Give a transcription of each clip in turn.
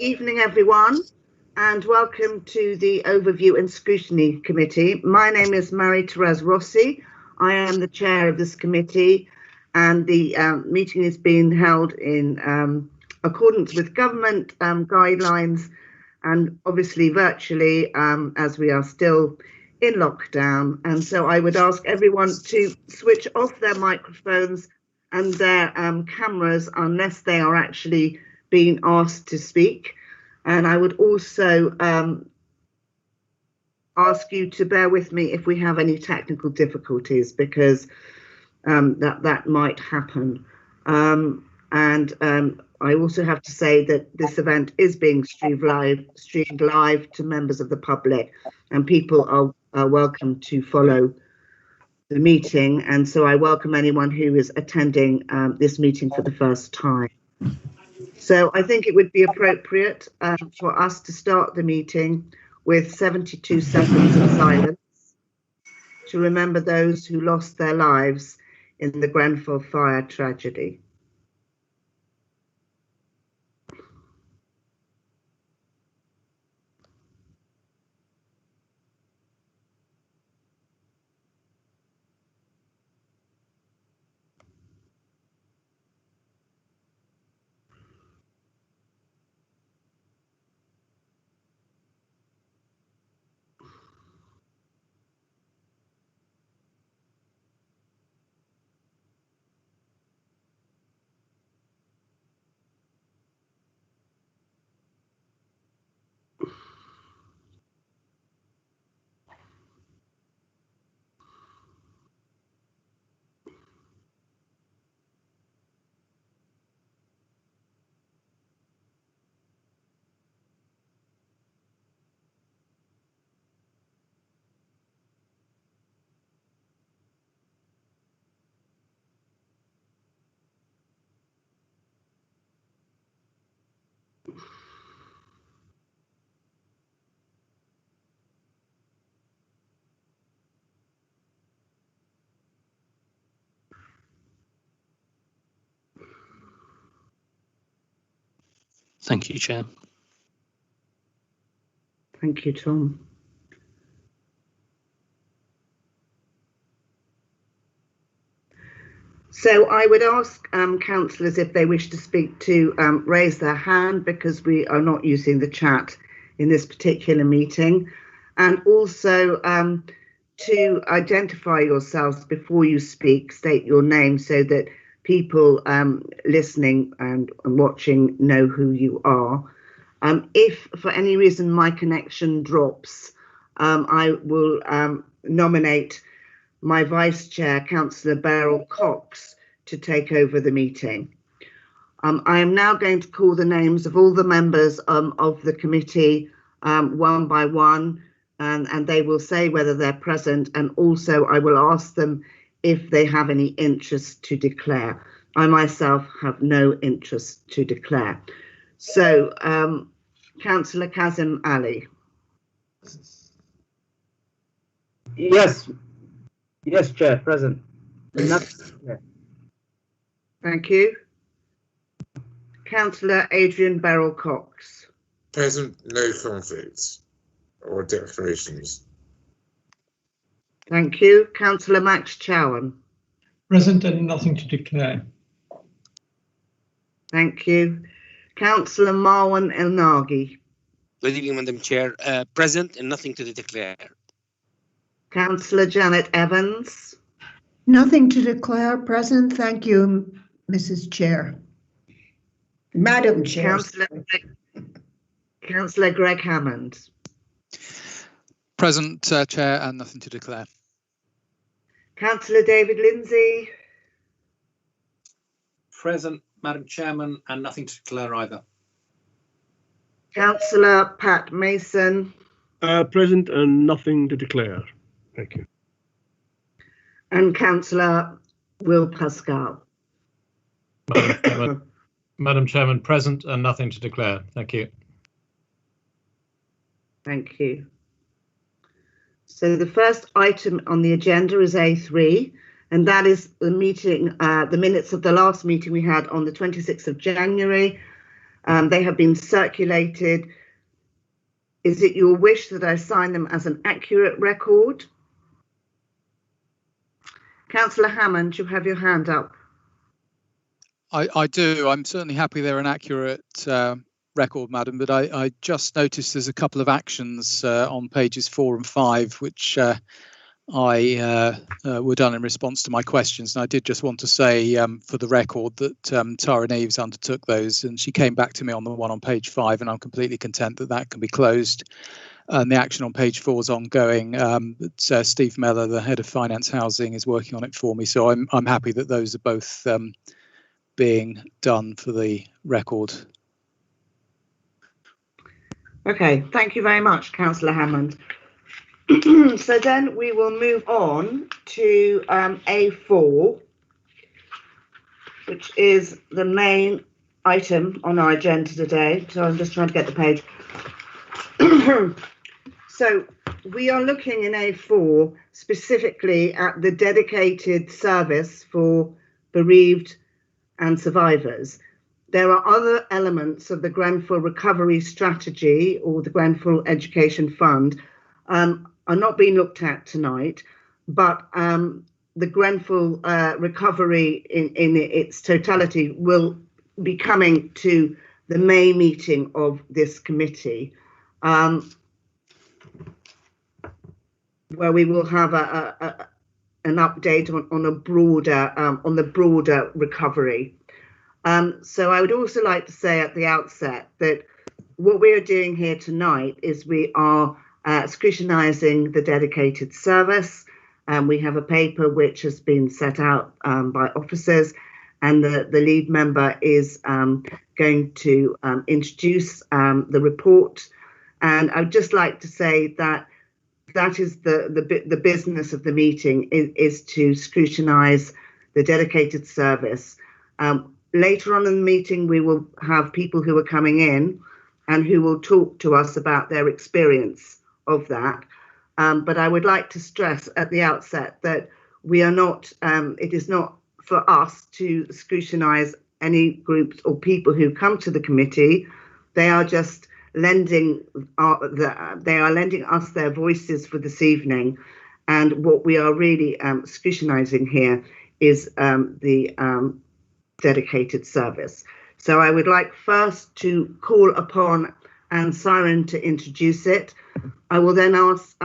Evening, everyone, and welcome to the Overview and Scrutiny Committee. My name is Marie-Therese Rossi. I am the chair of this committee, and the meeting is being held in accordance with government guidelines and obviously virtually, as we are still in lockdown. And so I would ask everyone to switch off their microphones and their cameras unless they are actually being asked to speak. And I would also ask you to bear with me if we have any technical difficulties, because that might happen. I also have to say that this event is being streamed live to members of the public, and people are welcome to follow the meeting. And so I welcome anyone who is attending this meeting for the first time. So I think it would be appropriate for us to start the meeting with 72 seconds of silence to remember those who lost their lives in the Grenfell fire tragedy. Thank you, Chair. Thank you, Tom. So I would ask councillors if they wish to speak to raise their hand, because we are not using the chat in this particular meeting, and also to identify yourselves before you speak, state your name so that people listening and watching know who you are. If for any reason my connection drops, I will nominate my Vice Chair, Councillor Beryl Cox, to take over the meeting. I am now going to call the names of all the members of the committee one by one, and they will say whether they're present, and also I will ask them if they have any interest to declare. I myself have no interest to declare. So, Councillor Kazim Ali. Yes, Chair, present. Thank you. Councillor Adrian Beryl Cox. Present, no conflicts or declarations. Thank you. Councillor Max Chowan. Present and nothing to declare. Thank you. Councillor Marwan El Nagi. Good evening, Madam Chair. Present and nothing to declare. Councillor Janet Evans. Nothing to declare. Present. Thank you, Mrs. Chair. Madam Chair. Councillor Greg Hammond. Present, Chair, and nothing to declare. Councillor David Lindsay. Present, Madam Chairman, and nothing to declare either. Councillor Pat Mason. Present and nothing to declare. Thank you. And Councillor Will Pascal. Madam Chairman, present and nothing to declare. Thank you. Thank you. So the first item on the agenda is A3, and that is the meeting, the minutes of the last meeting we had on the 26th of January. They have been circulated. Is it your wish that I sign them as an accurate record? Councillor Hammond, you have your hand up. I do. I'm certainly happy they're an accurate record, Madam, but I just noticed there's a couple of actions on pages 4 and 5, which were done in response to my questions. And I did just want to say for the record that Tara Neves undertook those, and she came back to me on the one on page 5, and I'm completely content that that can be closed. And the action on page 4 is ongoing. Steve Meller, the head of Finance Housing, is working on it for me. So I'm happy that those are both being done for the record. Okay, thank you very much, Councillor Hammond. So then we will move on to A4, which is the main item on our agenda today. So I'm just trying to get the page. So we are looking in A4 specifically at the dedicated service for bereaved and survivors. There are other elements of the Grenfell Recovery Strategy or the Grenfell Education Fund are not being looked at tonight, but the Grenfell recovery in its totality will be coming to the May meeting of this committee, where we will have an update on the broader recovery. So I would also like to say at the outset that what we are doing here tonight is we are scrutinising the dedicated service. We have a paper which has been set out by officers, and the lead member is going to introduce the report. And I would just like to say that that is the business of the meeting, is to scrutinise the dedicated service. Later on in the meeting, we will have people who are coming in and who will talk to us about their experience of that. But I would like to stress at the outset that we are not, it is not for us to scrutinise any groups or people who come to the committee. They are just lending us their voices for this evening. And what we are really scrutinising here is the dedicated service. So I would like first to call upon Anne Siren to introduce it. I will then ask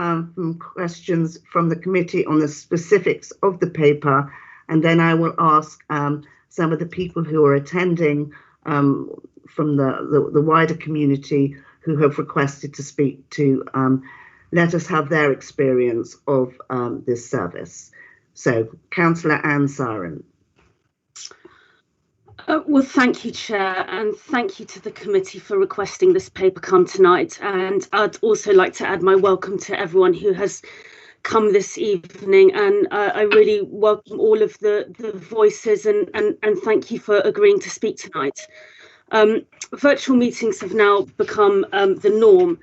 questions from the committee on the specifics of the paper, and then I will ask some of the people who are attending from the wider community who have requested to speak to let us have their experience of this service. So, Councillor Anne Siren. Well, thank you, Chair, and thank you to the committee for requesting this paper come tonight. And I'd also like to add my welcome to everyone who has come this evening. And I really welcome all of the voices and thank you for agreeing to speak tonight. Virtual meetings have now become the norm.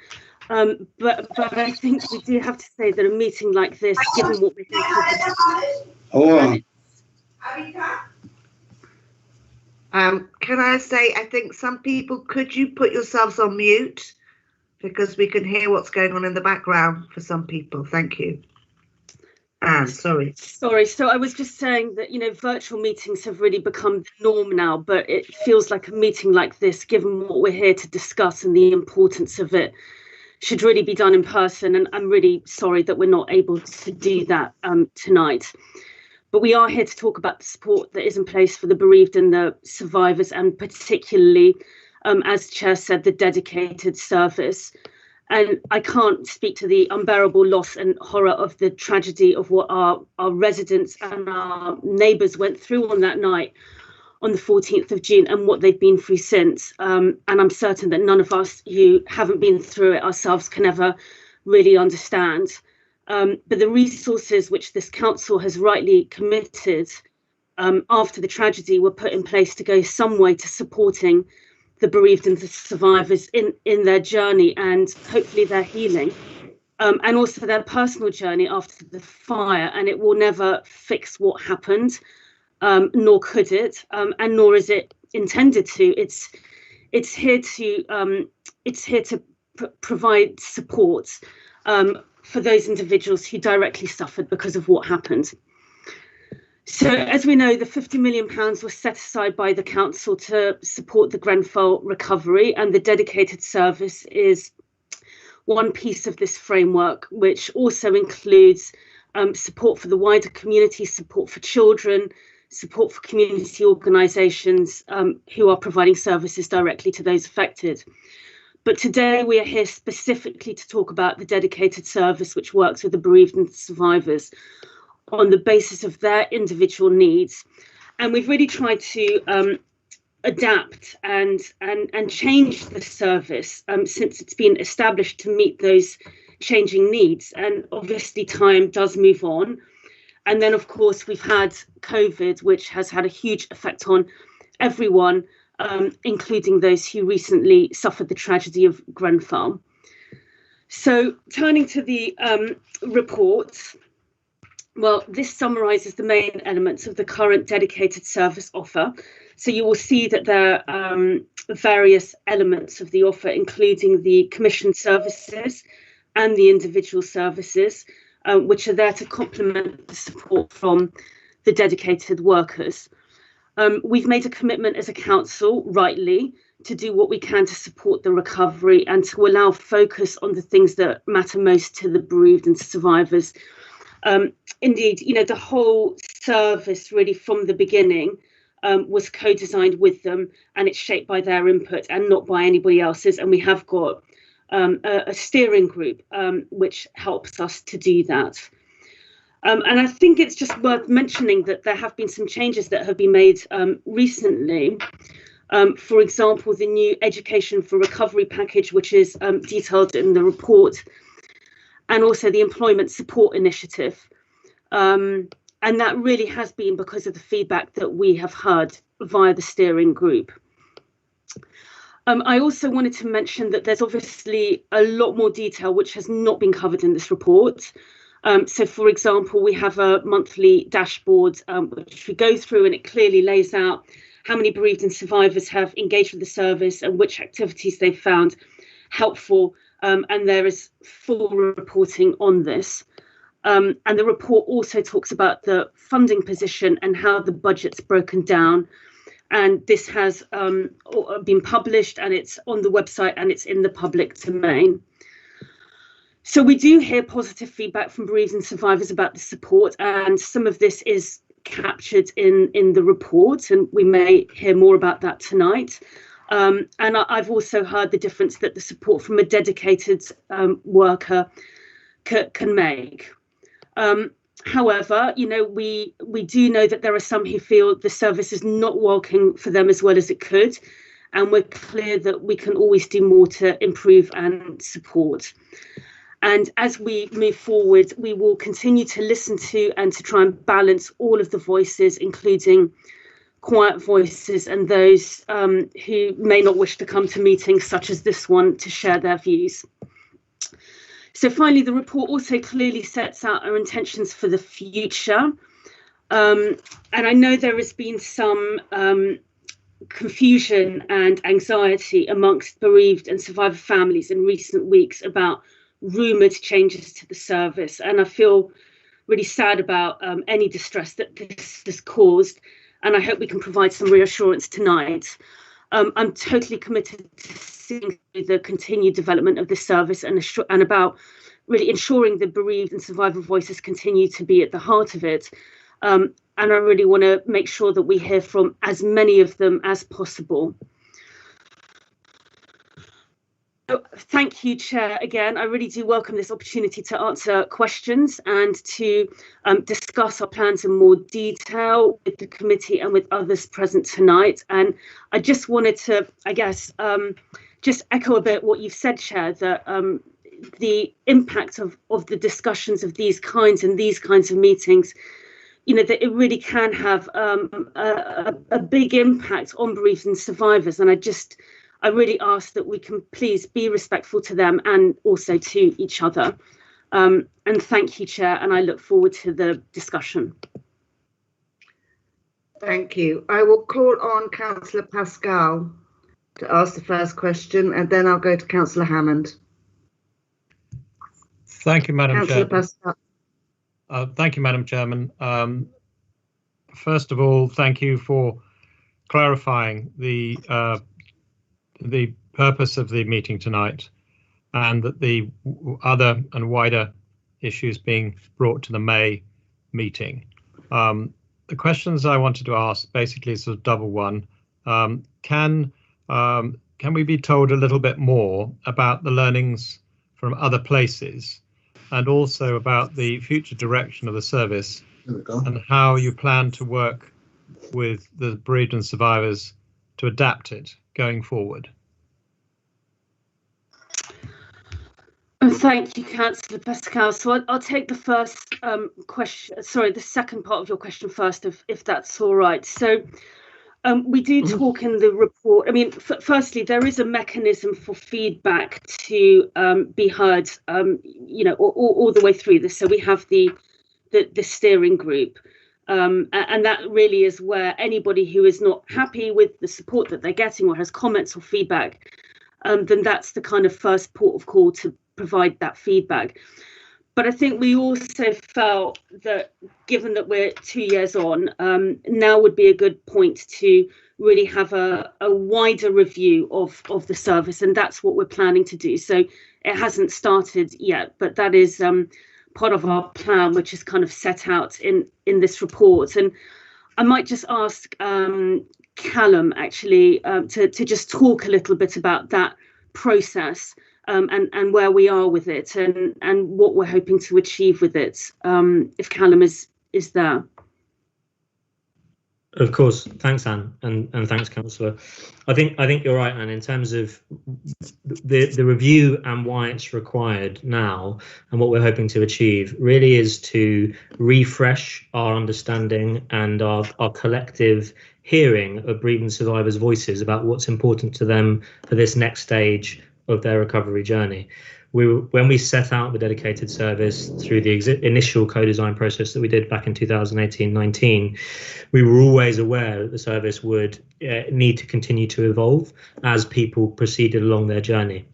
But I think we do have to say that a meeting like this, given what we're can I say, I think some people, could you put yourselves on mute? Because we can hear what's going on in the background for some people. Thank you. Anne, sorry. Sorry, so I was just saying that, you know, virtual meetings have really become the norm now, but it feels like a meeting like this, given what we're here to discuss and the importance of it, should really be done in person. And I'm really sorry that we're not able to do that tonight. But we are here to talk about the support that is in place for the bereaved and the survivors, and particularly, as Chair said, the dedicated service. And I can't speak to the unbearable loss and horror of the tragedy of what our residents and our neighbours went through on that night on the 14th of June and what they've been through since. And I'm certain that none of us who haven't been through it ourselves can ever really understand. But the resources which this council has rightly committed after the tragedy were put in place to go some way to supporting the bereaved and the survivors in their journey and hopefully their healing, and also their personal journey after the fire. And it will never fix what happened, nor could it, and nor is it intended to. it's here to provide support for those individuals who directly suffered because of what happened. So, as we know, the £50 million was set aside by the council to support the Grenfell recovery, and the dedicated service is one piece of this framework, which also includes support for the wider community, support for children, support for community organisations who are providing services directly to those affected. But today we are here specifically to talk about the dedicated service which works with the bereaved and survivors on the basis of their individual needs. And we've really tried to adapt and change the service since it's been established to meet those changing needs. And obviously time does move on. And then, of course, we've had COVID, which has had a huge effect on everyone, including those who recently suffered the tragedy of Grenfell. So turning to the report, well, this summarises the main elements of the current dedicated service offer. So you will see that there are various elements of the offer, including the commissioned services and the individual services, which are there to complement the support from the dedicated workers. We've made a commitment as a council, rightly, to do what we can to support the recovery and to allow focus on the things that matter most to the bereaved and survivors. Indeed, the whole service really from the beginning was co-designed with them, and it's shaped by their input and not by anybody else's. And we have got a steering group which helps us to do that. And I think it's just worth mentioning that there have been some changes that have been made recently. For example, the new Education for Recovery package, which is detailed in the report, and also the Employment Support Initiative. And that really has been because of the feedback that we have heard via the steering group. I also wanted to mention that there's obviously a lot more detail which has not been covered in this report. So, for example, we have a monthly dashboard which we go through, and it clearly lays out how many bereaved and survivors have engaged with the service and which activities they've found helpful. And there is full reporting on this. And the report also talks about the funding position and how the budget's broken down. And this has been published, and it's on the website, and it's in the public domain. So we do hear positive feedback from bereaved and survivors about the support, and some of this is captured in the report, and we may hear more about that tonight. And I've also heard the difference that the support from a dedicated worker can make. However, we do know that there are some who feel the service is not working for them as well as it could, and we're clear that we can always do more to improve and support. And as we move forward, we will continue to listen to and to try and balance all of the voices, including quiet voices and those who may not wish to come to meetings such as this one to share their views. So finally, the report also clearly sets out our intentions for the future. And I know there has been some confusion and anxiety amongst bereaved and survivor families in recent weeks about rumoured changes to the service. And I feel really sad about any distress that this has caused. And I hope we can provide some reassurance tonight. I'm totally committed to seeing the continued development of this service and about really ensuring the bereaved and survivor voices continue to be at the heart of it. And I really want to make sure that we hear from as many of them as possible. So, thank you, Chair. Again, I really do welcome this opportunity to answer questions and to discuss our plans in more detail with the committee and with others present tonight. And I just wanted to, I guess, just echo a bit what you've said, Chair, that the impact of the discussions of these kinds of meetings, that it really can have a big impact on bereaved and survivors. And I really ask that we can please be respectful to them and also to each other. And thank you, Chair, and I look forward to the discussion. Thank you. I will call on Councillor Pascal to ask the first question, and then I'll go to Councillor Hammond. Thank you, Madam Councillor Chairman. Pascal. Thank you, Madam Chairman. First of all, thank you for clarifying the purpose of the meeting tonight, and that the other and wider issues being brought to the May meeting. The questions I wanted to ask basically is a double one. Can we be told a little bit more about the learnings from other places, and also about the future direction of the service, and how you plan to work with the bereaved and survivors to adapt it going forward? Thank you, Councillor Pascal. So I'll take the first question, sorry, the second part of your question first, if that's all right. So we do talk in the report. I mean, firstly, there is a mechanism for feedback to be heard, you know, all the way through this. So we have the steering group, and that really is where anybody who is not happy with the support that they're getting or has comments or feedback, then that's the kind of first port of call to provide that feedback. But I think we also felt that, given that we're 2 years on, now would be a good point to really have a wider review of the service, and that's what we're planning to do. So it hasn't started yet, but that is part of our plan, which is kind of set out in this report. And I might just ask Callum actually to just talk a little bit about that process, and where we are with it, and what we're hoping to achieve with it, if Callum is there. Of course, thanks, Anne, and thanks, Councillor. I think you're right, Anne, in terms of the review and why it's required now, and what we're hoping to achieve really is to refresh our understanding and our collective hearing of bereaved survivors' voices about what's important to them for this next stage of their recovery journey. When we set out the dedicated service through the initial co-design process that we did back in 2018-19, we were always aware that the service would need to continue to evolve as people proceeded along their journey.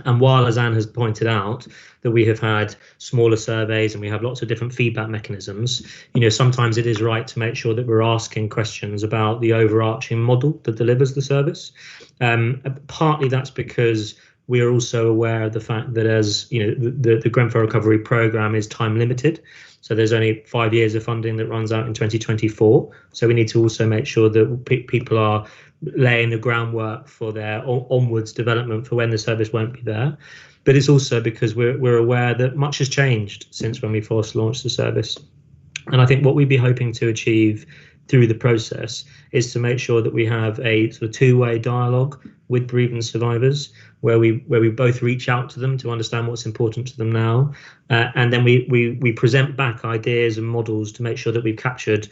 And while, as Anne has pointed out, that we have had smaller surveys and we have lots of different feedback mechanisms, you know, sometimes it is right to make sure that we're asking questions about the overarching model that delivers the service. Partly that's because we are also aware of the fact that, as you know, the Grenfell Recovery Programme is time limited. So there's only 5 years of funding that runs out in 2024. So we need to also make sure that people are laying the groundwork for their onwards development for when the service won't be there. But it's also because we're aware that much has changed since when we first launched the service. And I think what we'd be hoping to achieve through the process is to make sure that we have a sort of two-way dialogue with bereaved survivors, where we both reach out to them to understand what's important to them now, and then we present back ideas and models to make sure that we've captured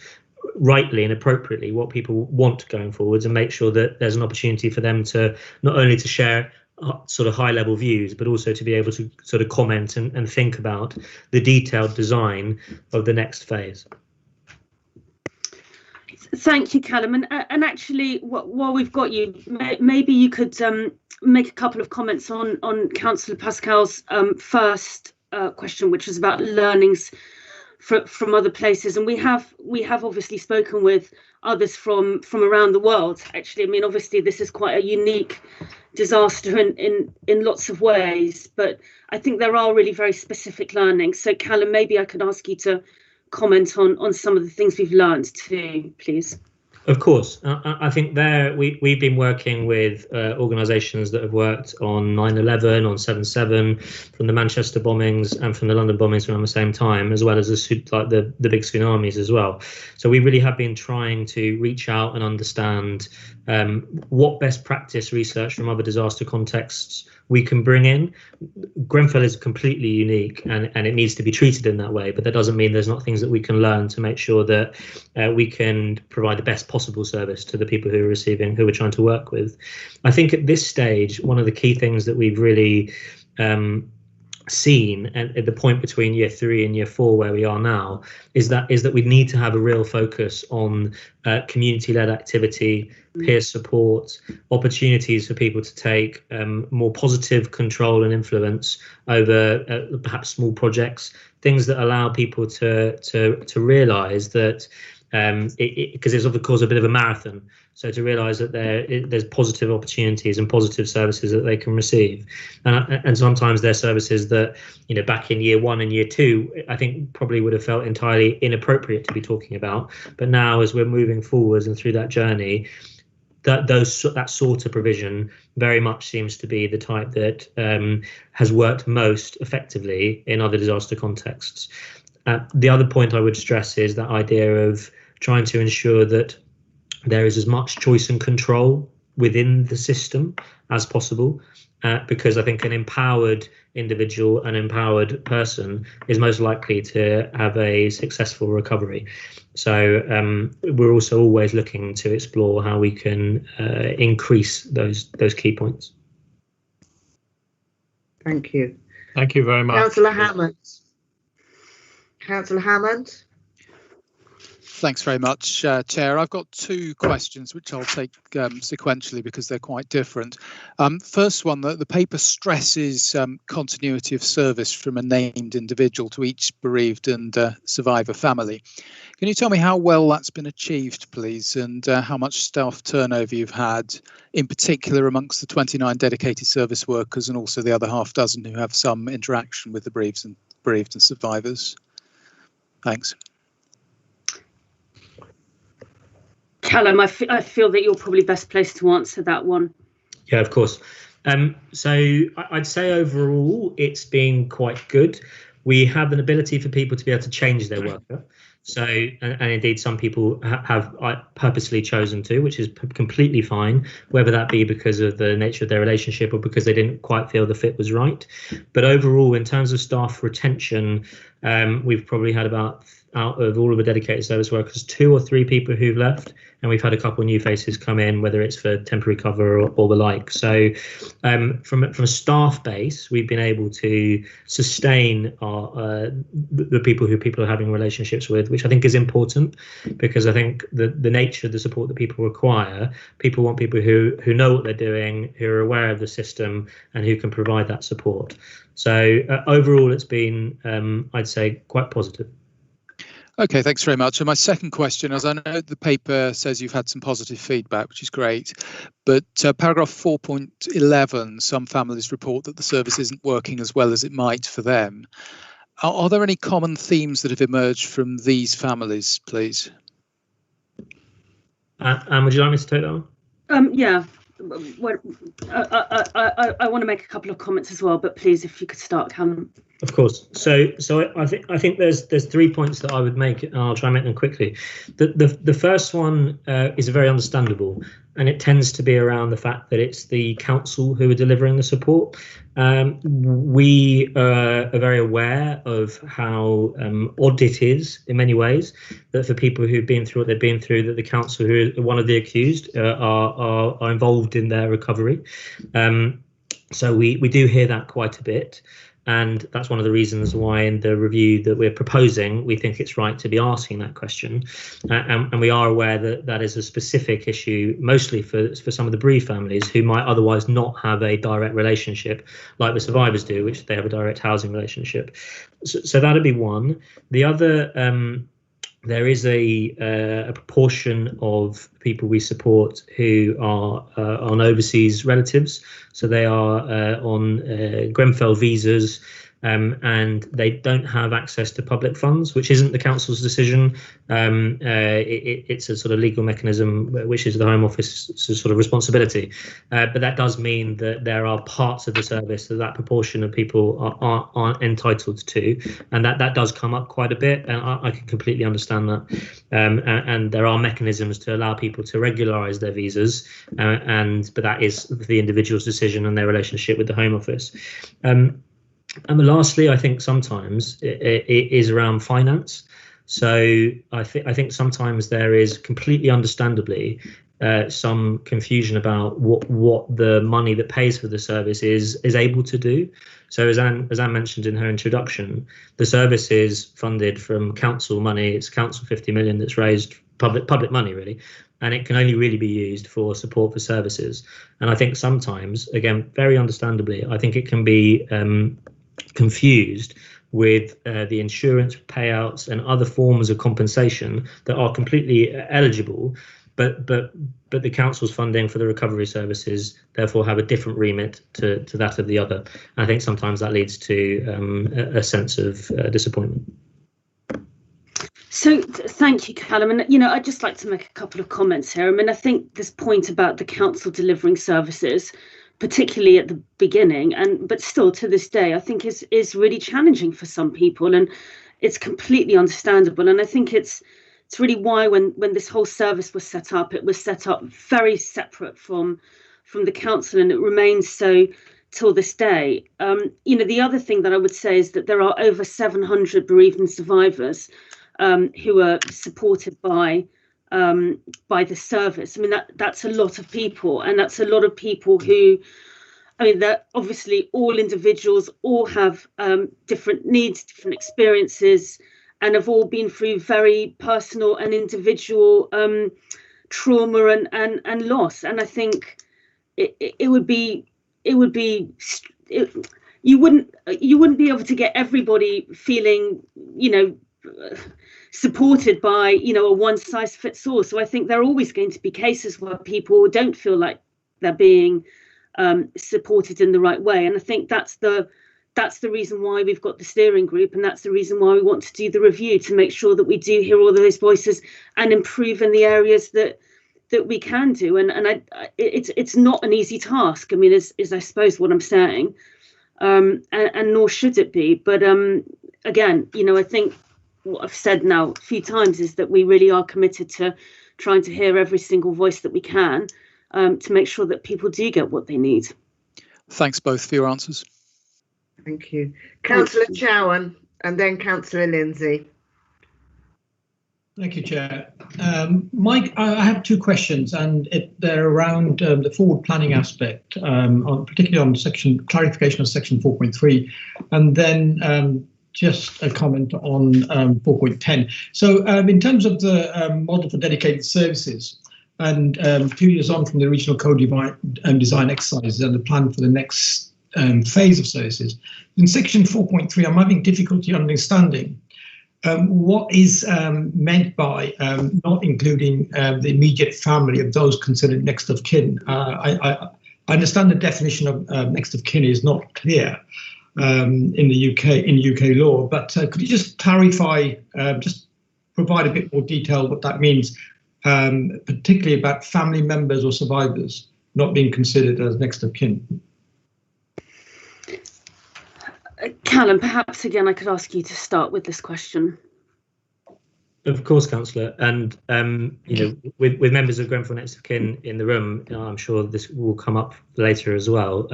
rightly and appropriately what people want going forwards, and make sure that there's an opportunity for them to not only to share sort of high level views, but also to be able to sort of comment and think about the detailed design of the next phase. Thank you, Callum. And actually, while we've got you, maybe you could make a couple of comments on Councillor Pascal's first question, which was about learnings from other places. And we have obviously spoken with others from around the world. Actually, I mean, obviously this is quite a unique disaster in lots of ways, but I think there are really very specific learnings. So Callum, maybe I could ask you to comment on some of the things we've learned too, please. Of course. I think we've been working with organisations that have worked on 9/11, on 7/7, from the Manchester bombings and from the London bombings around the same time, as well as the big tsunamis as well. So we really have been trying to reach out and understand what best practice research from other disaster contexts we can bring in. Grenfell is completely unique, and it needs to be treated in that way, but that doesn't mean there's not things that we can learn to make sure that we can provide the best possible service to the people who we're trying to work with. I think at this stage, one of the key things that we've really seen at the point between year 3 and year 4 where we are now is that we need to have a real focus on community-led activity, peer support, opportunities for people to take more positive control and influence over perhaps small projects, things that allow people to realize that because it's of course a bit of a marathon. So to realise that there's positive opportunities and positive services that they can receive, and sometimes they're services that, you know, back in year 1 and year 2, I think probably would have felt entirely inappropriate to be talking about. But now, as we're moving forwards and through that journey, that sort of provision very much seems to be the type that has worked most effectively in other disaster contexts. The other point I would stress is that idea of trying to ensure that there is as much choice and control within the system as possible, because I think an empowered individual, an empowered person, is most likely to have a successful recovery. So we're also always looking to explore how we can increase those key points. Thank you. Thank you very much. Councillor Hammond. Councillor Hammond. Thanks very much, Chair. I've got 2 questions which I'll take sequentially because they're quite different. First one, the paper stresses continuity of service from a named individual to each bereaved and survivor family. Can you tell me how well that's been achieved, please, and how much staff turnover you've had, in particular amongst the 29 dedicated service workers and also the other half dozen who have some interaction with the bereaved and survivors? Thanks. Callum, I feel that you're probably best placed to answer that one. Yeah, of course. So I'd say overall it's been quite good. We have an ability for people to be able to change their worker. So, and indeed some people have purposely chosen to, which is completely fine, whether that be because of the nature of their relationship or because they didn't quite feel the fit was right. But overall, in terms of staff retention, we've probably had about, out of all of the dedicated service workers, 2 or 3 people who've left, and we've had a couple of new faces come in, whether it's for temporary cover or the like. So from a staff base, we've been able to sustain our the people who people are having relationships with, which I think is important, because I think the nature of the support that people require, people want people who know what they're doing, who are aware of the system, and who can provide that support. So overall, it's been, I'd say, quite positive. Okay, thanks very much. And my second question, as I know the paper says you've had some positive feedback, which is great, but paragraph 4.11, some families report that the service isn't working as well as it might for them. Are there any common themes that have emerged from these families, please? And would you like me to take that one? Yeah. Well, I want to make a couple of comments as well, but please, if you could start, Callum. Of course. So I think there's 3 points that I would make, and I'll try and make them quickly. The first one is very understandable, and it tends to be around the fact that it's the council who are delivering the support. We are very aware of how odd it is in many ways that for people who've been through what they've been through, that the council, who are one of the accused, are involved in their recovery. So we do hear that quite a bit. And that's one of the reasons why in the review that we're proposing, we think it's right to be asking that question. And we are aware that that is a specific issue, mostly for some of the bereaved families who might otherwise not have a direct relationship like the survivors do, which they have a direct housing relationship. So that'd be one. The other, there is a proportion of people we support who are on overseas relatives. So they are on Grenfell visas, and they don't have access to public funds, which isn't the council's decision. It's a sort of legal mechanism, which is the Home Office's sort of responsibility. But that does mean that there are parts of the service that proportion of people aren't entitled to, and that does come up quite a bit, and I can completely understand that. And there are mechanisms to allow people to regularise their visas, but that is the individual's decision and their relationship with the Home Office. And lastly, I think sometimes it is around finance. So I think sometimes there is, completely understandably, some confusion about what the money that pays for the service is able to do. So as Anne mentioned in her introduction, the service is funded from council money. It's council 50 million that's raised, public money really, and it can only really be used for support for services. And I think sometimes, again, very understandably, I think it can be confused with the insurance payouts and other forms of compensation that are completely eligible, but the council's funding for the recovery services therefore have a different remit to that of the other. And I think sometimes that leads to a sense of disappointment. So thank you, Callum. And, I'd just like to make a couple of comments here. I mean, I think this point about the council delivering services, particularly at the beginning, but still to this day, I think is really challenging for some people, and it's completely understandable. And I think it's really why when this whole service was set up, it was set up very separate from the council, and it remains so till this day. The other thing that I would say is that there are over 700 bereavement survivors who are supported by the service. I mean, that's a lot of people, and that's a lot of people who, they're obviously all individuals, all have different needs, different experiences, and have all been through very personal and individual trauma and loss. And I think you wouldn't be able to get everybody feeling, supported by, a one-size-fits-all. So I think there are always going to be cases where people don't feel like they're being supported in the right way. And I think that's the reason why we've got the steering group, and that's the reason why we want to do the review, to make sure that we do hear all of those voices and improve in the areas that we can do. And it's not an easy task. I mean, is I suppose what I'm saying, and nor should it be. But again, I think what I've said now a few times is that we really are committed to trying to hear every single voice that we can, to make sure that people do get what they need. Thanks both for your answers. Thank you. Councillor Chowan and then Councillor Lindsay. Thank you, Chair. Mike, I have two questions, and they're around the forward planning aspect, particularly on clarification of section 4.3, and then just a comment on 4.10. So in terms of the model for dedicated services, and 2 years on from the regional co-design exercises and the plan for the next phase of services, in section 4.3, I'm having difficulty understanding what is meant by not including the immediate family of those considered next of kin. I understand the definition of next of kin is not clear in the UK law, but could you just clarify, just provide a bit more detail what that means, particularly about family members or survivors not being considered as next of kin? Callum, perhaps again I could ask you to start with this question. Of course, Councillor, and with members of Grenfell next of kin in the room, I'm sure this will come up later as well.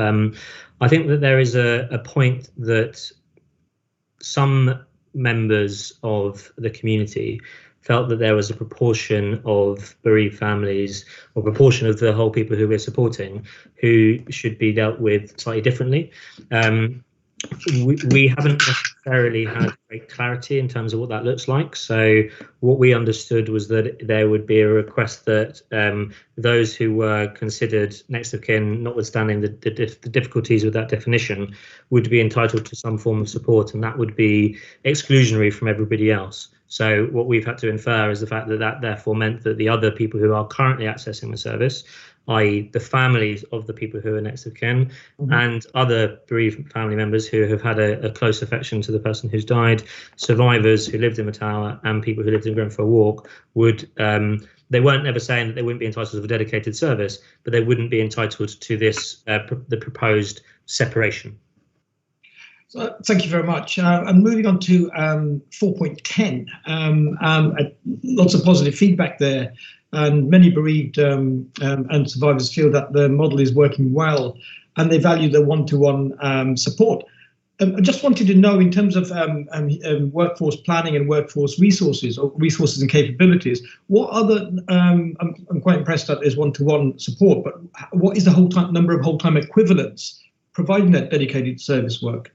I think that there is a point that some members of the community felt that there was a proportion of bereaved families, or proportion of the whole people who we're supporting, who should be dealt with slightly differently. We haven't necessarily had great clarity in terms of what that looks like. So what we understood was that there would be a request that those who were considered next of kin, notwithstanding the difficulties with that definition, would be entitled to some form of support, and that would be exclusionary from everybody else. So what we've had to infer is the fact that therefore meant that the other people who are currently accessing the service, i.e. the families of the people who are next of kin, and other bereaved family members who have had a close affection to the person who's died, survivors who lived in the tower, and people who lived in Grenfell Walk, would, they weren't never saying that they wouldn't be entitled to a dedicated service, but they wouldn't be entitled to this, the proposed separation. So, thank you very much. And moving on to 4.10, lots of positive feedback there. And many bereaved and survivors feel that the model is working well, and they value the one-to-one support. I just wanted to know, in terms of workforce planning and workforce resources, or resources and capabilities, what other, I'm quite impressed that there's one-to-one support, but what is the number of whole-time equivalents providing that dedicated service work?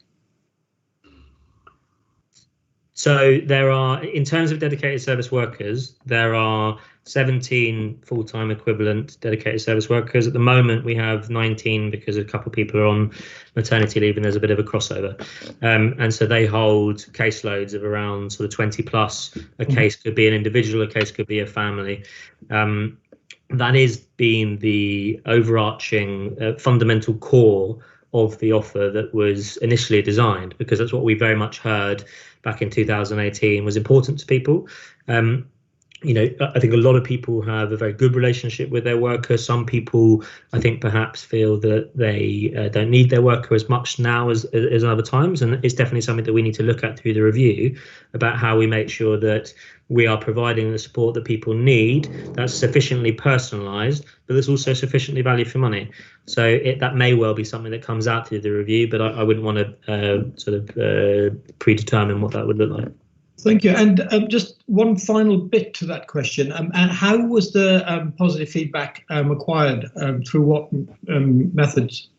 So there are, in terms of dedicated service workers, there are 17 full-time equivalent dedicated service workers. At the moment, we have 19 because a couple of people are on maternity leave and there's a bit of a crossover. And so they hold caseloads of around sort of 20 plus. A case could be an individual, a case could be a family. That is being the overarching fundamental core of the offer that was initially designed, because that's what we very much heard back in 2018 was important to people. You know, I think a lot of people have a very good relationship with their worker. Some people, I think, perhaps feel that they don't need their worker as much now as other times. And it's definitely something that we need to look at through the review about how we make sure that we are providing the support that people need that's sufficiently personalised, but that's also sufficiently value for money. So that may well be something that comes out through the review, but I wouldn't want to sort of predetermine what that would look like. Thank you. And just one final bit to that question. And how was the positive feedback acquired? Through what methods?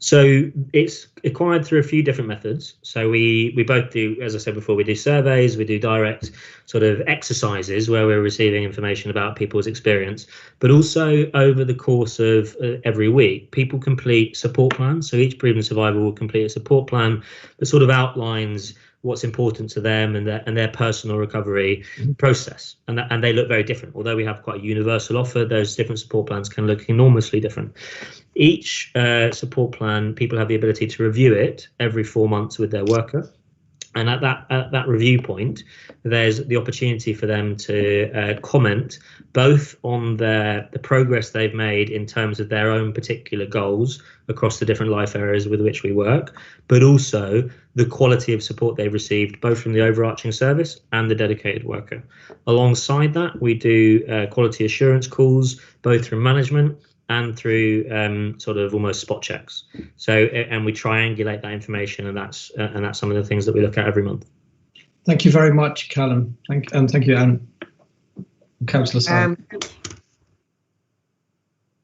So it's acquired through a few different methods. So we both do, as I said before, we do surveys, we do direct sort of exercises where we're receiving information about people's experience, but also over the course of every week, people complete support plans. So each bereavement survivor will complete a support plan that sort of outlines what's important to them and their personal recovery process. And they look very different. Although we have quite a universal offer, those different support plans can look enormously different. Each support plan, people have the ability to review it every 4 months with their worker. And at that review point, there's the opportunity for them to comment both on the progress they've made in terms of their own particular goals across the different life areas with which we work, but also the quality of support they've received both from the overarching service and the dedicated worker. Alongside that, we do quality assurance calls, both from management and through sort of almost spot checks. So, and we triangulate that information, and that's some of the things that we look at every month. Thank you very much, Callum. Thank you, Anne. Councillor Simon.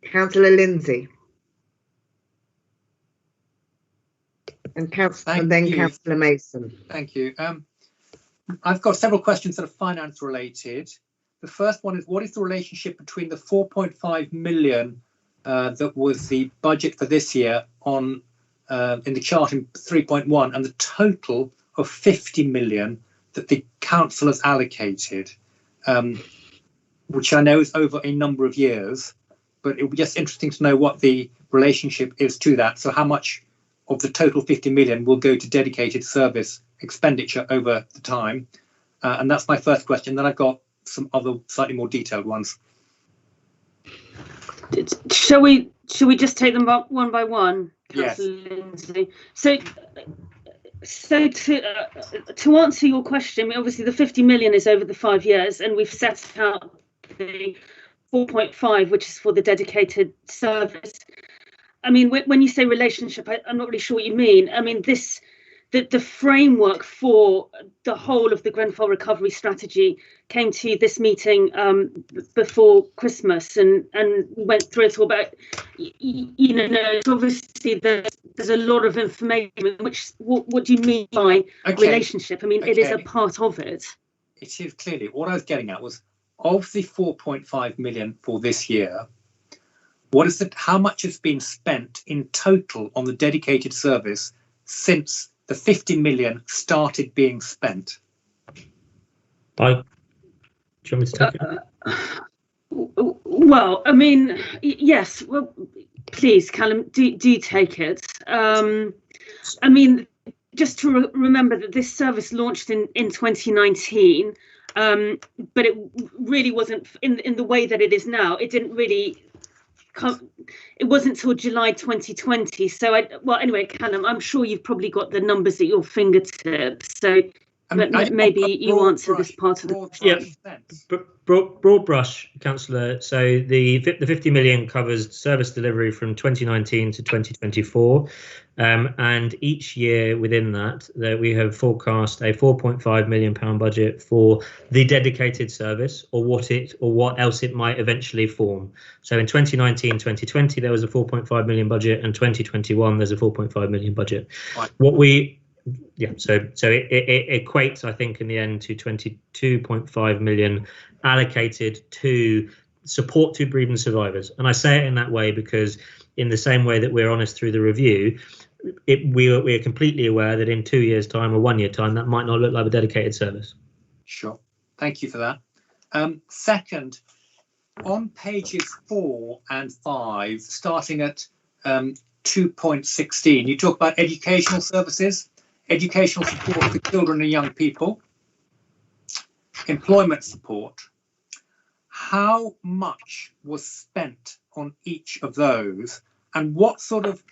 Councillor Lindsay. And then Councillor Mason. Thank you. I've got several questions that are finance related. The first one is, what is the relationship between the 4.5 million that was the budget for this year on in the chart in 3.1 and the total of 50 million that the council has allocated, which I know is over a number of years, but it would be just interesting to know what the relationship is to that. So how much of the total 50 million will go to dedicated service expenditure over the time? And that's my first question. Then I've got some other slightly more detailed ones. Shall we just take them up one by one, Councillor Lindsay? So to answer your question, obviously the 50 million is over the 5 years, and we've set out the 4.5, which is for the dedicated service. I mean, when you say relationship, I'm not really sure what you mean. I mean, the framework for the whole of the Grenfell recovery strategy came to this meeting before Christmas, and went through it all. But obviously there's a lot of information. Which what do you mean by relationship? I mean, it is a part of it. It is clearly. What I was getting at was, of the 4.5 million for this year, how much has been spent in total on the dedicated service since the 50 million started being spent? Do you want me to take it? Well, I mean, yes. Well, please, Callum, do take it. I mean, just to remember that this service launched in 2019, but it really wasn't in the way that it is now. It didn't really it wasn't till July 2020. So anyway, Callum, I'm sure you've probably got the numbers at your fingertips. So maybe you answer this part of the question. Yeah, broad brush, Councillor. So the 50 million covers service delivery from 2019 to 2024, and each year within that, we have forecast a £4.5 million budget for the dedicated service, or what else it might eventually form. So in 2019-2020 there was a 4.5 million budget, and 2021 there's a 4.5 million budget. Right. So it equates, I think, in the end to 22.5 million allocated to support to bereavement survivors. And I say it in that way because, in the same way that we're honest through the review, we are completely aware that in 2 years' time or 1 year time, that might not look like a dedicated service. Sure. Thank you for that. Second, on pages 4 and 5, starting at 2.16, you talk about educational services, educational support for children and young people, employment support. How much was spent on each of those, and what sort of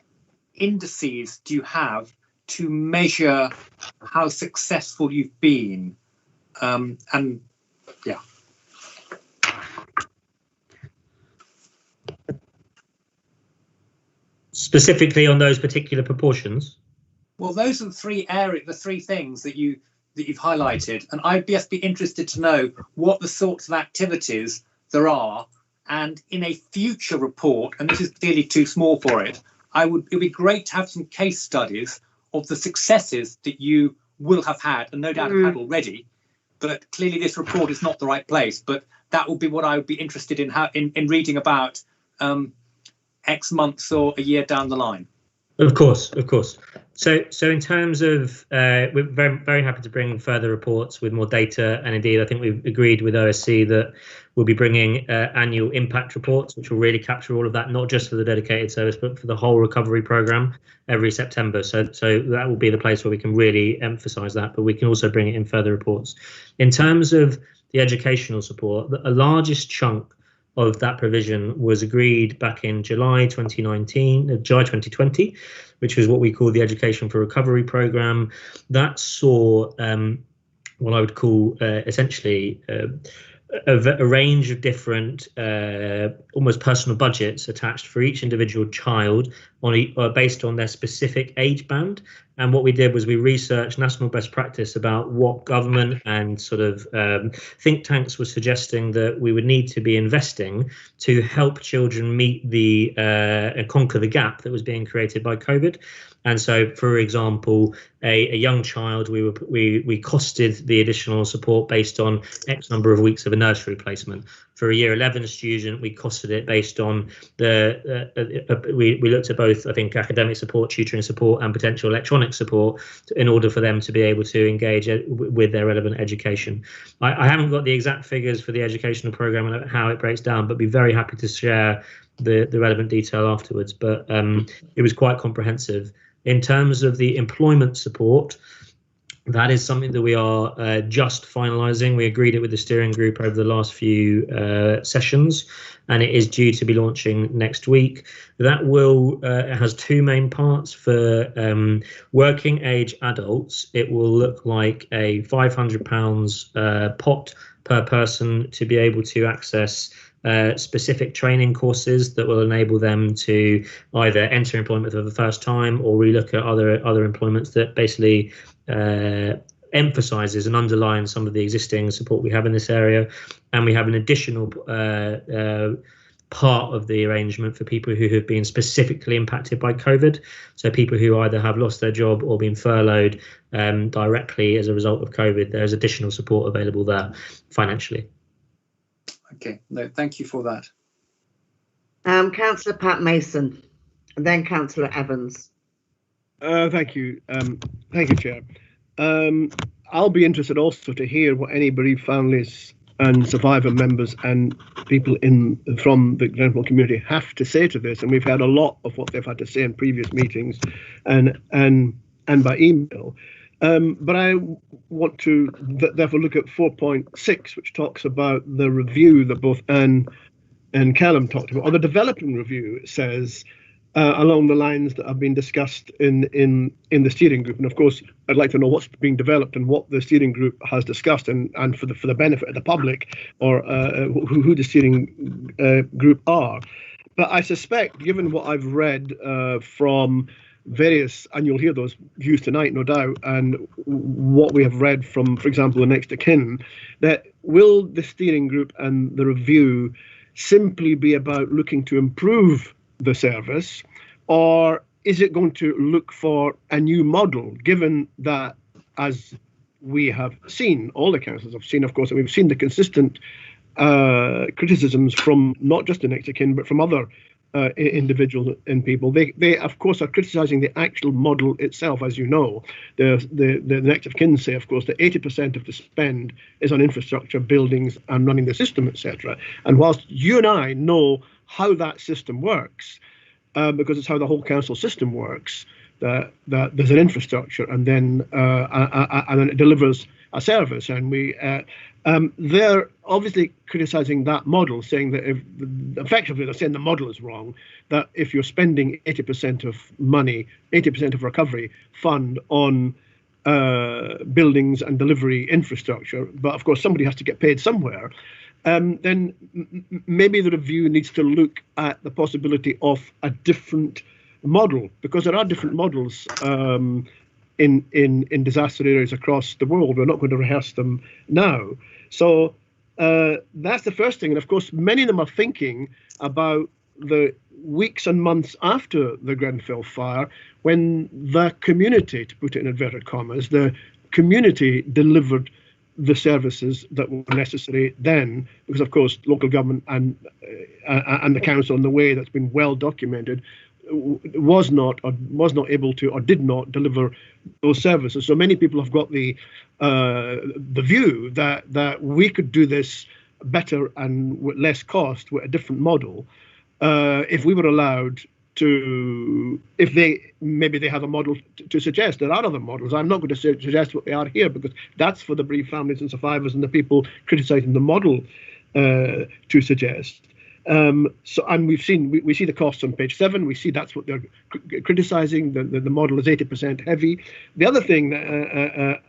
indices do you have to measure how successful you've been? Specifically on those particular proportions? Well, those are the three things that you've highlighted, and I'd just be interested to know what the sorts of activities there are, and in a future report, and this is clearly too small for it, it'd be great to have some case studies of the successes that you will have had, and no doubt have had already, but clearly this report is not the right place. But that would be what I would be interested in reading about X months or a year down the line. Of course. So in terms of, we're very, very happy to bring further reports with more data, and indeed I think we've agreed with OSC that we'll be bringing annual impact reports, which will really capture all of that, not just for the dedicated service, but for the whole recovery programme every September. So that will be the place where we can really emphasise that, but we can also bring it in further reports. In terms of the educational support, the largest chunk of that provision was agreed back in July 2020, which was what we call the Education for Recovery programme. That saw what I would call essentially a range of different almost personal budgets attached for each individual child based on their specific age band. And what we did was we researched national best practice about what government and sort of think tanks were suggesting that we would need to be investing to help children meet the conquer the gap that was being created by COVID. And so, for example, a young child, we costed the additional support based on X number of weeks of a nursery placement. For a year 11 student, we costed it based on we looked at both, I think, academic support, tutoring support, and potential electronic support in order for them to be able to engage with their relevant education. I haven't got the exact figures for the educational programme and how it breaks down, but be very happy to share the relevant detail afterwards. But it was quite comprehensive. In terms of the employment support, that is something that we are just finalising. We agreed it with the steering group over the last few sessions, and it is due to be launching next week. That it has two main parts. For working age adults, it will look like a £500 pot per person to be able to access specific training courses that will enable them to either enter employment for the first time or relook at other employments that basically emphasises and underlines some of the existing support we have in this area. And we have an additional part of the arrangement for people who have been specifically impacted by COVID. So people who either have lost their job or been furloughed directly as a result of COVID. There's additional support available there financially. Okay, no, thank you for that. Councillor Pat Mason, and then Councillor Evans. Thank you. Thank you, Chair. I'll be interested also to hear what any bereaved families and survivor members and people from the general community have to say to this. And we've had a lot of what they've had to say in previous meetings and by email. But I want to therefore look at 4.6, which talks about the review that both Anne and Callum talked about, or the developing review. It says along the lines that have been discussed in the steering group. And of course, I'd like to know what's being developed and what the steering group has discussed, and for the benefit of the public, or who the steering group are. But I suspect, given what I've read from various, and you'll hear those views tonight, no doubt, and what we have read from, for example, the next of kin, that will the steering group and the review simply be about looking to improve the service, or is it going to look for a new model, given that, as we have seen, all the councils have seen, of course, and we've seen the consistent criticisms from not just the next of kin, but from other individuals and people. They of course are criticising the actual model itself, as you know. The next of kin say, of course, that 80% of the spend is on infrastructure, buildings, and running the system, etc. And whilst you and I know how that system works, because it's how the whole council system works, that there's an infrastructure, and then it delivers a service, and they're obviously criticising that model, saying that effectively they're saying the model is wrong, that if you're spending 80% of money, 80% of recovery fund on buildings and delivery infrastructure, but of course somebody has to get paid somewhere, then maybe the review needs to look at the possibility of a different model, because there are different models in disaster areas across the world. We're not going to rehearse them now. So that's the first thing. And of course, many of them are thinking about the weeks and months after the Grenfell fire, when the community, to put it in inverted commas, the community delivered the services that were necessary then, because of course local government and the council, in the way that's been well documented, was not able to, or did not deliver those services. So many people have got the view that we could do this better and with less cost with a different model, if we were allowed to, if maybe they have a model to suggest. There are other models. I'm not going to suggest what they are here, because that's for the bereaved families and survivors and the people criticising the model to suggest. So, and we see the costs on page 7. We see that's what they're criticising. The model is 80% heavy. The other thing that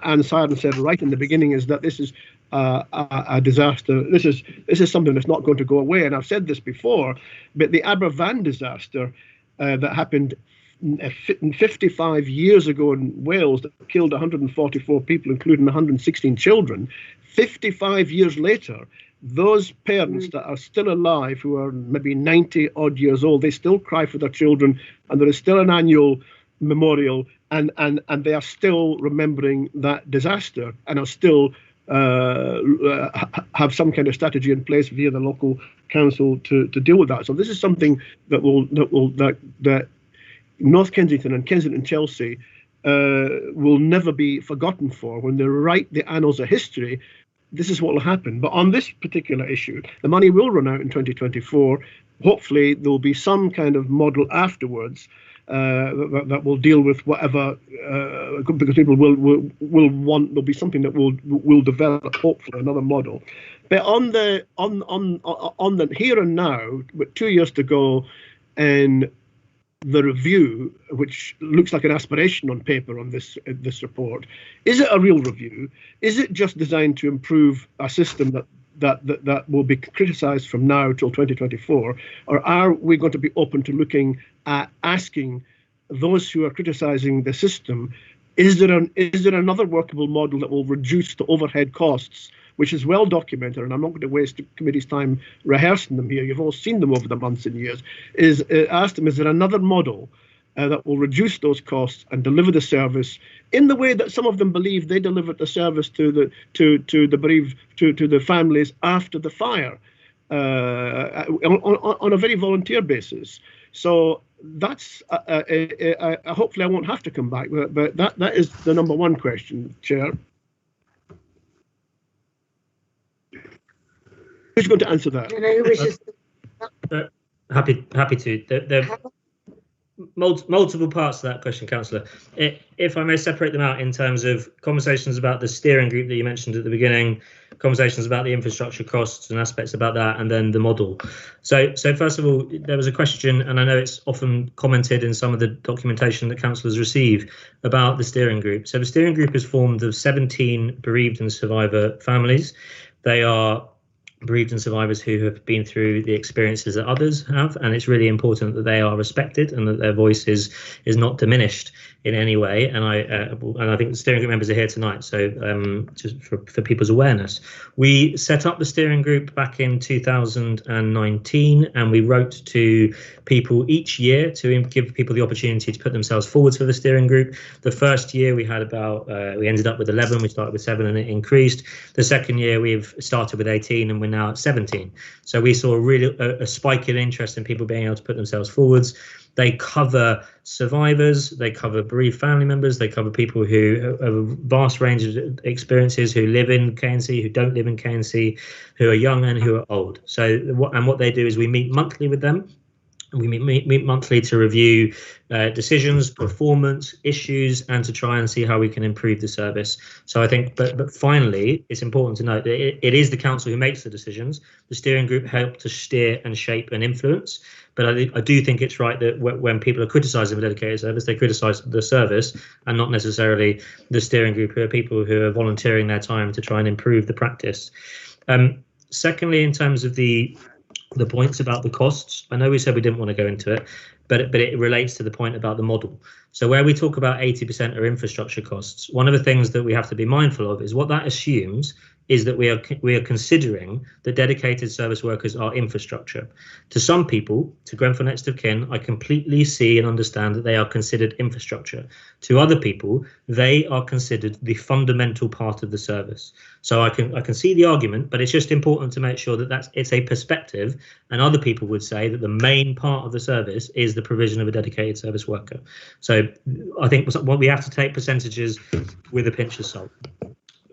Anne Siren said right in the beginning is that this is a disaster. This is something that's not going to go away. And I've said this before, but the Aberfan disaster that happened 55 years ago in Wales, that killed 144 people, including 116 children. 55 years later, those parents that are still alive, who are maybe 90 odd years old, they still cry for their children, and there is still an annual memorial, and they are still remembering that disaster, and are still have some kind of strategy in place via the local council to deal with that. So this is something that North Kensington and Kensington Chelsea will never be forgotten for. When they write the annals of history, this is what will happen. But on this particular issue, the money will run out in 2024. Hopefully, there will be some kind of model afterwards that will deal with whatever, because people will want. There'll be something that will develop. Hopefully, another model. But on the here and now, with 2 years to go, and the review, which looks like an aspiration on paper on this report, is it a real review? Is it just designed to improve a system that will be criticised from now till 2024, or are we going to be open to looking at asking those who are criticising the system, is there another workable model that will reduce the overhead costs, which is well documented, and I'm not going to waste the committee's time rehearsing them here. You've all seen them over the months and years. Ask them, is there another model that will reduce those costs and deliver the service in the way that some of them believe they delivered the service to the bereaved, to the families after the fire, on a very volunteer basis. So that's hopefully I won't have to come back, but that is the number one question, Chair. Who's going to answer that? Happy to. multiple parts to that question, Councillor. If I may separate them out in terms of conversations about the steering group that you mentioned at the beginning, conversations about the infrastructure costs and aspects about that, and then the model. So first of all, there was a question, and I know it's often commented in some of the documentation that councillors receive about the steering group. So the steering group is formed of 17 bereaved and survivor families. They are bereaved and survivors who have been through the experiences that others have, and it's really important that they are respected and that their voice is not diminished in any way. And I think the steering group members are here tonight, so just for people's awareness, we set up the steering group back in 2019, and we wrote to people each year to give people the opportunity to put themselves forward for the steering group. The first year we had about we ended up with 11. We started with 7 and it increased. The second year we've started with 18 and we're now at 17. So we saw a spike in interest in people being able to put themselves forwards. They cover survivors, they cover bereaved family members, they cover people who have a vast range of experiences, who live in KNC, who don't live in KNC, who are young and who are old. So what they do is we meet monthly with them. We meet monthly to review decisions, performance, issues, and to try and see how we can improve the service. So I think, but finally, it's important to note that it is the council who makes the decisions. The steering group help to steer and shape and influence. But I do think it's right that when people are criticising the dedicated service, they criticise the service and not necessarily the steering group, who are people who are volunteering their time to try and improve the practice. Secondly, in terms of the points about the costs, I know we said we didn't want to go into it, but it relates to the point about the model. So where we talk about 80% are infrastructure costs, one of the things that we have to be mindful of is what that assumes is that we are considering that dedicated service workers are infrastructure. To some people, to Grenfell Next of Kin, I completely see and understand that they are considered infrastructure. To other people, they are considered the fundamental part of the service. So I can see the argument, but it's just important to make sure that it's a perspective, and other people would say that the main part of the service is the provision of a dedicated service worker. So I think what we have to take percentages with a pinch of salt.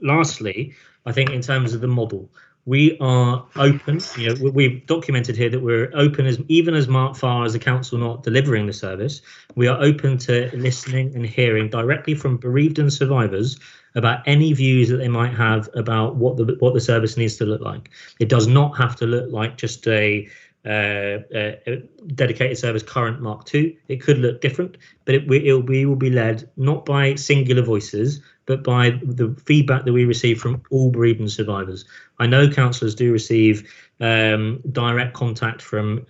Lastly, I think in terms of the model, we are open. We've documented here that we're open even as far as the council not delivering the service. We are open to listening and hearing directly from bereaved and survivors about any views that they might have about what the service needs to look like. It does not have to look like just a dedicated service current Mark II. It could look different, but we will be led not by singular voices, but by the feedback that we receive from all bereaved and survivors. I know councillors do receive direct contact from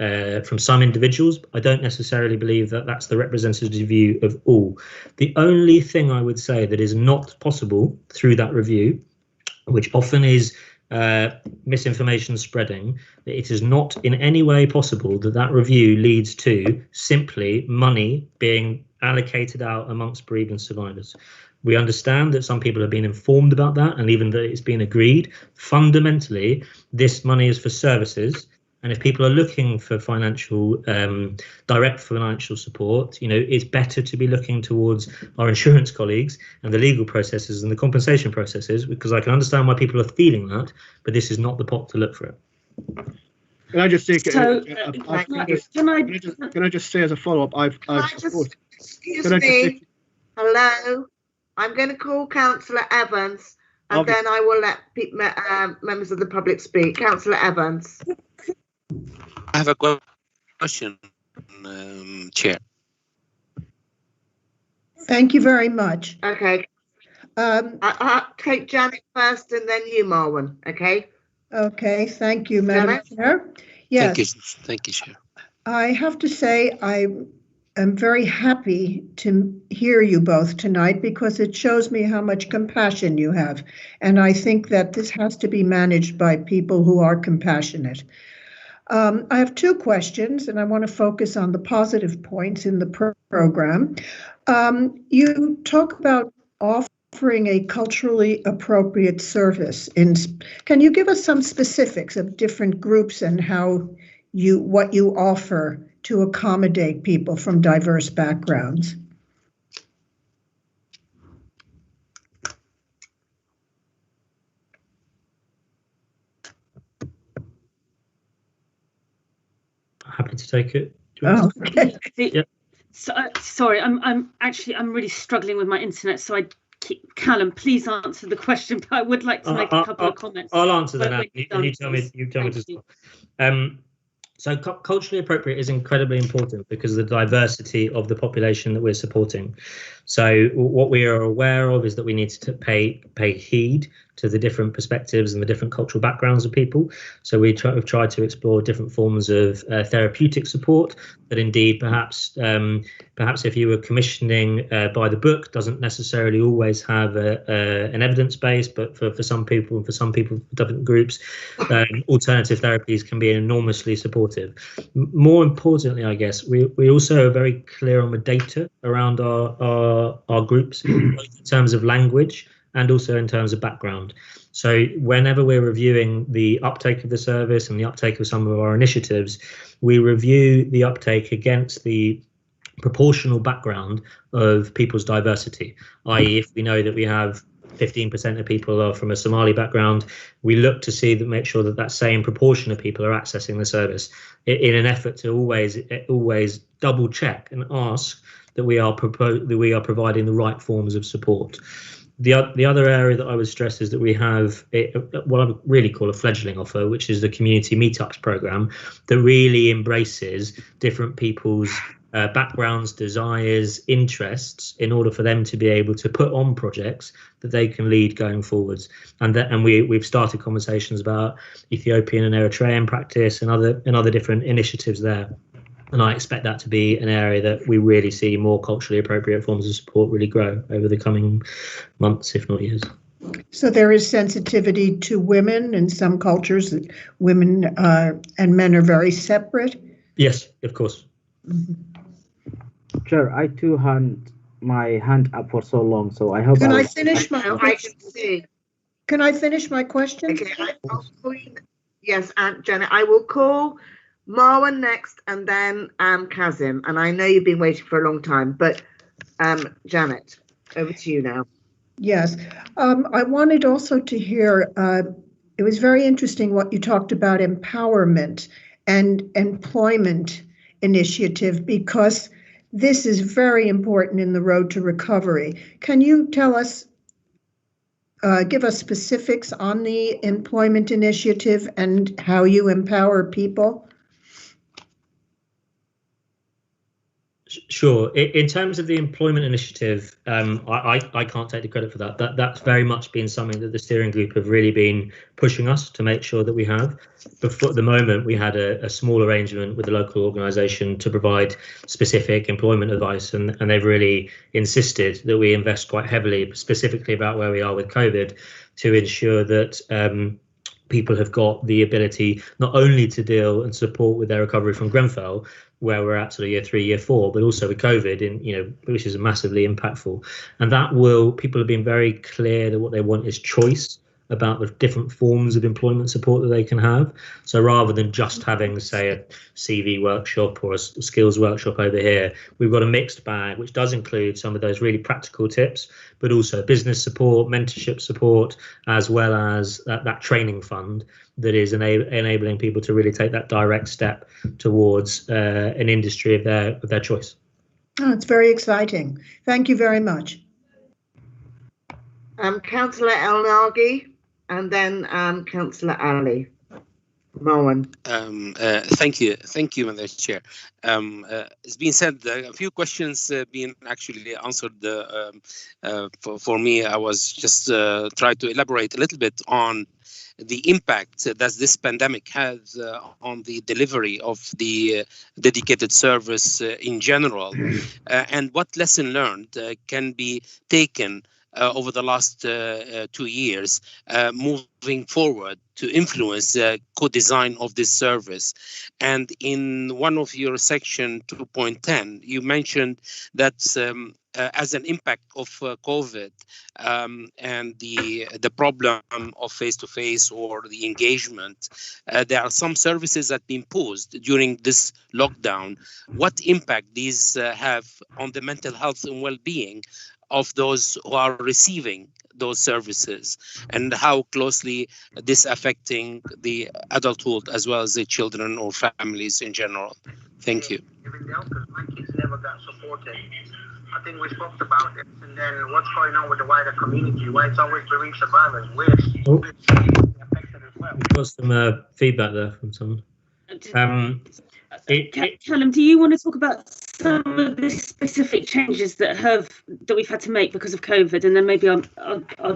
some individuals. But I don't necessarily believe that that's the representative view of all. The only thing I would say that is not possible through that review, which often is misinformation spreading, it is not in any way possible that review leads to simply money being allocated out amongst bereaved and survivors. We understand that some people have been informed about that, and even that it's been agreed. Fundamentally, this money is for services, and if people are looking for direct financial support, it's better to be looking towards our insurance colleagues and the legal processes and the compensation processes, because I can understand why people are feeling that, but this is not the pot to look for it. Can I just say? So, can I just say as a follow-up? Excuse me. Hello. I'm going to call Councillor Evans, and then I will let members of the public speak. Councillor Evans. I have a question, Chair. Thank you very much. Okay. I'll take Janet first, and then you, Marwan. Okay. Okay. Thank you, Madam Chair. Yes. Thank you, Chair. I have to say I'm very happy to hear you both tonight, because it shows me how much compassion you have. And I think that this has to be managed by people who are compassionate. I have two questions, and I want to focus on the positive points in the program. You talk about offering a culturally appropriate service. Can you give us some specifics of different groups and what you offer to accommodate people from diverse backgrounds? Happy to take it. Oh, okay. Yeah. So, sorry, I'm really struggling with my internet. So Callum, please answer the question. But I would like to make a couple of comments. I'll answer that now. You tell me to stop. So culturally appropriate is incredibly important because of the diversity of the population that we're supporting. So what we are aware of is that we need to pay heed to the different perspectives and the different cultural backgrounds of people. So we've tried to explore different forms of therapeutic support that indeed perhaps if you were commissioning by the book doesn't necessarily always have an evidence base, but for some people and for different groups, alternative therapies can be enormously supportive. More importantly, I guess, we also are very clear on the data around our groups, both in terms of language and also in terms of background. So whenever we're reviewing the uptake of the service and the uptake of some of our initiatives, we review the uptake against the proportional background of people's diversity, i.e. if we know that we have 15% of people are from a Somali background, we look to see make sure that same proportion of people are accessing the service in an effort to always double check and ask that we are providing the right forms of support. The other area that I would stress is that we have what I would really call a fledgling offer, which is the community meetups program that really embraces different people's backgrounds, desires, interests in order for them to be able to put on projects that they can lead going forwards. And we've started conversations about Ethiopian and Eritrean practice and other different initiatives there. And I expect that to be an area that we really see more culturally appropriate forms of support really grow over the coming months, if not years. So there is sensitivity to women in some cultures. That women and men are very separate. Yes, of course. Mm-hmm. Chair, I too had my hand up for so long, so I hope. Can I finish my? I can see. Can I finish my question? Okay. Yes, Aunt Janet. I will call Marwan next, and then Kazim. And I know you've been waiting for a long time, but Janet, over to you now. Yes, I wanted also to hear. It was very interesting what you talked about empowerment and employment initiative, because this is very important in the road to recovery. Can you tell us, give us specifics on the employment initiative and how you empower people? Sure. In terms of the employment initiative, I can't take the credit for that. That's very much been something that the steering group have really been pushing us to make sure that we have. Before, at the moment, we had a small arrangement with the local organisation to provide specific employment advice, and they've really insisted that we invest quite heavily, specifically about where we are with COVID, to ensure that people have got the ability not only to deal and support with their recovery from Grenfell, where we're at sort of year 3, year 4, but also with COVID, which is massively impactful. And people have been very clear that what they want is choice about the different forms of employment support that they can have. So rather than just having, say, a CV workshop or a skills workshop over here, we've got a mixed bag, which does include some of those really practical tips, but also business support, mentorship support, as well as that training fund that is enabling people to really take that direct step towards an industry of their choice. Oh, it's very exciting. Thank you very much. Councillor El Nagi, and then Councillor Ali. Marwan. Thank you, Madam Chair. It's been said, a few questions being actually answered for me. I was just trying to elaborate a little bit on the impact that this pandemic has on the delivery of the dedicated service in general, and what lesson learned can be taken over the last 2 years moving forward to influence the co-design of this service. And in one of your section 2.10, you mentioned that as an impact of COVID and the problem of face-to-face or the engagement, there are some services that have been paused during this lockdown. What impact these have on the mental health and well-being of those who are receiving those services, and how closely this affecting the adulthood as well as the children or families in general? Thank you. of that supported. I think we spoke about it. And then what's going on with the wider community? Why it's always bereaved survivors? We're affected as well. We've got some feedback there from someone. Callum, do you want to talk about some of the specific changes that we've had to make because of COVID, and then maybe I'll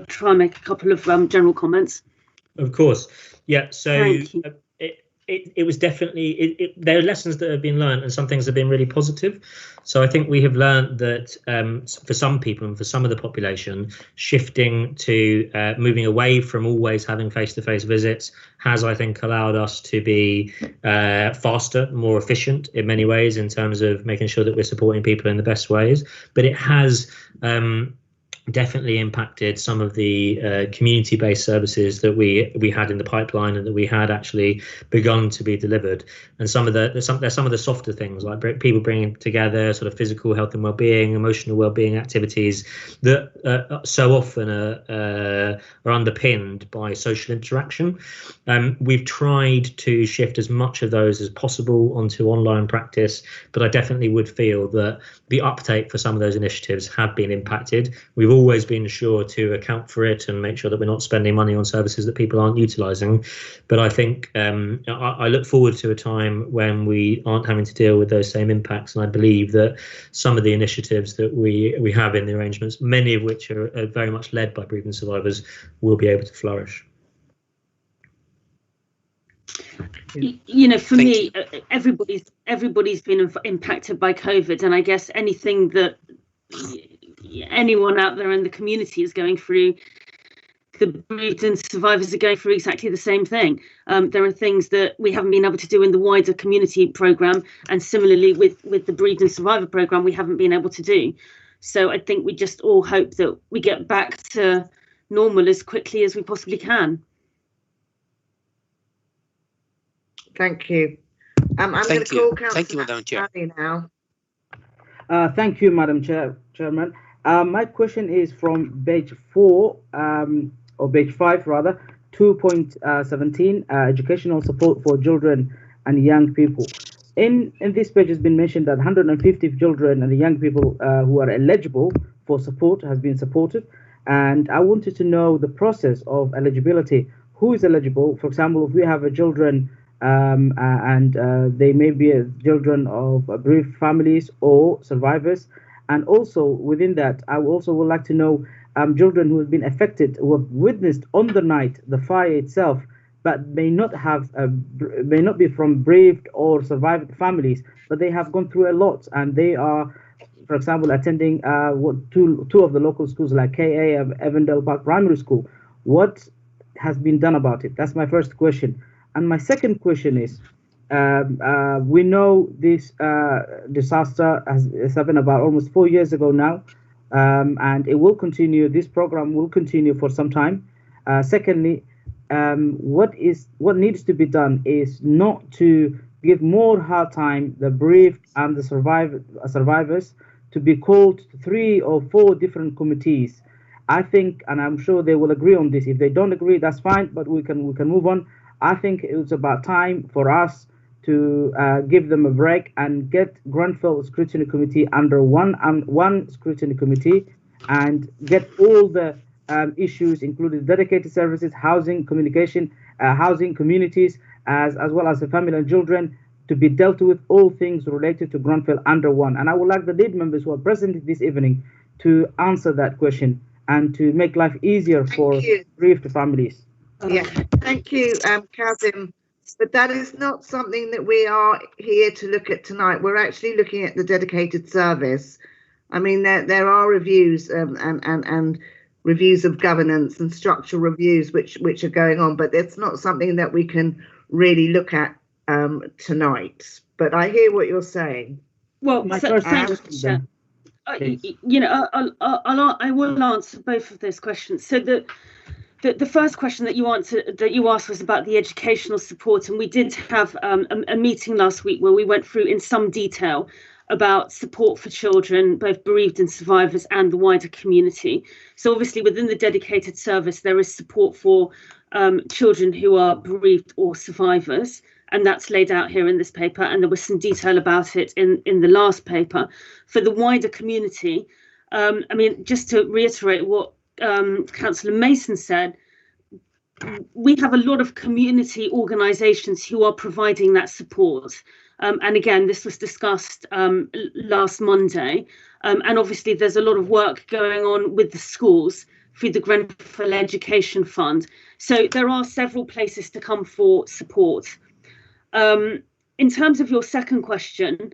try and make a couple of general comments. Of course, yeah. So it was definitely there are lessons that have been learned, and some things have been really positive. So I think we have learned that for some people and for some of the population, shifting to moving away from always having face-to-face visits has, I think, allowed us to be faster, more efficient in many ways in terms of making sure that we're supporting people in the best ways. But it has definitely impacted some of the community-based services that we had in the pipeline and that we had actually begun to be delivered. And some of the softer things, like people bringing together sort of physical health and well-being, emotional well-being activities that so often are underpinned by social interaction. We've tried to shift as much of those as possible onto online practice, but I definitely would feel that the uptake for some of those initiatives have been impacted. We've always been sure to account for it and make sure that we're not spending money on services that people aren't utilising. But I think I look forward to a time when we aren't having to deal with those same impacts. And I believe that some of the initiatives that we have in the arrangements, many of which are very much led by bereavement survivors, will be able to flourish. You know, for me, everybody's been impacted by COVID, and I guess anything that anyone out there in the community is going through, the bereaved survivors are going through exactly the same thing. There are things that we haven't been able to do in the wider community programme, and similarly with the bereaved and survivor programme, we haven't been able to do. So I think we just all hope that we get back to normal as quickly as we possibly can. Thank you. I'm going to call Councillor Madam Chair. now. Thank you, Chairman. My question is from page 4, or page 5 rather, 2.17, educational support for children and young people. In this page has been mentioned that 150 children and young people who are eligible for support has been supported, and I wanted to know the process of eligibility. Who is eligible? For example, if we have a children and they may be children of bereaved families or survivors. And also within that, I also would like to know children who have been affected, who have witnessed on the night the fire itself, but may not be from bereaved or survived families, but they have gone through a lot, and they are, for example, attending two of the local schools like KA of Avondale Park Primary School. What has been done about it? That's my first question. And my second question is, we know this disaster has happened about almost 4 years ago now, and it will continue. This program will continue for some time. Secondly, what needs to be done is not to give more hard time the bereaved and the survivors to be called to 3 or 4 different committees. I think, and I'm sure they will agree on this. If they don't agree, that's fine, but we can move on. I think it's about time for us to give them a break and get Grenfell Scrutiny Committee under one Scrutiny Committee, and get all the issues, including dedicated services, housing, communication, housing, communities, as well as the family and children, to be dealt with, all things related to Grenfell under one. And I would like the lead members who are present this evening to answer that question and to make life easier for bereaved families. Yeah, thank you, Kazim. But that is not something that we are here to look at tonight. We're actually looking at the dedicated service. I mean, there are reviews and reviews of governance and structural reviews which are going on, but it's not something that we can really look at tonight. But I hear what you're saying. Well, thanks, you know, I will answer both of those questions. So the first question that you asked was about the educational support, and we did have a meeting last week where we went through in some detail about support for children, both bereaved and survivors, and the wider community. So obviously within the dedicated service there is support for children who are bereaved or survivors, and that's laid out here in this paper, and there was some detail about it in the last paper. For the wider community, I mean, just to reiterate what Councillor Mason said, we have a lot of community organisations who are providing that support. And again, this was discussed last Monday. And obviously, there's a lot of work going on with the schools through the Grenfell Education Fund. So there are several places to come for support. In terms of your second question,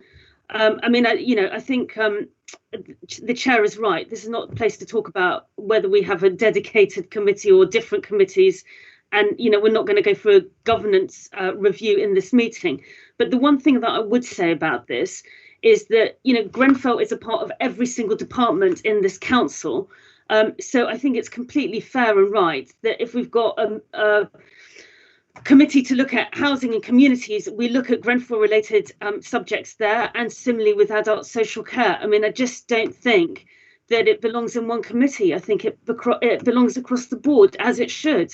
I mean, I think the chair is right. This is not the place to talk about whether we have a dedicated committee or different committees. And, we're not going to go for a governance review in this meeting. But the one thing that I would say about this is that, Grenfell is a part of every single department in this council. So I think it's completely fair and right that if we've got a committee to look at housing and communities, we look at Grenfell related subjects there, and similarly with adult social care. I mean, I just don't think that it belongs in one committee. I think it belongs across the board, as it should.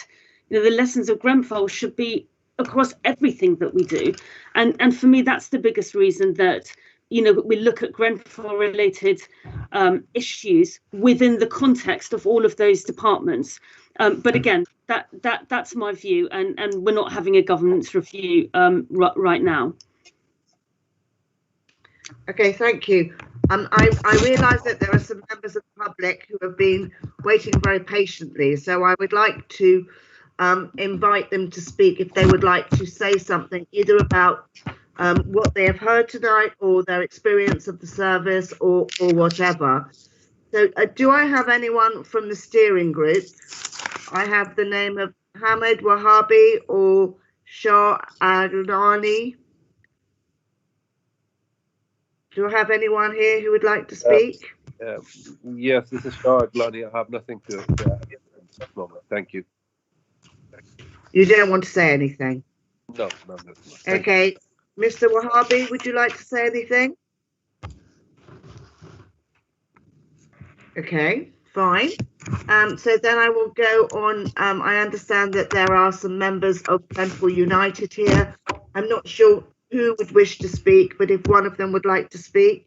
The lessons of Grenfell should be across everything that we do. And for me, that's the biggest reason that, we look at Grenfell related issues within the context of all of those departments. But again, that's my view, and we're not having a governance review right now. Okay, thank you. I realise that there are some members of the public who have been waiting very patiently, so I would like to invite them to speak if they would like to say something, either about what they have heard tonight or their experience of the service or whatever. So do I have anyone from the steering group? I have the name of Hamid Wahabi or Shah Adnani. Do I have anyone here who would like to speak? Yes, this is Shah Adnani. I have nothing to add at this moment. Thank you. You don't want to say anything? No. Okay. Mr. Wahabi, would you like to say anything? Okay, fine. So then I will go on. I understand that there are some members of Grenfell United here. I'm not sure who would wish to speak, but if one of them would like to speak.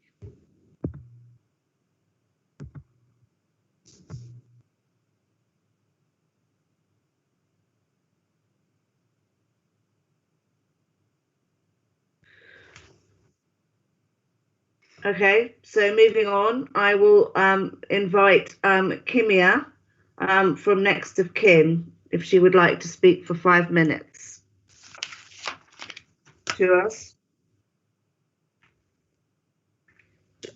Okay, so moving on, I will invite Kimia from Next of Kin, if she would like to speak for 5 minutes to us.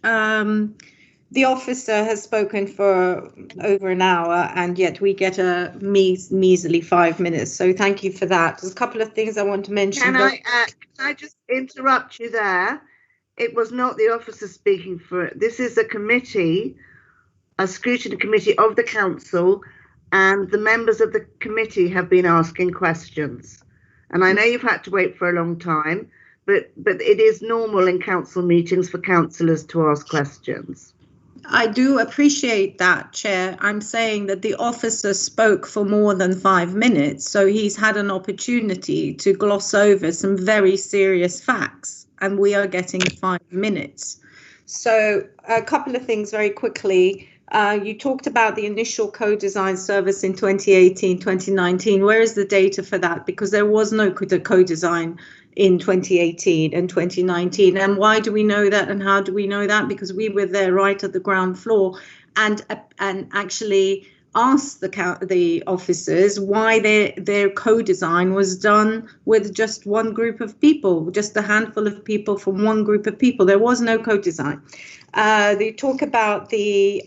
The officer has spoken for over an hour, and yet we get a measly 5 minutes. So thank you for that. There's a couple of things I want to mention. Can I just interrupt you there? It was not the officer speaking for it. This is a committee, a scrutiny committee of the council, and the members of the committee have been asking questions. And I know you've had to wait for a long time, but it is normal in council meetings for councillors to ask questions. I do appreciate that, Chair. I'm saying that the officer spoke for more than 5 minutes, so he's had an opportunity to gloss over some very serious facts, and we are getting 5 minutes. So a couple of things very quickly. You talked about the initial co-design service in 2018, 2019. Where is the data for that? Because there was no co-design in 2018 and 2019. And why do we know that, and how do we know that? Because we were there right at the ground floor and actually asked the officers why their co-design was done with just one group of people, just a handful of people from one group of people. There was no co-design. They talk about the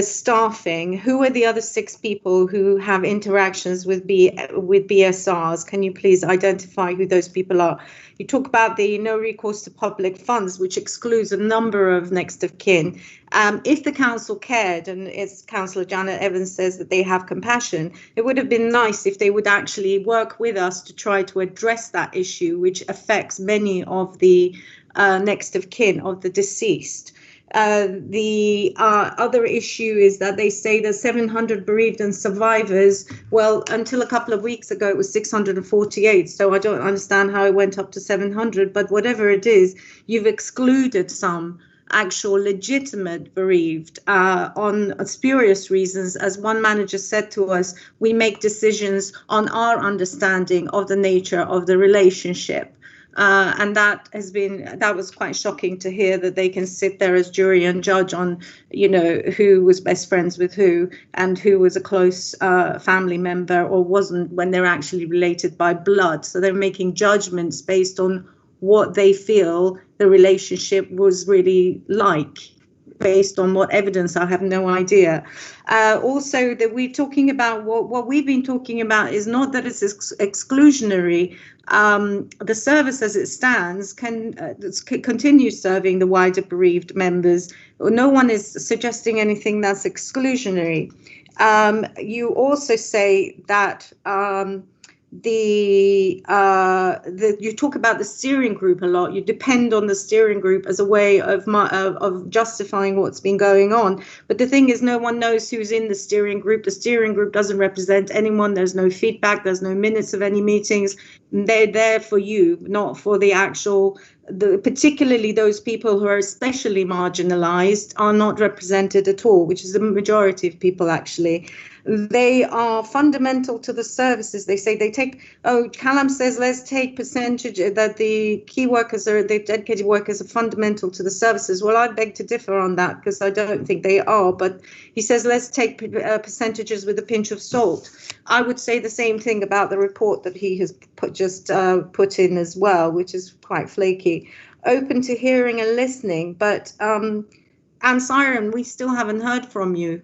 staffing. Who are the other 6 people who have interactions with BSRs? Can you please identify who those people are? You talk about the no recourse to public funds, which excludes a number of next of kin. If the council cared, and as Councillor Janet Evans says that they have compassion, it would have been nice if they would actually work with us to try to address that issue, which affects many of the next of kin of the deceased. The other issue is that they say there's 700 bereaved and survivors. Well, until a couple of weeks ago, it was 648. So I don't understand how it went up to 700. But whatever it is, you've excluded some actual legitimate bereaved on spurious reasons. As one manager said to us, we make decisions on our understanding of the nature of the relationship. And that was quite shocking to hear, that they can sit there as jury and judge on, who was best friends with who and who was a close family member or wasn't, when they're actually related by blood. So they're making judgments based on what they feel the relationship was really like, based on what evidence. I have no idea. Also, that we're talking about what we've been talking about is not that it's exclusionary. The service as it stands can continue serving the wider bereaved members. No one is suggesting anything that's exclusionary. You also say that you talk about the steering group a lot. You depend on the steering group as a way of justifying what's been going on. But the thing is, no one knows who's in the steering group. The steering group doesn't represent anyone. There's no feedback. There's no minutes of any meetings. They're there for you, not for the actual. Particularly those people who are especially marginalized are not represented at all, which is the majority of people actually. They are fundamental to the services. They say Callum says, let's take percentage that the key workers the dedicated workers are fundamental to the services. Well, I beg to differ on that, because I don't think they are. But he says, let's take percentages with a pinch of salt. I would say the same thing about the report that he has put in as well, which is quite flaky. Open to hearing and listening, but and Siren, we still haven't heard from you.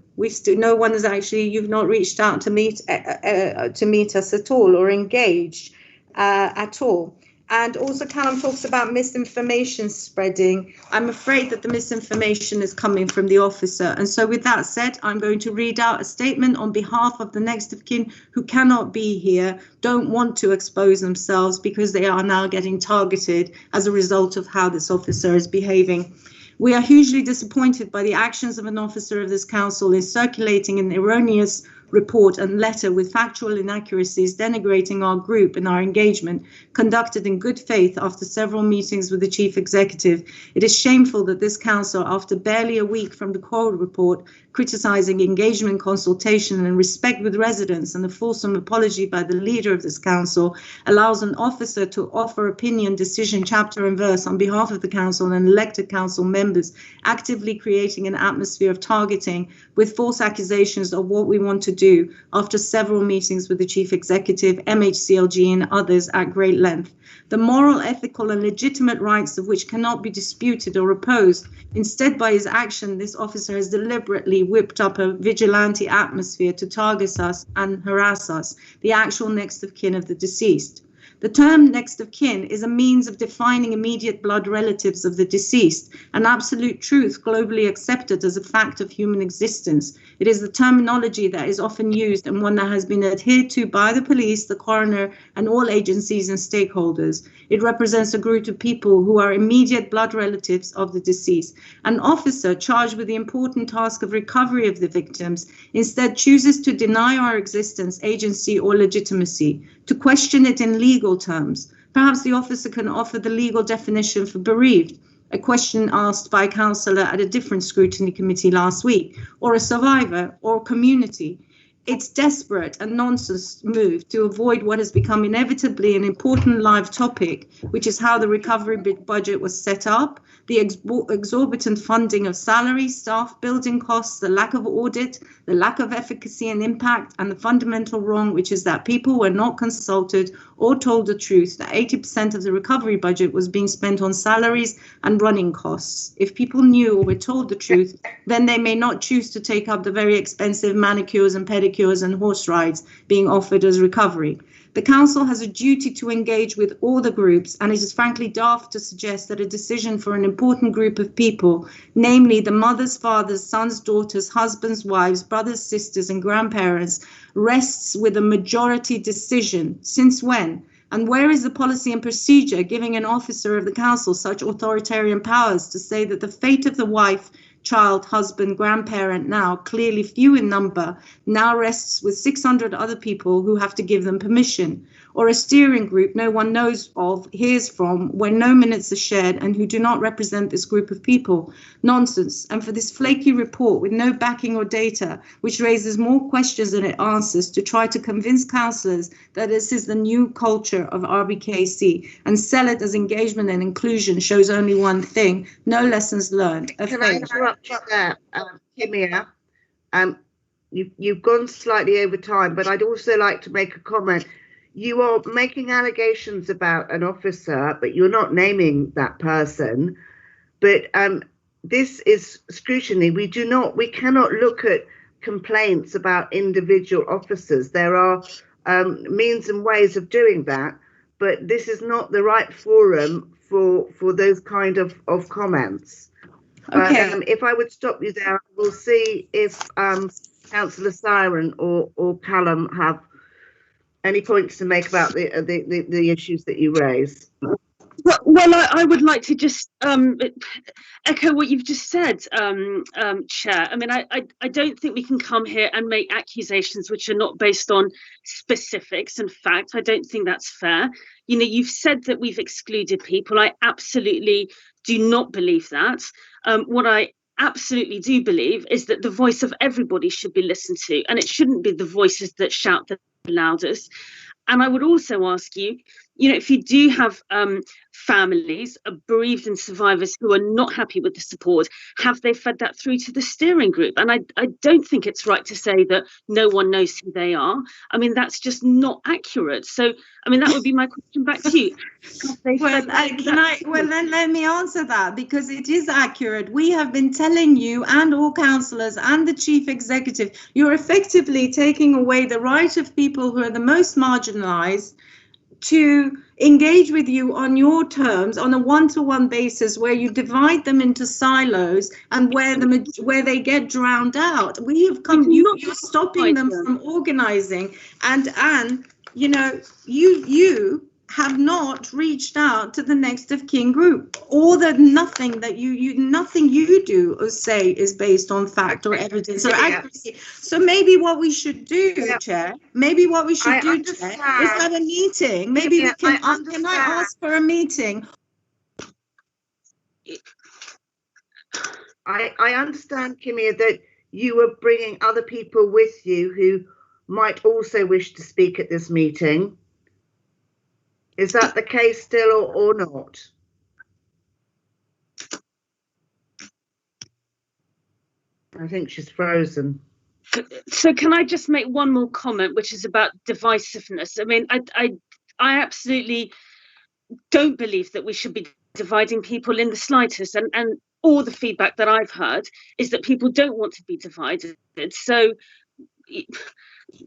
No one has actually. You've not reached out to meet us at all or engaged at all. And also, Callum talks about misinformation spreading. I'm afraid that the misinformation is coming from the officer. And so, with that said, I'm going to read out a statement on behalf of the next of kin who cannot be here, don't want to expose themselves because they are now getting targeted as a result of how this officer is behaving. We are hugely disappointed by the actions of an officer of this council in circulating an erroneous report and letter with factual inaccuracies denigrating our group and our engagement conducted in good faith after several meetings with the chief executive. It is shameful that this council, after barely a week from the Cole report, criticising engagement, consultation and respect with residents and a fulsome apology by the leader of this council, allows an officer to offer opinion, decision, chapter and verse on behalf of the council and elected council members, actively creating an atmosphere of targeting with false accusations of what we want to do after several meetings with the chief executive, MHCLG and others at great length. The moral, ethical and legitimate rights of which cannot be disputed or opposed. Instead, by his action, this officer has deliberately whipped up a vigilante atmosphere to target us and harass us, the actual next of kin of the deceased. The term next of kin is a means of defining immediate blood relatives of the deceased, an absolute truth globally accepted as a fact of human existence. It is the terminology that is often used and one that has been adhered to by the police, the coroner, and all agencies and stakeholders. It represents a group of people who are immediate blood relatives of the deceased. An officer charged with the important task of recovery of the victims instead chooses to deny our existence, agency, or legitimacy, to question it in legal terms. Perhaps the officer can offer the legal definition for bereaved, a question asked by a councillor at a different scrutiny committee last week, or a survivor, or community. It's desperate and nonsense move to avoid what has become inevitably an important live topic, which is how the recovery budget was set up, the exorbitant funding of salaries, staff, building costs, the lack of audit, the lack of efficacy and impact, and the fundamental wrong, which is that people were not consulted or told the truth that 80% of the recovery budget was being spent on salaries and running costs. If people knew or were told the truth, then they may not choose to take up the very expensive manicures and pedicures and horse rides being offered as recovery. The council has a duty to engage with all the groups, and it is frankly daft to suggest that a decision for an important group of people, namely the mothers, fathers, sons, daughters, husbands, wives, brothers, sisters and grandparents, rests with a majority decision. Since when? And where is the policy and procedure giving an officer of the council such authoritarian powers to say that the fate of the wife, child, husband, grandparent, now clearly few in number, now rests with 600 other people who have to give them permission, or a steering group no one knows of, hears from, where no minutes are shared and who do not represent this group of people? Nonsense. And for this flaky report with no backing or data, which raises more questions than it answers, to try to convince councillors that this is the new culture of RBKC and sell it as engagement and inclusion shows only one thing: no lessons learned. Can I interrupt you there, Kimia? You've gone slightly over time, but I'd also like to make a comment. You are making allegations about an officer, but you're not naming that person. But this is scrutiny. We cannot look at complaints about individual officers. There are means and ways of doing that, but this is not the right forum for those kind of comments. Okay. If I would stop you there, we'll see if Councillor Siren or Callum have any points to make about the issues that you raise. Well, I would like to just echo what you've just said, Chair. I mean, I don't think we can come here and make accusations which are not based on specifics and facts. I don't think that's fair. You know, you've said that we've excluded people. I absolutely do not believe that. What I absolutely do believe is that the voice of everybody should be listened to, and it shouldn't be the voices that shout the loudest. And I would also ask you, you know, if you do have families of bereaved and survivors who are not happy with the support, have they fed that through to the steering group? And I don't think it's right to say that no one knows who they are. I mean, that's just not accurate. So, I mean, that would be my question back to you. Well, then let me answer that, because it is accurate. We have been telling you and all councillors and the chief executive, you're effectively taking away the right of people who are the most marginalised to engage with you on your terms on a one-to-one basis, where you divide them into silos and where they get drowned out. We have come, you're stopping them from organising, and you know, you have not reached out to the next of kin group, or that nothing that nothing you do or say is based on fact or evidence or accuracy. So maybe what we should do, Chair, is have a meeting. Maybe we can I ask for a meeting? I understand, Kimia, that you are bringing other people with you who might also wish to speak at this meeting. Is that the case still or not? I think she's frozen. So can I just make one more comment, which is about divisiveness? I mean, I absolutely don't believe that we should be dividing people in the slightest, and all the feedback that I've heard is that people don't want to be divided. So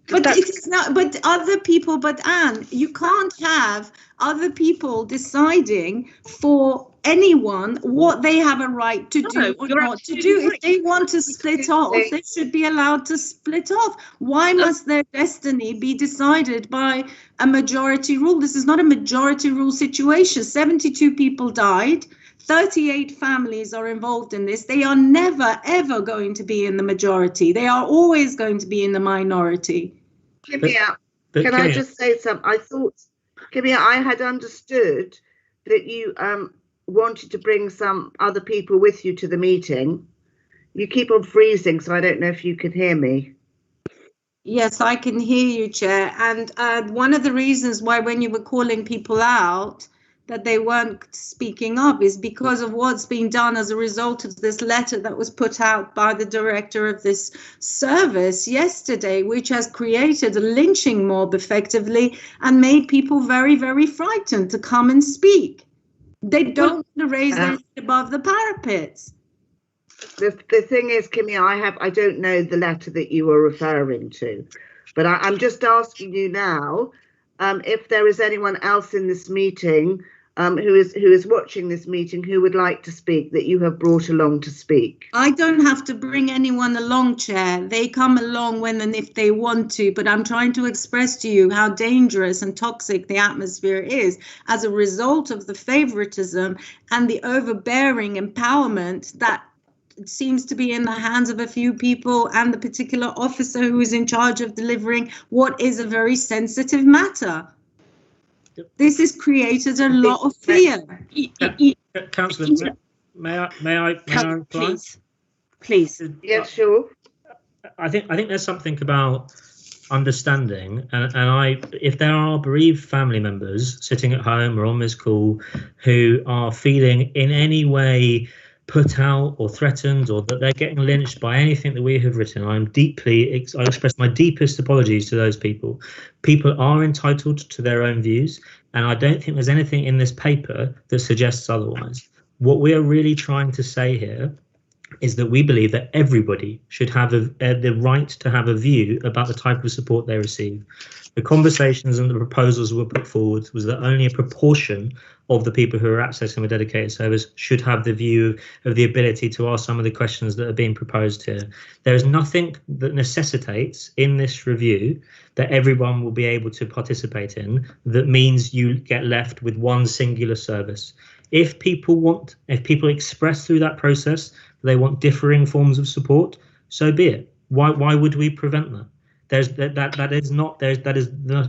but it is not, but other people, but Anne, you can't have other people deciding for anyone what they have a right to do or not to do. If they want to split off, they should be allowed to split off. Why must their destiny be decided by a majority rule? This is not a majority rule situation. 72 people died. 38 families are involved in this. They are never, ever going to be in the majority. They are always going to be in the minority. Kimia, can I just say something? I thought, Kimia, I had understood that you wanted to bring some other people with you to the meeting. You keep on freezing, so I don't know if you can hear me. Yes, I can hear you, Chair. And one of the reasons why when you were calling people out, that they weren't speaking up is because of what's been done as a result of this letter that was put out by the director of this service yesterday, which has created a lynching mob effectively and made people very, very frightened to come and speak. They don't want to raise their head above the parapets. The thing is, Kimia, I don't know the letter that you were referring to, but I'm just asking you now, if there is anyone else in this meeting who is watching this meeting who would like to speak that you have brought along to speak? I don't have to bring anyone along, Chair. They come along when and if they want to, but I'm trying to express to you how dangerous and toxic the atmosphere is as a result of the favoritism and the overbearing empowerment that seems to be in the hands of a few people and the particular officer who is in charge of delivering what is a very sensitive matter. This has created a lot of fear. Councillor, may I reply? Please. Yes, sure. I think there's something about understanding, and if there are bereaved family members sitting at home or on this call who are feeling in any way put out or threatened, or that they're getting lynched by anything that we have written, I express my deepest apologies to those people. People are entitled to their own views, and I don't think there's anything in this paper that suggests otherwise. What we are really trying to say here is that we believe that everybody should have the right to have a view about the type of support they receive. The conversations and the proposals were put forward was that only a proportion of the people who are accessing a dedicated service should have the view of the ability to ask some of the questions that are being proposed here. There is nothing that necessitates in this review that everyone will be able to participate in that means you get left with one singular service. If people express through that process they want differing forms of support, so be it. Why would we prevent that? That is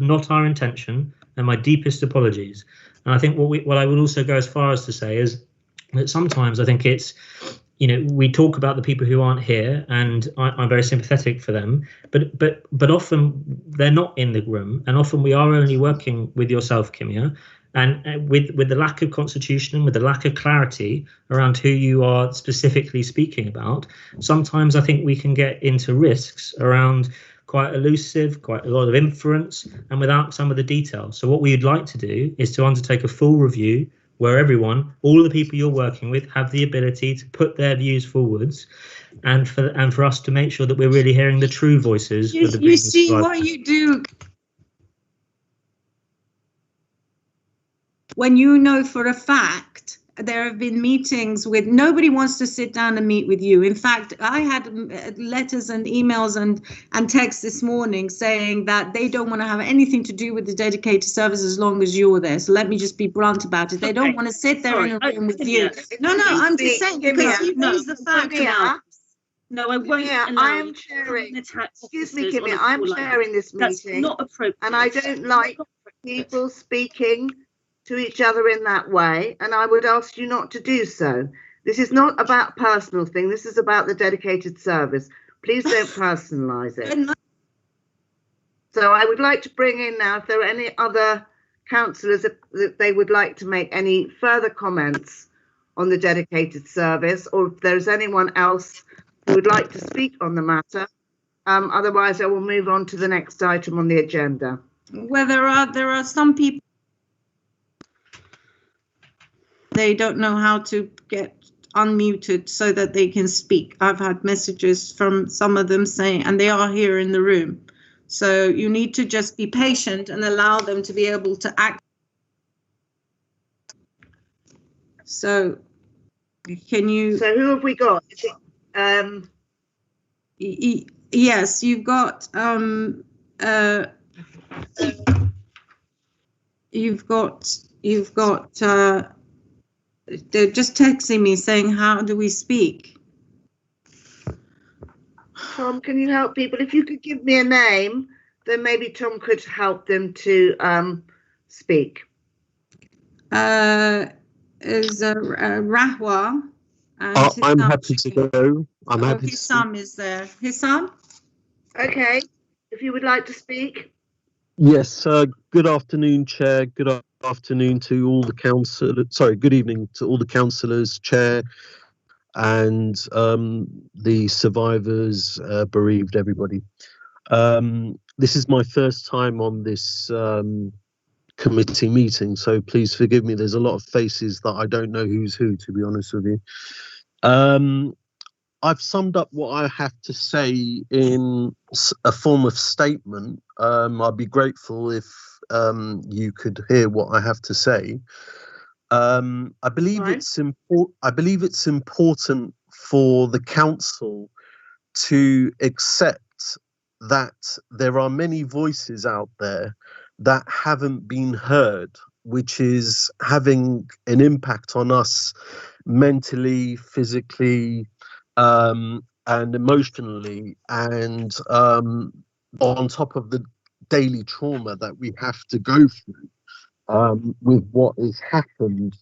not our intention, and my deepest apologies. And I think what I would also go as far as to say is that sometimes I think it's, we talk about the people who aren't here, and I'm very sympathetic for them, but often they're not in the room, and often we are only working with yourself, Kimia, and with the lack of constitution, with the lack of clarity around who you are specifically speaking about, sometimes I think we can get into risks around quite elusive, quite a lot of inference, and without some of the detail. So what we'd like to do is to undertake a full review where all of the people you're working with have the ability to put their views forwards, and for us to make sure that we're really hearing the true voices of the You see what you do when you know for a fact there have been meetings with nobody wants to sit down and meet with you. In fact, I had letters and emails and texts this morning saying that they don't want to have anything to do with the dedicated service as long as you're there. So let me just be blunt about it. They don't want to sit there in a room with you. No, I'm just saying, because you raised the fact now. No, I won't. Yeah, I am chairing. Excuse me, Kimmy. I'm chairing this meeting. That's not appropriate. And I don't like people speaking to each other in that way, and I would ask you not to do so. This is not about personal thing. This is about the dedicated service. Please don't personalise it. So I would like to bring in now, if there are any other councillors that they would like to make any further comments on the dedicated service, or if there's anyone else who would like to speak on the matter. Otherwise, I will move on to the next item on the agenda. Well, there are some people, they don't know how to get unmuted so that they can speak. I've had messages from some of them saying, and they are here in the room. So you need to just be patient and allow them to be able to act. So can you? So who have we got? Is it, yes, you've got they're just texting me saying, how do we speak? Tom, can you help people? If you could give me a name, then maybe Tom could help them to speak. Is Rahwa. I'm happy to go. I'm happy to Hissam is there. Hissam? Okay, if you would like to speak. Yes, good afternoon, Chair. Good afternoon to all the councillors. Sorry, good evening to all the councillors, Chair, and the survivors, bereaved, everybody. This is my first time on this committee meeting, so please forgive me. There's a lot of faces that I don't know who's who, to be honest with you. I've summed up what I have to say in a form of statement. I'd be grateful if you could hear what I have to say. I believe it's important. I believe it's important for the council to accept that there are many voices out there that haven't been heard, which is having an impact on us mentally, physically, and emotionally, and on top of the daily trauma that we have to go through with what has happened.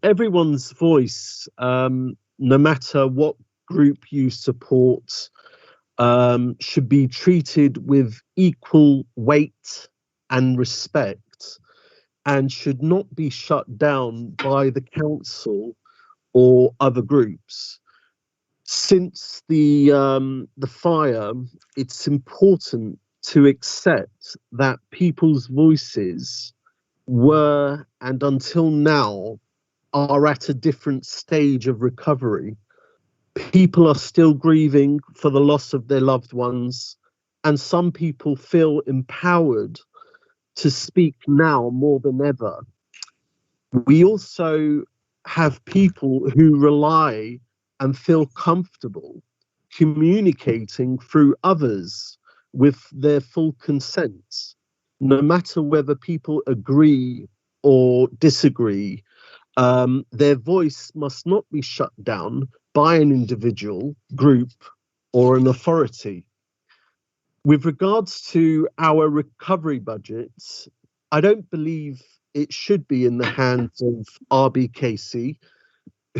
Everyone's voice, no matter what group you support, should be treated with equal weight and respect, and should not be shut down by the council or other groups. Since the fire, it's important to accept that people's voices were, and until now, are at a different stage of recovery. People are still grieving for the loss of their loved ones, and some people feel empowered to speak now more than ever. We also have people who rely and feel comfortable communicating through others with their full consent, no matter whether people agree or disagree. Their voice must not be shut down by an individual, group, or an authority. With regards to our recovery budgets, I don't believe it should be in the hands of RBKC,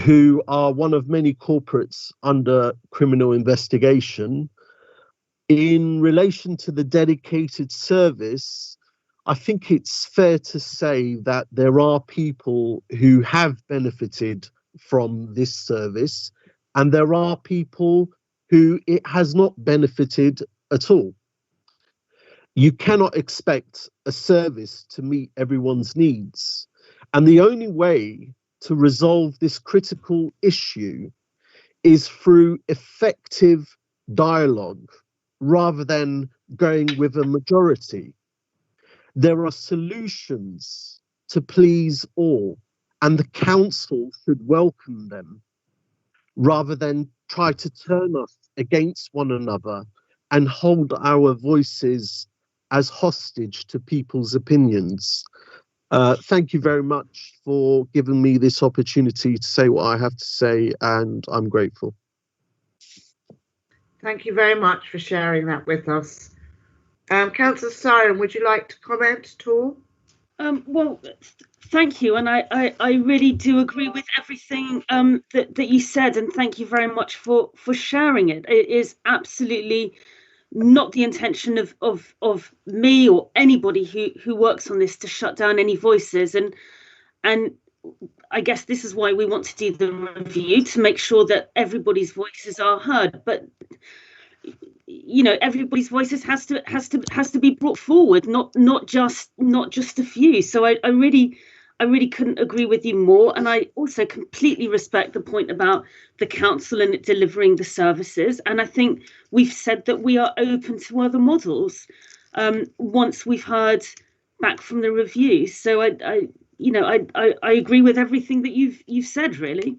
who are one of many corporates under criminal investigation. In relation to the dedicated service, I think it's fair to say that there are people who have benefited from this service, and there are people who it has not benefited at all. You cannot expect a service to meet everyone's needs. And the only way to resolve this critical issue is through effective dialogue rather than going with a majority. There are solutions to please all, and the council should welcome them rather than try to turn us against one another and hold our voices as hostage to people's opinions. Thank you very much for giving me this opportunity to say what I have to say, and I'm grateful. Thank you very much for sharing that with us. Councillor Siren, would you like to comment at all? Well, thank you, and I really do agree with everything that you said, and thank you very much for sharing it. It is absolutely not the intention of me or anybody who works on this to shut down any voices, and I guess this is why we want to do the review, to make sure that everybody's voices are heard. But you know, everybody's voices has to be brought forward, not just a few. So I really couldn't agree with you more, and I also completely respect the point about the council and it delivering the services. And I think we've said that we are open to other models once we've heard back from the review. So I agree with everything that you've said, really.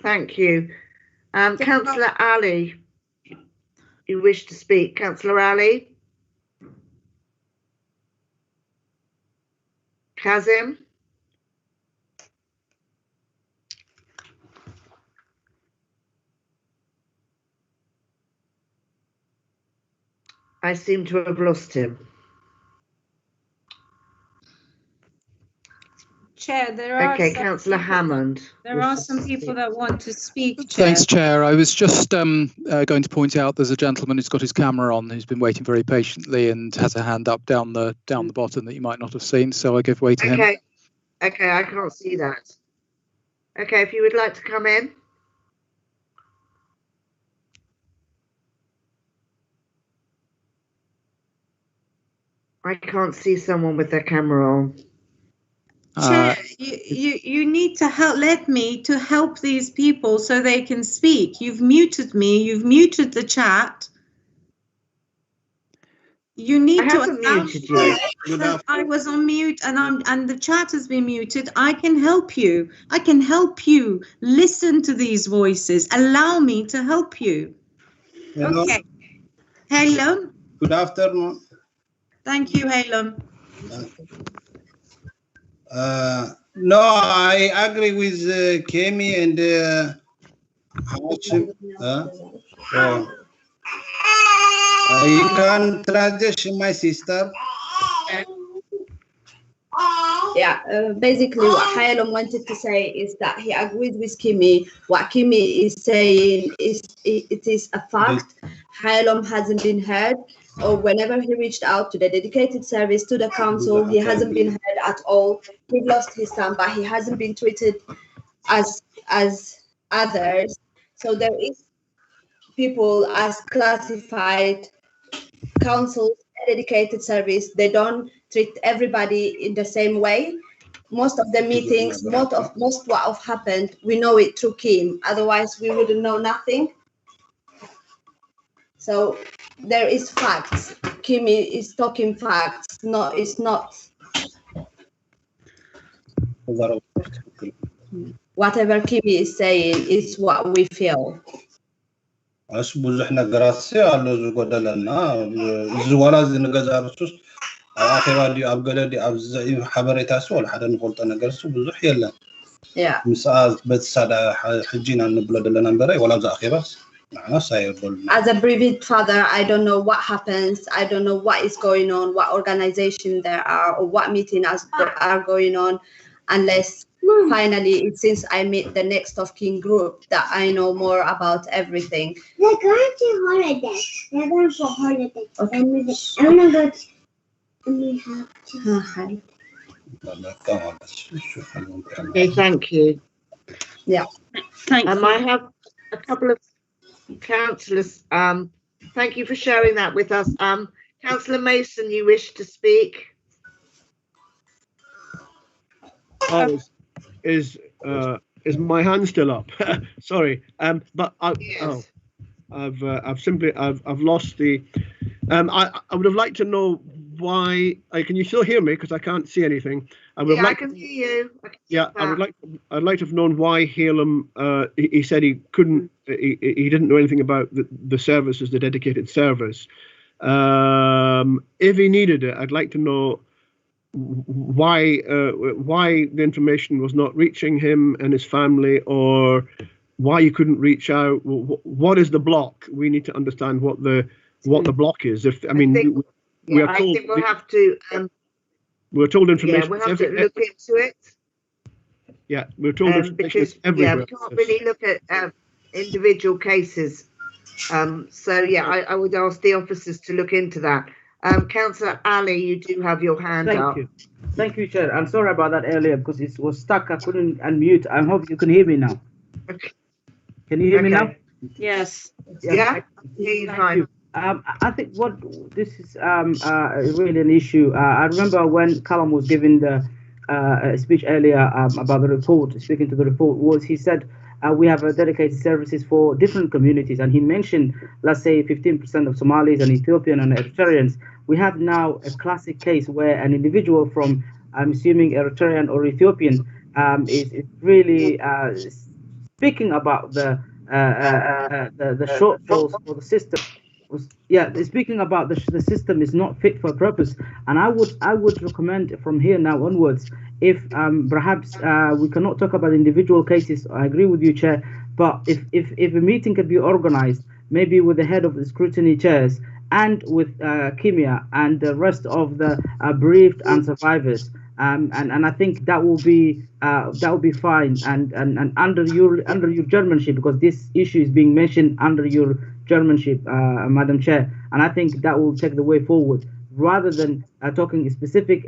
Thank you. Councillor Ali, you wish to speak. Councillor Ali? Kazim? I seem to have lost him. Chair, there are Councillor Hammond. There are some people that want to speak, Chair. Thanks, Chair. I was just going to point out there's a gentleman who's got his camera on who's been waiting very patiently and has a hand up down the bottom that you might not have seen, so I give way to him. Okay, I can't see that. Okay, if you would like to come in. I can't see someone with their camera on. Chair, you need to let me help these people so they can speak. You've muted me. You've muted the chat. You need to allow me. I was on mute and the chat has been muted. I can help you. I can help you listen to these voices. Allow me to help you. Hello. Okay. Hello. Good afternoon. Thank you, Halem. No, I agree with Kemi and Hashim. You can transition my sister. Yeah, basically what Hayalom wanted to say is that he agreed with Kimi. What Kimi is saying is it is a fact. Hayalom hasn't been heard, or whenever he reached out to the dedicated service, to the council, he hasn't been heard at all. He lost his son, but he hasn't been treated as others. So there is people as classified councils, dedicated service. They don't treat everybody in the same way. Most of the meetings, most what have happened, we know it through Kim. Otherwise, we wouldn't know nothing. So there is facts. Kim is talking facts. No, it's not. Whatever Kim is saying is what we feel. እሱ ብዙሕ ነገራት ኣሎ ዝጎደለና ዝዋላ ዝንገዛ ርሱስ ኣብ ኣኼባ ድዩ ኣብ ገለ ድዩ ኣብ ሓበሬታ ወላ ሓደ ንፈልጦ ነገር እሱ ብዙሕ የለን ምስኣ በተሳዳ ሕጂና ንብሎ ዘለና እምበረ ወላ ዛ ኣኼባስ ንዓና ሳይበሉ As a bereaved father, I don't know what happens. I don't know what is going on, what organization there are, or what meetings are going on, unless finally, since I met the next of kin group, that I know more about everything. They're going to holiday. They're going for holiday. Okay. I'm gonna go to, and we have to. Okay, thank you. Yeah. Thank you. I have a couple of councillors. Thank you for sharing that with us. Councillor Mason, you wish to speak? Is my hand still up? Sorry, but I've lost the. I would have liked to know why. Can you still hear me? Because I can't see anything. I can hear you. I'd like to have known why Halem. He said he couldn't. He didn't know anything about the services, the dedicated service. If he needed it, I'd like to know why the information was not reaching him and his family, or why you couldn't reach out. What is the block? We need to understand what the block is. If I mean, we are told. I think we'll have to. We're told information. Yeah, we'll have to look into it. Yeah, we're told information because everywhere. We can't really look at individual cases. So yeah, I would ask the officers to look into that. Councillor Ali, you do have your hand up. Thank you, Chair. I'm sorry about that earlier because it was stuck. I couldn't unmute. I hope you can hear me now. Okay. Can you hear me now? Yes. Yeah. Fine. I think what this is really an issue. I remember when Callum was giving the speech earlier about the report, speaking to the report, he said we have dedicated services for different communities, and he mentioned, let's say, 15% of Somalis and Ethiopian and Eritreans. We have now a classic case where an individual from, I'm assuming, Eritrean or Ethiopian is really speaking about the shortfalls for the system. Yeah, speaking about the system is not fit for purpose, and I would recommend from here now onwards, if perhaps we cannot talk about individual cases. I agree with you, Chair, but if a meeting could be organized, maybe with the head of the scrutiny chairs and with Kimia and the rest of the bereaved and survivors, and I think that will be fine, and under your chairmanship, because this issue is being mentioned under your chairmanship, Madam Chair, and I think that will take the way forward rather than talking specific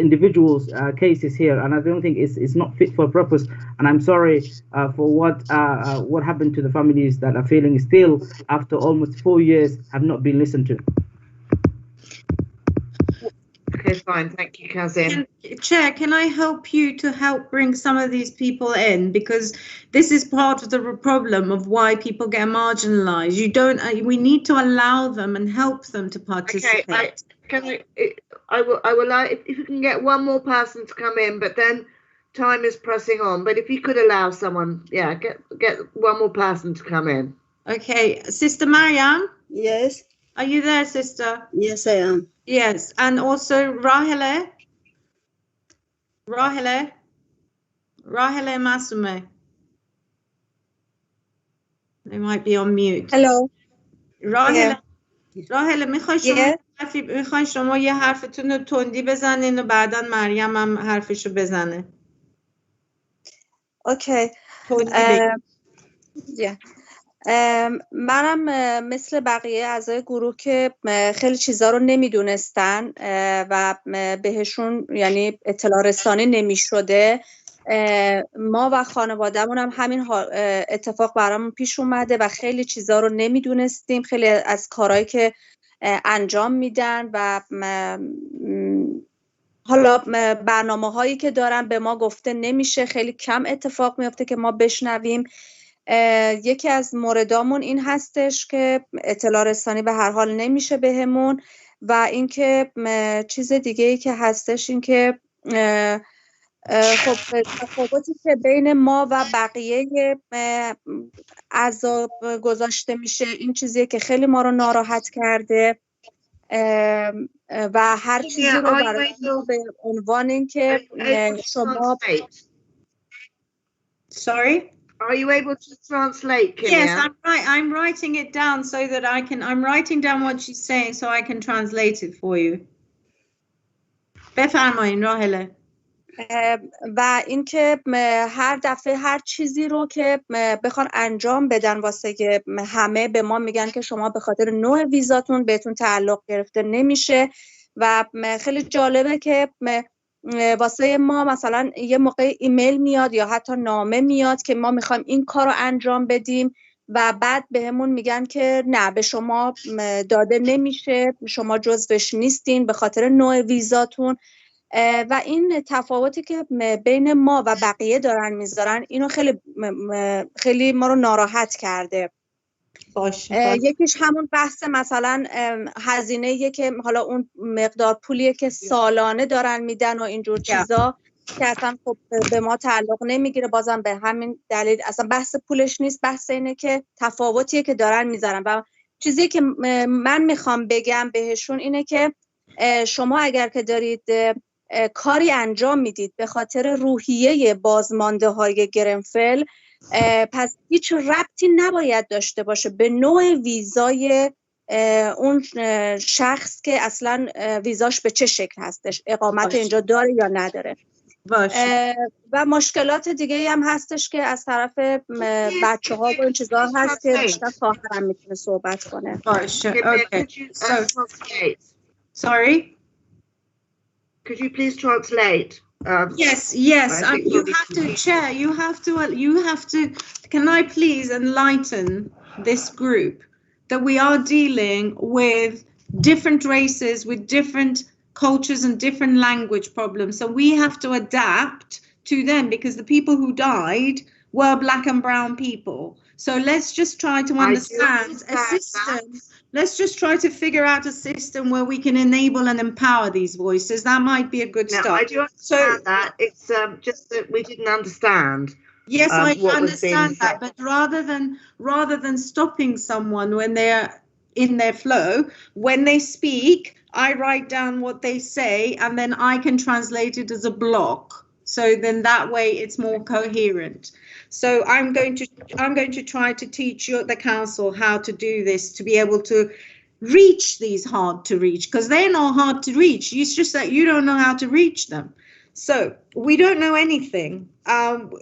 individuals cases here, and I don't think it's not fit for purpose, and I'm sorry for what happened to the families that are feeling still after almost 4 years have not been listened to. Okay, fine. Thank you, Kazim. Chair, can I help you to help bring some of these people in? Because this is part of the problem of why people get marginalized. You don't, we need to allow them and help them to participate. Okay, I will allow, if you can get one more person to come in, but then time is pressing on. But if you could allow someone, yeah, get one more person to come in. Okay, Sister Mariam? Yes. Are you there, sister? Yes, I am. Yes, and also Rahele Masume. They might be on mute. Hello. راهله میخوای شما یه حرفتون رو تندی بزنین و بعدا مریم هم حرفشو بزنه. اوکی. منم مثل بقیه اعضای گروه که خیلی چیزا رو نمیدونستن و بهشون یعنی اطلاع رسانی نمیشده، ما و خانواده‌مون هم همین اتفاق برامون پیش اومده و خیلی چیزا رو نمیدونستیم، خیلی از کارهایی که انجام میدن و حالا برنامه هایی که دارن به ما گفته نمیشه، خیلی کم اتفاق میفته که ما بشنویم. یکی از موردامون این هستش که اطلاع رسانی به هر حال نمیشه بهمون و اینکه چیز دیگه ای که هستش این که خب تفاوتی که بین ما و بقیه اعضا گذاشته میشه این چیزیه که خیلی ما رو ناراحت کرده و هر چیزی رو برای ما به عنوان این که شما Sorry? Are you able to translate, Kimia? Yes, I'm writing it down so that I'm writing down what she's saying so I can translate it for you. بفرمایین راهله. و اینکه هر دفعه هر چیزی رو که بخوان انجام بدن واسه که همه به ما میگن که شما به خاطر نوع ویزاتون بهتون تعلق گرفته نمیشه و خیلی جالبه که واسه ما مثلا یه موقع ایمیل میاد یا حتی نامه میاد که ما میخوایم این کار رو انجام بدیم و بعد بهمون میگن که نه به شما داده نمیشه، شما جزوش نیستین به خاطر نوع ویزاتون و این تفاوتی که بین ما و بقیه دارن میذارن اینو خیلی ما رو ناراحت کرده. باشه. یکیش همون بحث مثلا هزینه‌ایه که حالا اون مقدار پولیه که سالانه دارن میدن و اینجور چیزا که اصلا خب به ما تعلق نمیگیره، بازم به همین دلیل اصلا بحث پولش نیست، بحث اینه که تفاوتیه که دارن میذارن و چیزی که من میخوام بگم بهشون اینه که شما اگر که دارید کاری انجام میدید به خاطر روحیه بازمانده های گرنفل پس هیچ ربطی نباید داشته باشه به نوع ویزای اون شخص که اصلا ویزاش به چه شکل هستش، اقامت اینجا داره یا نداره. و مشکلات دیگه هم هستش که از طرف بچه ها و این چیزا هست که بیشتر خواهرم میتونه صحبت کنه. باشه. Okay. Sorry? Could you please translate? Yes. You have to, Chair. You have to. Can I please enlighten this group that we are dealing with different races, with different cultures and different language problems. So we have to adapt to them because the people who died were black and brown people. So let's just try to understand a system. Let's just try to figure out a system where we can enable and empower these voices. That might be a good start. I do understand that. It's just that we didn't understand. Yes, I understand that. But rather than stopping someone when they're in their flow, when they speak, I write down what they say and then I can translate it as a block. So then that way it's more coherent. So I'm going to try to teach you the council how to do this to be able to reach these hard to reach, because they're not hard to reach. It's just that you don't know how to reach them. So we don't know anything.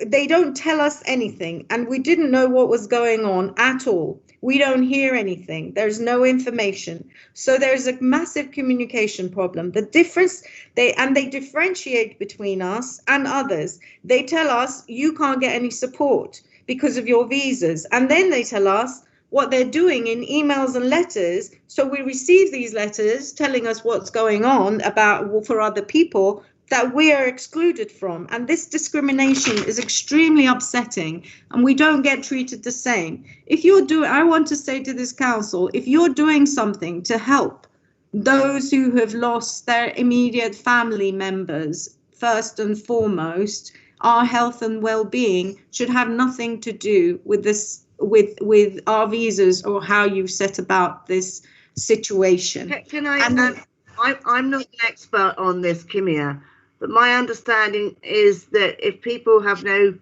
They don't tell us anything, and we didn't know what was going on at all. We don't hear anything. There's no information. So there's a massive communication problem. The difference, they differentiate between us and others. They tell us you can't get any support because of your visas. And then they tell us, what they're doing in emails and letters. So we receive these letters telling us what's going on about for other people that we are excluded from. And this discrimination is extremely upsetting, and we don't get treated the same. If you're doing, I want to say to this council, if you're doing something to help those who have lost their immediate family members, first and foremost, our health and well-being should have nothing to do with this, with our visas or how you've set about this situation. Can I? I'm not an expert on this, Kimia, but my understanding is that if people have no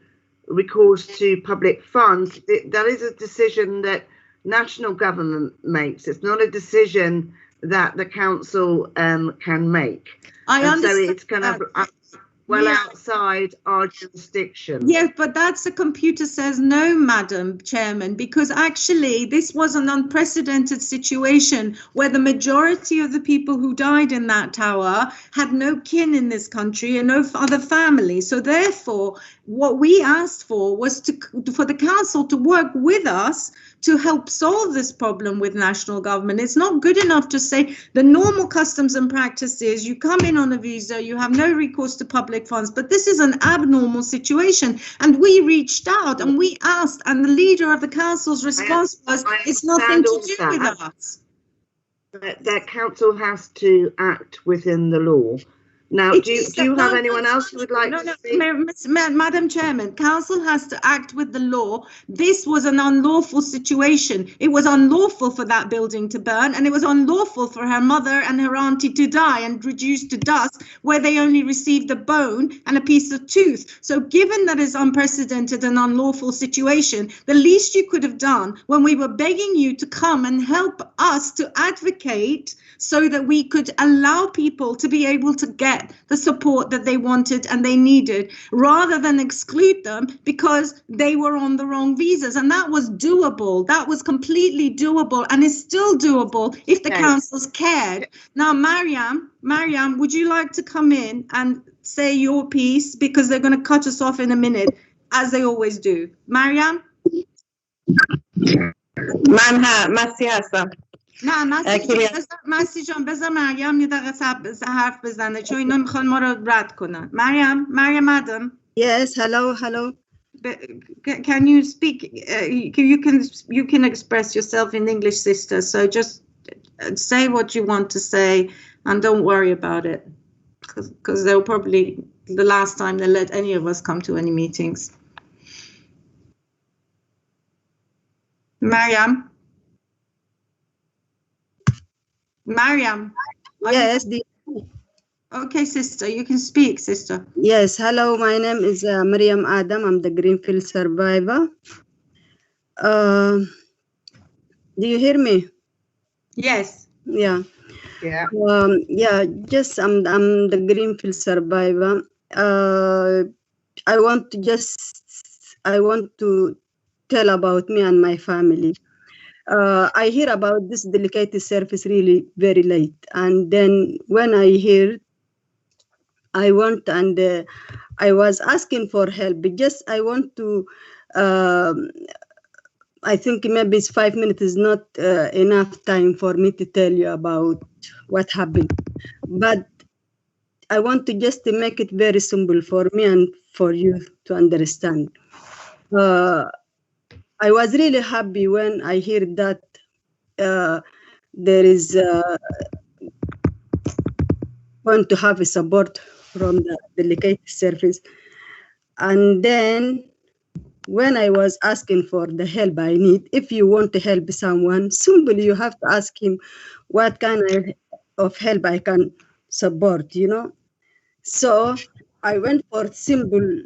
recourse to public funds, that is a decision that national government makes. It's not a decision that the council can make. I understand. So it's kind of outside our jurisdiction. Yes, but that's the computer says no, Madam Chairman, because actually this was an unprecedented situation where the majority of the people who died in that tower had no kin in this country and no other family. So therefore, what we asked for was for the council to work with us to help solve this problem with national government. It's not good enough to say the normal customs and practices, you come in on a visa, you have no recourse to public funds, but this is an abnormal situation. And we reached out and we asked, and the leader of the council's response was, it's nothing to do with us. That council has to act within the law. Now, do you have anyone else who would like to speak? Madam Chairman, council has to act with the law. This was an unlawful situation. It was unlawful for that building to burn, and it was unlawful for her mother and her auntie to die and reduced to dust, where they only received a bone and a piece of tooth. So given that is unprecedented and unlawful situation, the least you could have done when we were begging you to come and help us to advocate so that we could allow people to be able to get the support that they wanted and they needed, rather than exclude them because they were on the wrong visas. And that was doable. That was completely doable, and is still doable if the councils cared. Now, Mariam, would you like to come in and say your piece? Because they're going to cut us off in a minute, as they always do. Mariam? مسی هستم. نه مسی جان بذار مریم یه دقیقه حرف بزنه، چون اینا میخوان ما رو رد کنن. مریم madam. Yes, hello. Can you speak? You can express yourself in English, sister. So just say what you want to say and don't worry about it, because they'll probably the last time they let any of us come to any meetings. Mariam. Yes. Okay, sister, you can speak, sister. Yes, hello, my name is Mariam Adam. I'm the Greenfield survivor. Do you hear me? Yes. Yeah. Just I'm the Greenfield survivor. I want to tell about me and my family. I hear about this delicate service really very late, and then when I hear, I want, and I was asking for help. Just I want to. I think maybe 5 minutes is not enough time for me to tell you about what happened, but I want to just make it very simple for me and for you to understand. I was really happy when I heard that there is going to have a support from the delegate service. And then when I was asking for the help I need, if you want to help someone, simply you have to ask him what kind of help I can support, So I went for simple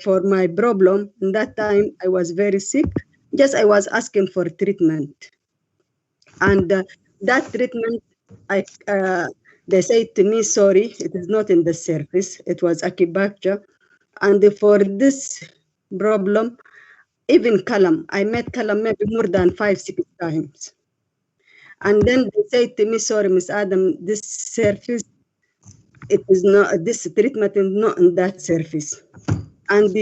for my problem. In that time, I was very sick. Just I was asking for treatment, and that treatment, they said to me, sorry, it is not in the service. It was acupuncture, and for this problem, even Kalam, I met Kalam maybe more than 5-6 times, and then they said to me, sorry, Miss Adam, this service. It is not, this treatment is not in that service. And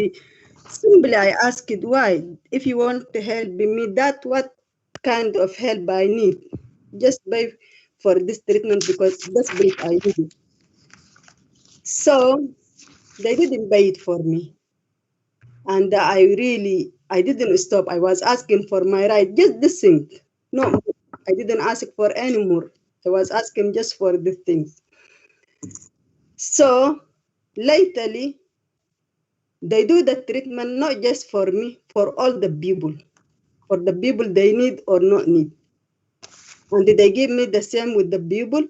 Simply, I asked it, why? If you want to help me, that what kind of help I need? Just buy for this treatment because that's what I need. So they didn't buy it for me. And I didn't stop. I was asking for my right, just this thing. No more. I didn't ask for any more. I was asking just for these things. So lately, they do the treatment not just for me, for all the people, for the people they need or not need. And they give me the same with the people.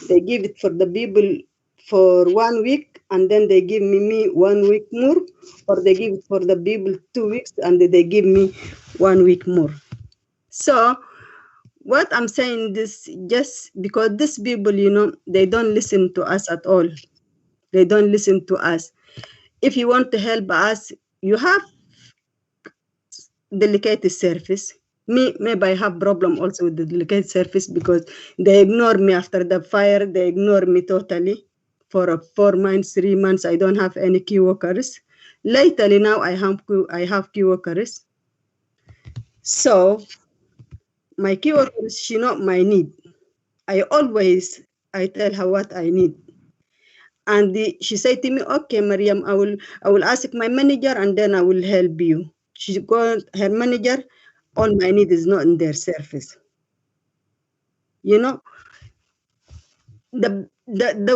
They give it for the people for 1 week, and then they give me 1 week more, or they give it for the people 2 weeks, and they give me 1 week more. So what I'm saying this just because these people, they don't listen to us at all. They don't listen to us. If you want to help us, you have delicate surface. Maybe I have problem also with the delicate surface because they ignore me after the fire. They ignore me totally for 4 months, 3 months. I don't have any key workers. Lately now I have key workers. So my key workers, she know my need. I tell her what I need. And she said to me, okay, Mariam, I will ask my manager and then I will help you. She called her manager. All my need is not in their service. The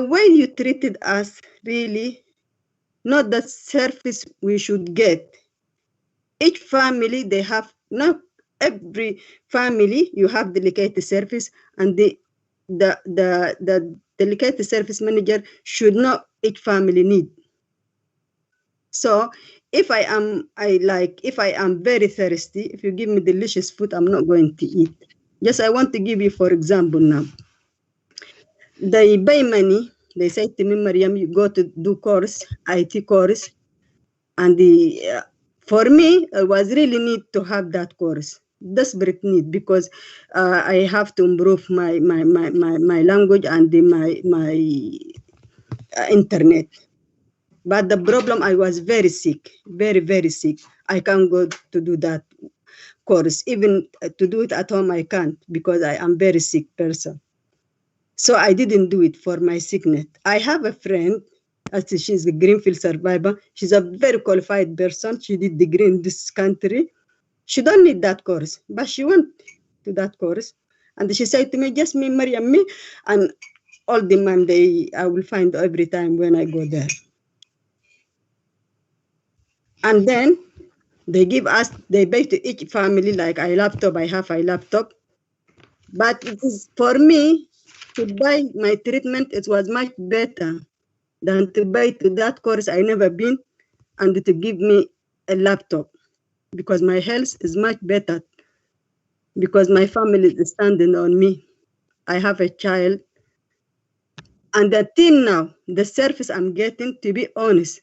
way you treated us, really, not the service we should get. Each family, they have, not every family, you have delicate service, and the delicate service manager should know each family need. So if I am very thirsty, if you give me delicious food, I'm not going to eat. Just I want to give you, for example, now. They pay money. They say to me, Mariam, you go to do course, IT course. And for me, I was really need to have that course. Desperate need, because I have to improve my language and my internet. But the problem, I was very sick, very, very sick. I can't go to do that course. Even to do it at home, I can't, because I am very sick person. So I didn't do it for my sickness. I have a friend, she's a Greenfield survivor. She's a very qualified person. She did degree in this country. She don't need that course, but she went to that course. And she said to me, just me, Mariam, me, and all the Monday I will find every time when I go there. And then they give us, they pay to each family, like I have a laptop. But it is, for me, to buy my treatment, it was much better than to buy to that course I never been and to give me a laptop, because my health is much better, because my family is standing on me. I have a child. And until now, the service I'm getting, to be honest,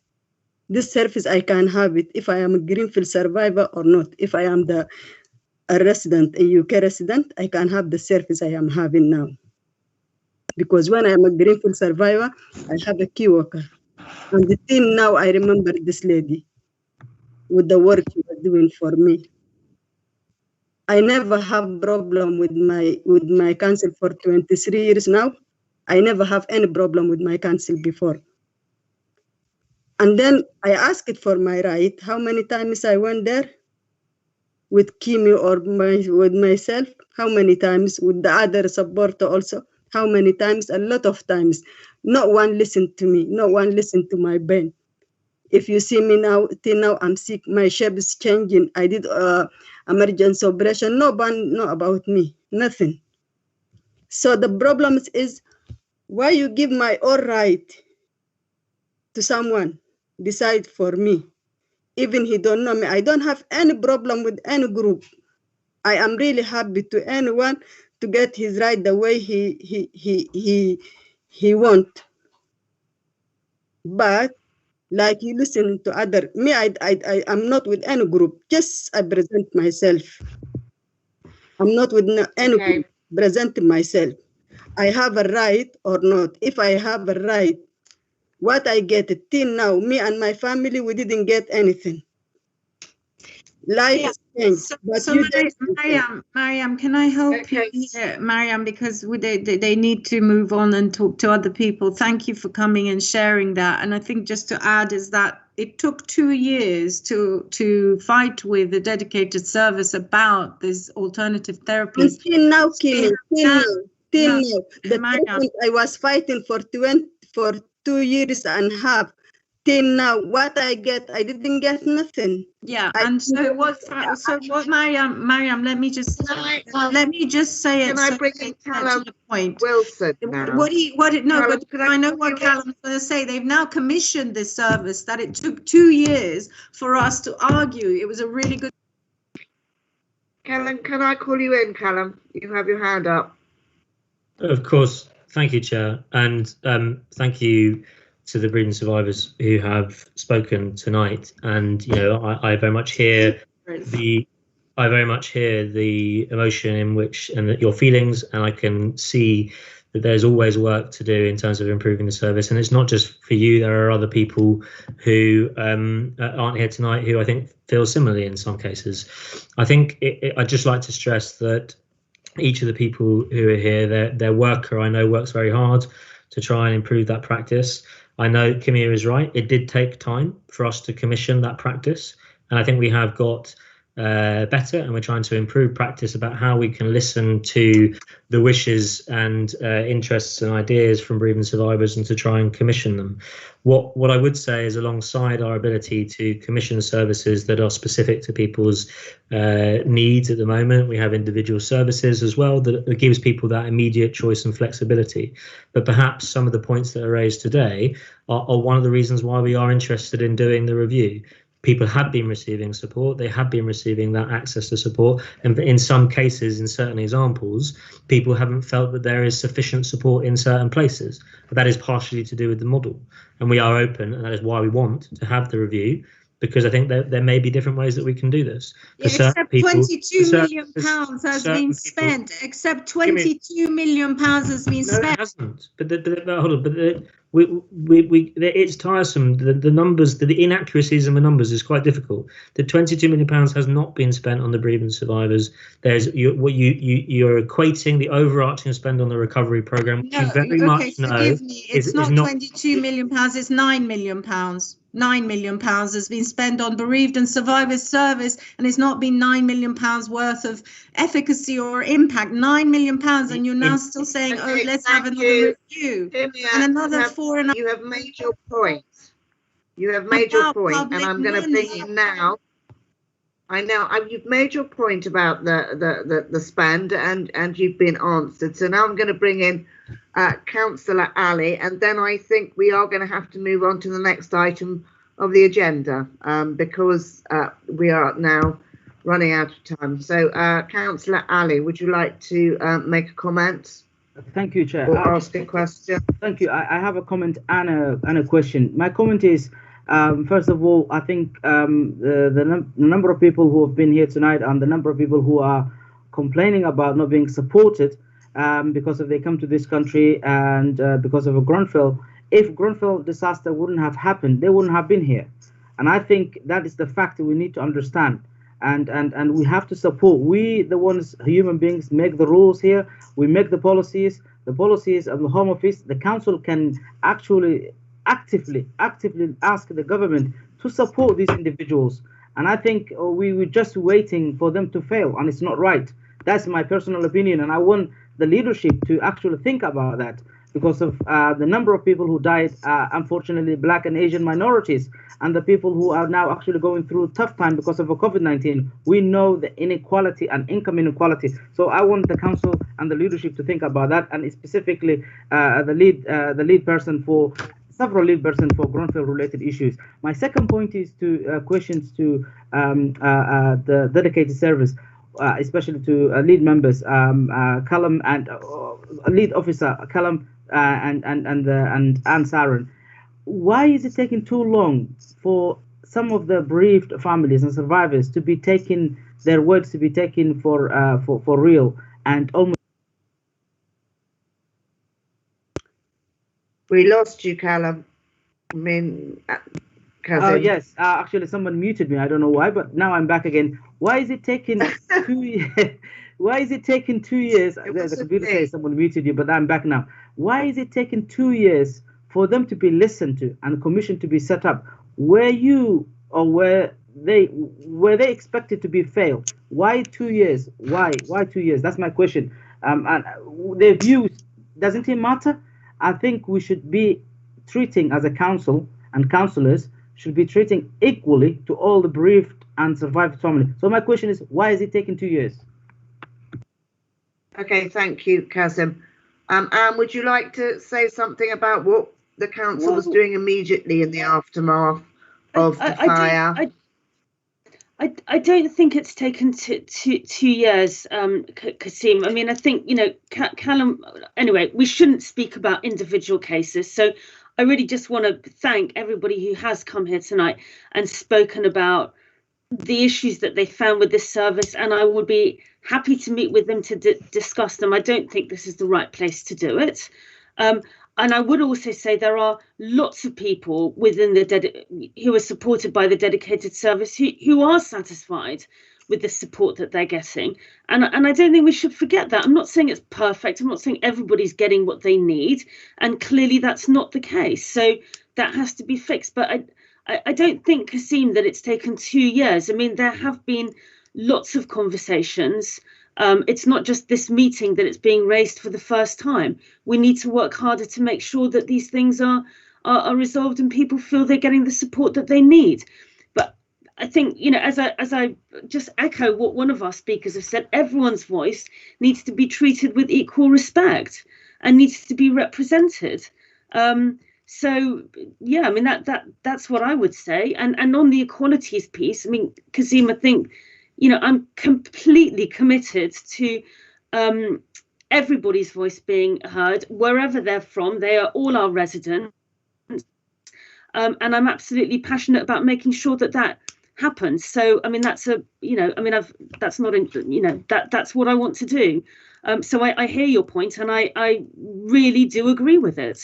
this service I can have it if I am a Greenfield survivor or not. If I am a resident, a UK resident, I can have the service I am having now. Because when I am a Greenfield survivor, I have a key worker. And until now, I remember this lady with the work she was doing for me. I never have problem with my council for 23 years now. I never have any problem with my council before. And then I asked it for my right. How many times I went there with Kimi or with myself? How many times with the other supporter also? How many times? A lot of times. No one listened to me. No one listened to my pain. If you see me now, till now I'm sick. My shape is changing. I did emergency operation. No one know about me. Nothing. So the problem is why you give my all right to someone decide for me. Even he don't know me. I don't have any problem with any group. I am really happy to anyone to get his right the way he want. But like you listen to other, me, I'm not with any group. Just I present myself. I'm not with any group. Presenting myself. I have a right or not. If I have a right, what I get till now, me and my family, we didn't get anything. Life Yeah. is changed. So, But so you don't think so. Mariam, can I help you here, Mariam, because they need to move on and talk to other people. Thank you for coming and sharing that. And I think just to add is that it took 2 years to fight with the dedicated service about this alternative therapies. Until now, Kimi, till now. The Mariam. treatment I was fighting for 2 years and a half. Till now, what I get, I didn't get nothing. Yeah, and so what, Mariam, let me just say it. Can I bring in Callum to the point. Wilson now? But I know what Callum's going to say. They've now commissioned this service that it took 2 years for us to argue. It was a really good. Callum, can I call you in, Callum? You have your hand up. Of course. Thank you, Chair, and thank you to the bereavement survivors who have spoken tonight. And I very much hear the emotion in which and your feelings, and I can see that there's always work to do in terms of improving the service. And it's not just for you. There are other people who aren't here tonight who I think feel similarly in some cases. I think I'd just like to stress that each of the people who are here, their worker, I know, works very hard to try and improve that practice. I know Kimia is right. It did take time for us to commission that practice. And I think we have got better, and we're trying to improve practice about how we can listen to the wishes and interests and ideas from bereavement survivors and to try and commission them. What I would say is, alongside our ability to commission services that are specific to people's needs at the moment, we have individual services as well that gives people that immediate choice and flexibility. But perhaps some of the points that are raised today are one of the reasons why we are interested in doing the review. People have been receiving support, they have been receiving that access to support, and in some cases, in certain examples, people haven't felt that there is sufficient support in certain places. But that is partially to do with the model, and we are open, and that is why we want to have the review, because I think that there may be different ways that we can do this. Yeah, except £22 million has been spent. Except £22 million has been spent. No, it hasn't. But hold on. But it's tiresome. The numbers, the inaccuracies in the numbers is quite difficult. The £22 million has not been spent on the bereavement survivors. There's you're equating the overarching spend on the recovery program, which you very much know. Forgive me. It's not £22 million. It's £9 million. £9 million has been spent on bereaved and survivors service, and it's not been £9 million worth of efficacy or impact. £9 million, and you're now still saying, "Oh, let's have another review." And another You have made your point. You have made your point, and I'm going to bring in now. I know you've made your point about the spend, and you've been answered. So now I'm going to bring in Councillor Ali, and then I think we are going to have to move on to the next item of the agenda because we are now running out of time. So Councillor Ali, would you like to make a comment? Thank you, Chair. Or ask a question? Thank you. I have a comment and a question. My comment is, first of all, I think the number of people who have been here tonight and the number of people who are complaining about not being supported because they come to this country and because of a Grenfell. If Grenfell disaster wouldn't have happened, they wouldn't have been here. And I think that is the fact that we need to understand. And we have to support. We, the ones, human beings, make the rules here. We make the policies of the Home Office. The Council can actually actively ask the government to support these individuals. And I think we were just waiting for them to fail, and it's not right. That's my personal opinion, and I want the leadership to actually think about that, because of the number of people who died, unfortunately, Black and Asian minorities, and the people who are now actually going through a tough time because of COVID-19. We know the inequality and income inequality. So I want the council and the leadership to think about that, and specifically the lead person for Grenfell-related issues. My second point is to questions to the dedicated service, especially to lead members, Callum and lead officer Callum and Saran. Why is it taking too long for some of the bereaved families and survivors to be taken, their words to be taken for real, and almost? We lost you, Callum. I mean, Kazim? Yes, actually someone muted me. I don't know why, but now I'm back again. Why is it taking 2 years? Why is it taking 2 years? The computer says someone muted you, but I'm back now. Why is it taking 2 years for them to be listened to and a commission to be set up? Were you or were they expected to be failed? Why 2 years? Why 2 years? That's my question. And their views, doesn't it matter? I think we should be treating as a council, and councillors should be treating equally to all the bereaved and survived family. So my question is, why is it taking 2 years? Okay, thank you, Kazim. Anne, would you like to say something about what the council was doing immediately in the aftermath of the fire? I don't think it's taken two years, Kasim. I mean, I think, you know, Callum, anyway, we shouldn't speak about individual cases. So I really just want to thank everybody who has come here tonight and spoken about the issues that they found with this service. And I would be happy to meet with them to discuss them. I don't think this is the right place to do it. And I would also say there are lots of people within who are supported by the dedicated service who are satisfied with the support that they're getting. And I don't think we should forget that. I'm not saying it's perfect. I'm not saying everybody's getting what they need. And clearly that's not the case. So that has to be fixed. But I don't think, Kasim, that it's taken 2 years. I mean, there have been lots of conversations. It's not just this meeting that it's being raised for the first time. We need to work harder to make sure that these things are resolved and people feel they're getting the support that they need. But I think, you know, as I just echo what one of our speakers have said, everyone's voice needs to be treated with equal respect and needs to be represented. So yeah, I mean that's what I would say. And on the equalities piece, I mean, Kasim, I think, you know, I'm completely committed to everybody's voice being heard wherever they're from. They are all our residents, and I'm absolutely passionate about making sure that happens. So I mean, that's that's what I want to do. So I hear your point, and I really do agree with it.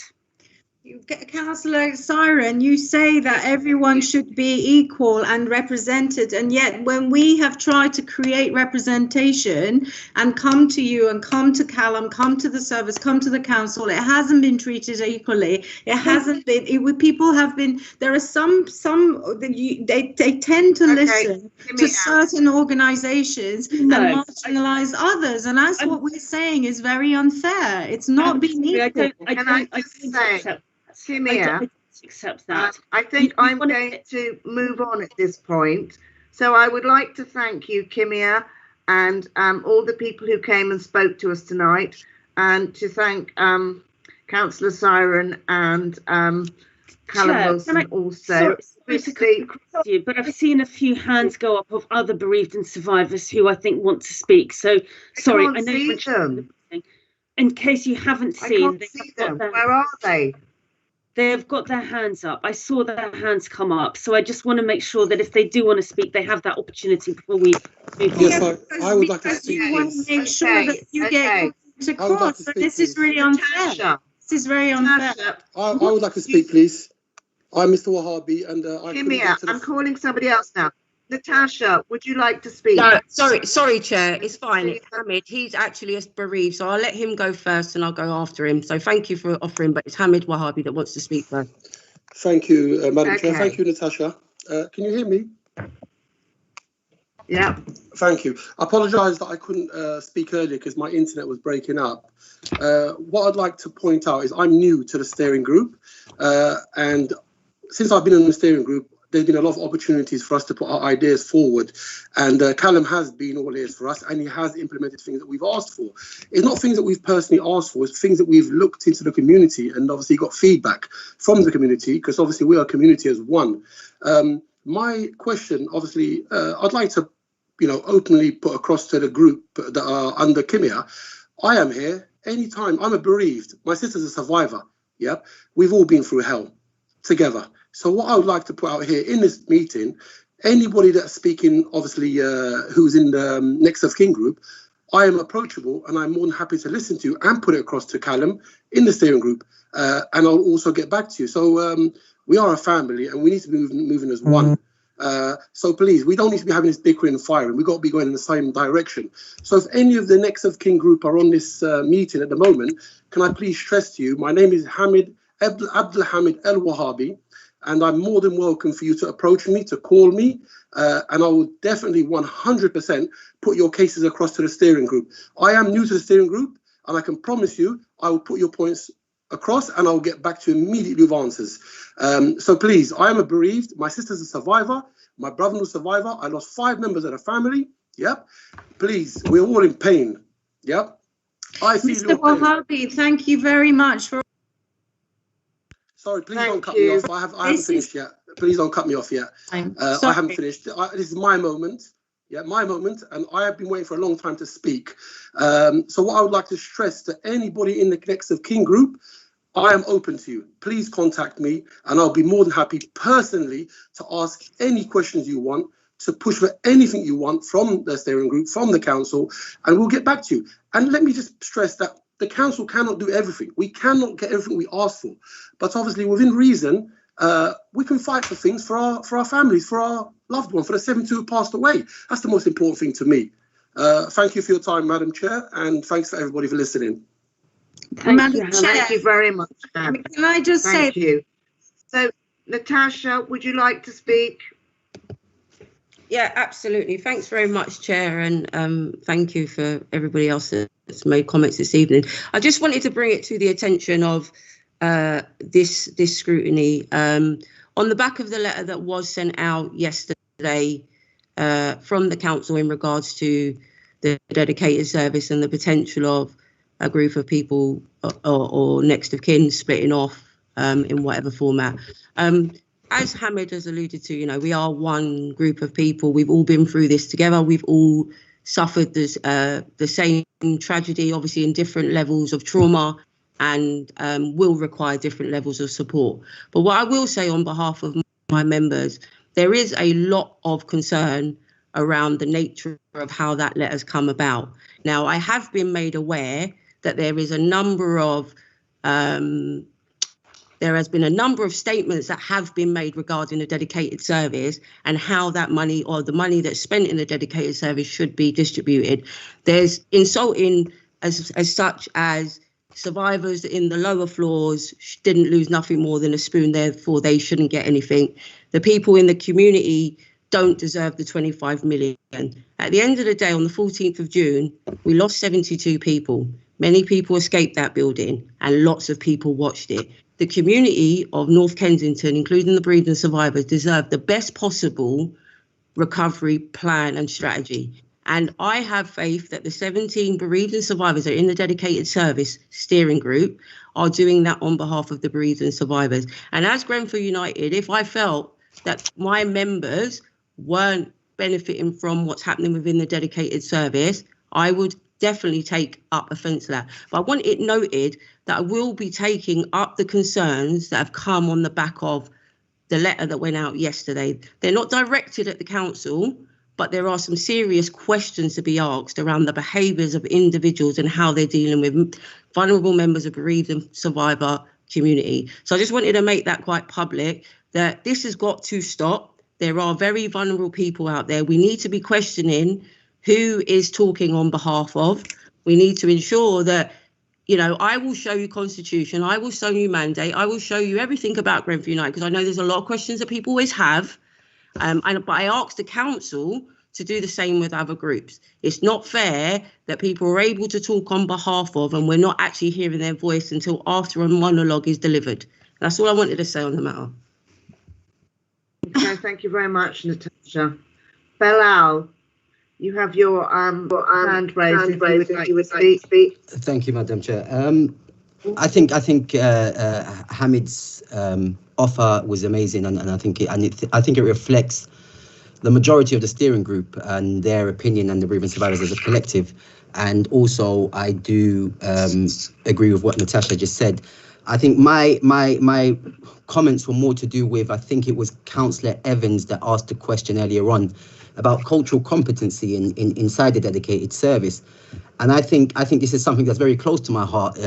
Councillor Siren, you say that everyone should be equal and represented, and yet when we have tried to create representation and come to you and come to Callum, come to the service, come to the council, it hasn't been treated equally. It hasn't been. People have been. There are some they tend to listen to certain organisations and marginalise others, and that's what we're saying is very unfair. It's not being equal. I accept that. I think I'm going to move on at this point. So I would like to thank you, Kimia, and all the people who came and spoke to us tonight, and to thank Councillor Siren and Callum Wilson also. Sorry to cut you, but I've seen a few hands go up of other bereaved and survivors who I think want to speak. So sorry, I know you mentioned them. In case you haven't seen, where are they? They've got their hands up. I saw their hands come up. So I just want to make sure that if they do want to speak, they have that opportunity before we move on. Yes, I would like to speak. You want to make sure that you get across. But this is really unfair. This is very unfair. I would like to speak, please. I'm Mr. Wahabi, and Kimia, I'm calling somebody else now. Natasha, would you like to speak? No, sorry, Chair. It's fine. It's Hamid. He's actually a bereaved, so I'll let him go first and I'll go after him. So thank you for offering, but it's Hamid Wahabi that wants to speak first. Thank you, Madam Chair. Thank you, Natasha. Can you hear me? Yeah. Thank you. I apologise that I couldn't speak earlier because my internet was breaking up. What I'd like to point out is I'm new to the steering group, and since I've been in the steering group, there's been a lot of opportunities for us to put our ideas forward, and Callum has been all ears for us, and he has implemented things that we've asked for. It's not things that we've personally asked for, it's things that we've looked into the community and obviously got feedback from the community, because obviously we are a community as one. My question, obviously, I'd like to, openly put across to the group that are under Kimia. I am here anytime. I'm a bereaved. My sister's a survivor. Yeah, we've all been through hell together. So what I would like to put out here in this meeting, anybody that's speaking, obviously, who's in the next of kin group, I am approachable and I'm more than happy to listen to and put it across to Callum in the steering group. And I'll also get back to you. So We are a family, and we need to be moving as one. So please, we don't need to be having this bickering and firing. We've got to be going in the same direction. So if any of the next of kin group are on this meeting at the moment, can I please stress to you, my name is Abdul Hamid El Wahabi, and I'm more than welcome for you to approach me, to call me, and I will definitely 100% put your cases across to the steering group. I am new to the steering group, and I can promise you I will put your points across and I'll get back to you immediately with answers. So please, I am a bereaved. My sister's a survivor. My brother was a survivor. I lost 5 members of the family. Yep. Please, we're all in pain. Yep. I feel Mr. Wahabi, thank you very much for. Sorry, please don't cut me off. I haven't finished yet. Please don't cut me off yet. I haven't finished. This is my moment. Yeah, my moment, and I have been waiting for a long time to speak. So what I would like to stress to anybody in the next of kin group, I am open to you. Please contact me, and I'll be more than happy personally to ask any questions you want, to push for anything you want from the steering group, from the council, and we'll get back to you. And let me just stress that the council cannot do everything. We cannot get everything we ask for, but obviously within reason, we can fight for things for our families, for our loved one, for the 72 who passed away. That's the most important thing to me. Thank you for your time, Madam Chair, and thanks to everybody for listening. Thank you very much. Can I just say? Thank you. So, Natasha, would you like to speak? Yeah, absolutely. Thanks very much, Chair, and thank you for everybody else that's made comments this evening. I just wanted to bring it to the attention of this scrutiny. On the back of the letter that was sent out yesterday from the council in regards to the dedicated service and the potential of a group of people or next of kin splitting off in whatever format. As Hamid has alluded to, we are one group of people. We've all been through this together. We've all suffered this, the same tragedy, obviously in different levels of trauma, and will require different levels of support. But what I will say on behalf of my members, there is a lot of concern around the nature of how that letter's come about. Now, I have been made aware that there is a number of there has been a number of statements that have been made regarding the dedicated service and how that money, or the money that's spent in the dedicated service, should be distributed. There's insulting as such as survivors in the lower floors didn't lose nothing more than a spoon, therefore they shouldn't get anything. The people in the community don't deserve the 25 million. At the end of the day, on the 14th of June, we lost 72 people. Many people escaped that building and lots of people watched it. The community of North Kensington, including the bereaved and survivors, deserve the best possible recovery plan and strategy. And I have faith that the 17 bereaved and survivors that are in the dedicated service steering group are doing that on behalf of the bereaved and survivors. And as Grenfell United, if I felt that my members weren't benefiting from what's happening within the dedicated service, I would definitely take up offence to that. But I want it noted that I will be taking up the concerns that have come on the back of the letter that went out yesterday. They're not directed at the council, but there are some serious questions to be asked around the behaviours of individuals and how they're dealing with vulnerable members of bereaved and survivor community. So I just wanted to make that quite public, that this has got to stop. There are very vulnerable people out there. We need to be questioning who is talking on behalf of. We need to ensure that, I will show you constitution, I will show you mandate, I will show you everything about Grenfell United, because I know there's a lot of questions that people always have. But I asked the council to do the same with other groups. It's not fair that people are able to talk on behalf of and we're not actually hearing their voice until after a monologue is delivered. That's all I wanted to say on the matter. Okay, thank you very much, Natasha. Belal, you have your hand raised if you would speak. Thank you, Madam Chair. I think Hamid's offer was amazing, and I think it reflects the majority of the steering group and their opinion and the bereaved survivors as a collective. And also, I do agree with what Natasha just said. I think my comments were more to do with, I think it was Councillor Evans that asked the question earlier on about cultural competency inside the dedicated service. And I think this is something that's very close to my heart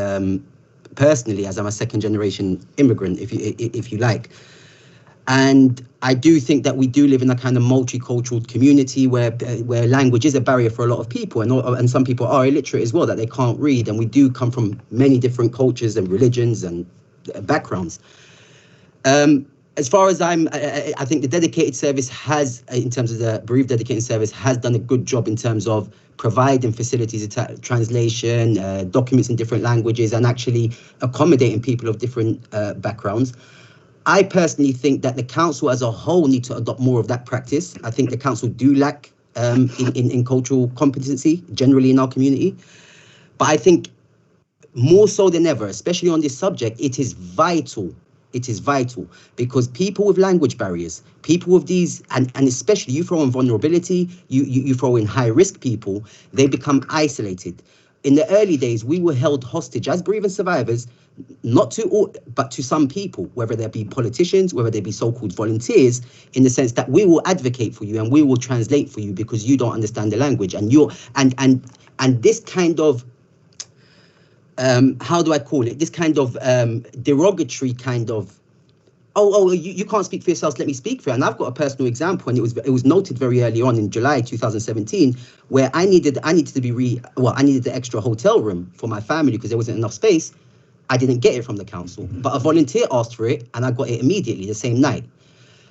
personally, as I'm a second generation immigrant, if you like. And I do think that we do live in a kind of multicultural community where language is a barrier for a lot of people, and some people are illiterate as well, that they can't read. And we do come from many different cultures and religions and backgrounds. As far as I think the dedicated service has, in terms of the bereaved dedicated service, has done a good job in terms of providing facilities, translation, documents in different languages, and actually accommodating people of different backgrounds. I personally think that the council as a whole need to adopt more of that practice. I think the council do lack in cultural competency generally in our community. But I think more so than ever, especially on this subject, it is vital. It is vital because people with language barriers, people with these, and especially you throw in vulnerability, you throw in high risk people, they become isolated. In the early days, we were held hostage as bereavement survivors, not to all, but to some people, whether they be politicians, whether they be so-called volunteers, in the sense that we will advocate for you and we will translate for you because you don't understand the language. And you're and this kind of how do I call it? This kind of derogatory kind of, you can't speak for yourselves, let me speak for you. And I've got a personal example, and it was noted very early on in July 2017, where I needed the extra hotel room for my family because there wasn't enough space. I didn't get it from the council, but a volunteer asked for it and I got it immediately the same night.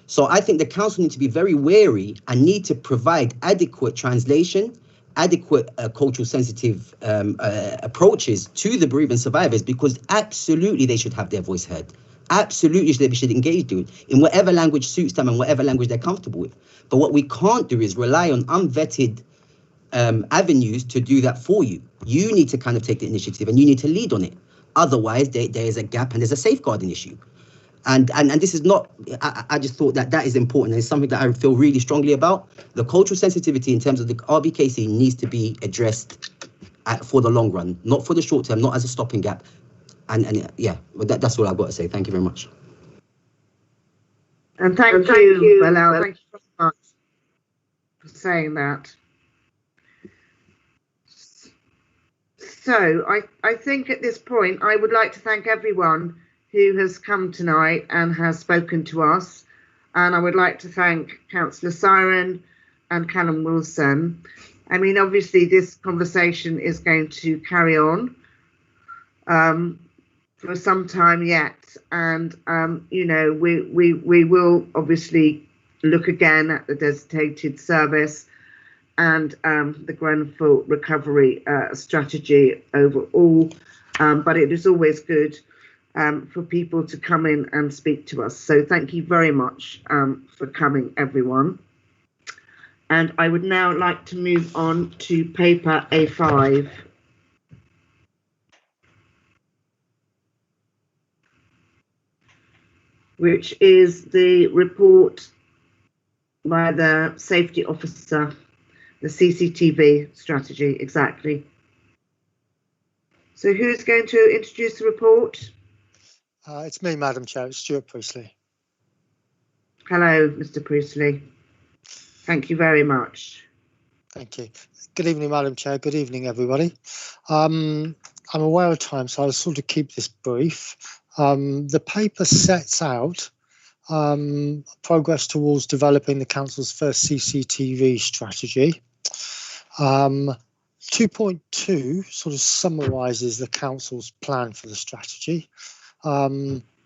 So I think the council need to be very wary and need to provide adequate translation, adequate cultural sensitive approaches to the bereavement survivors, because absolutely they should have their voice heard. Absolutely they should engage in whatever language suits them and whatever language they're comfortable with. But what we can't do is rely on unvetted avenues to do that for you. You need to kind of take the initiative and you need to lead on it. Otherwise, there is a gap and there's a safeguarding issue. And this is not, I just thought that is important. And it's something that I feel really strongly about. The cultural sensitivity in terms of the RBKC needs to be addressed for the long run, not for the short term, not as a stopping gap. And yeah, but that's all I've got to say. Thank you very much. And thank you, Bilal. Thank you very much for saying that. So I think at this point, I would like to thank everyone who has come tonight and has spoken to us. And I would like to thank Councillor Siren and Callum Wilson. I mean, obviously, this conversation is going to carry on for some time yet. And, you know, we will obviously look again at the designated service and the Grenfell recovery strategy overall. But it is always good for people to come in and speak to us. So thank you very much for coming, everyone. And I would now like to move on to paper A5. Which is the report by the safety officer, the CCTV strategy, exactly. So who's going to introduce the report? It's me, Madam Chair, it's Stuart Priestley. Hello, Mr. Priestley. Thank you very much. Thank you. Good evening, Madam Chair. Good evening, everybody. I'm aware of time, so I'll sort of keep this brief. The paper sets out progress towards developing the Council's first CCTV strategy. 2.2 sort of summarises the Council's plan for the strategy,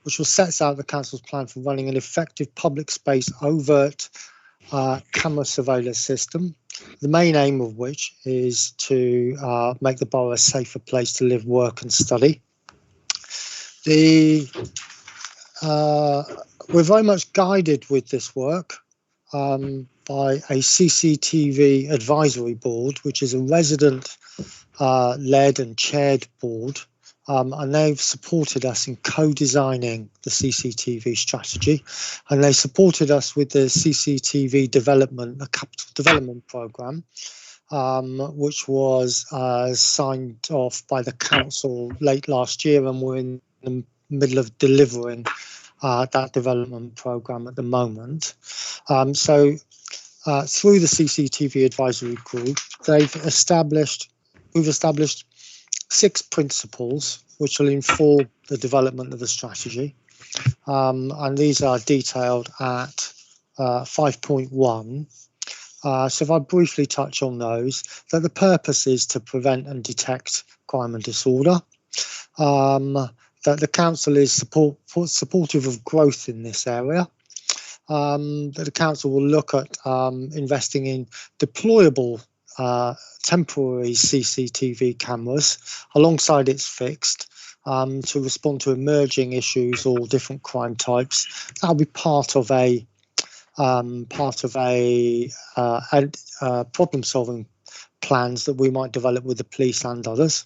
which sets out the Council's plan for running an effective public space overt camera surveillance system, the main aim of which is to make the borough a safer place to live, work and study. We're very much guided with this work by a CCTV advisory board, which is a resident led and chaired board, and they've supported us in co-designing the CCTV strategy, and they supported us with the CCTV development, the capital development programme, which was signed off by the council late last year, and we're in the middle of delivering that development programme at the moment. So through the CCTV advisory group, we've established 6 principles which will inform the development of the strategy. and these are detailed at 5.1. So if I briefly touch on those, that the purpose is to prevent and detect crime and disorder, that the council is supportive of growth in this area, that the council will look at investing in deployable temporary CCTV cameras alongside its fixed to respond to emerging issues or different crime types. That'll be part of a problem-solving plans that we might develop with the police and others.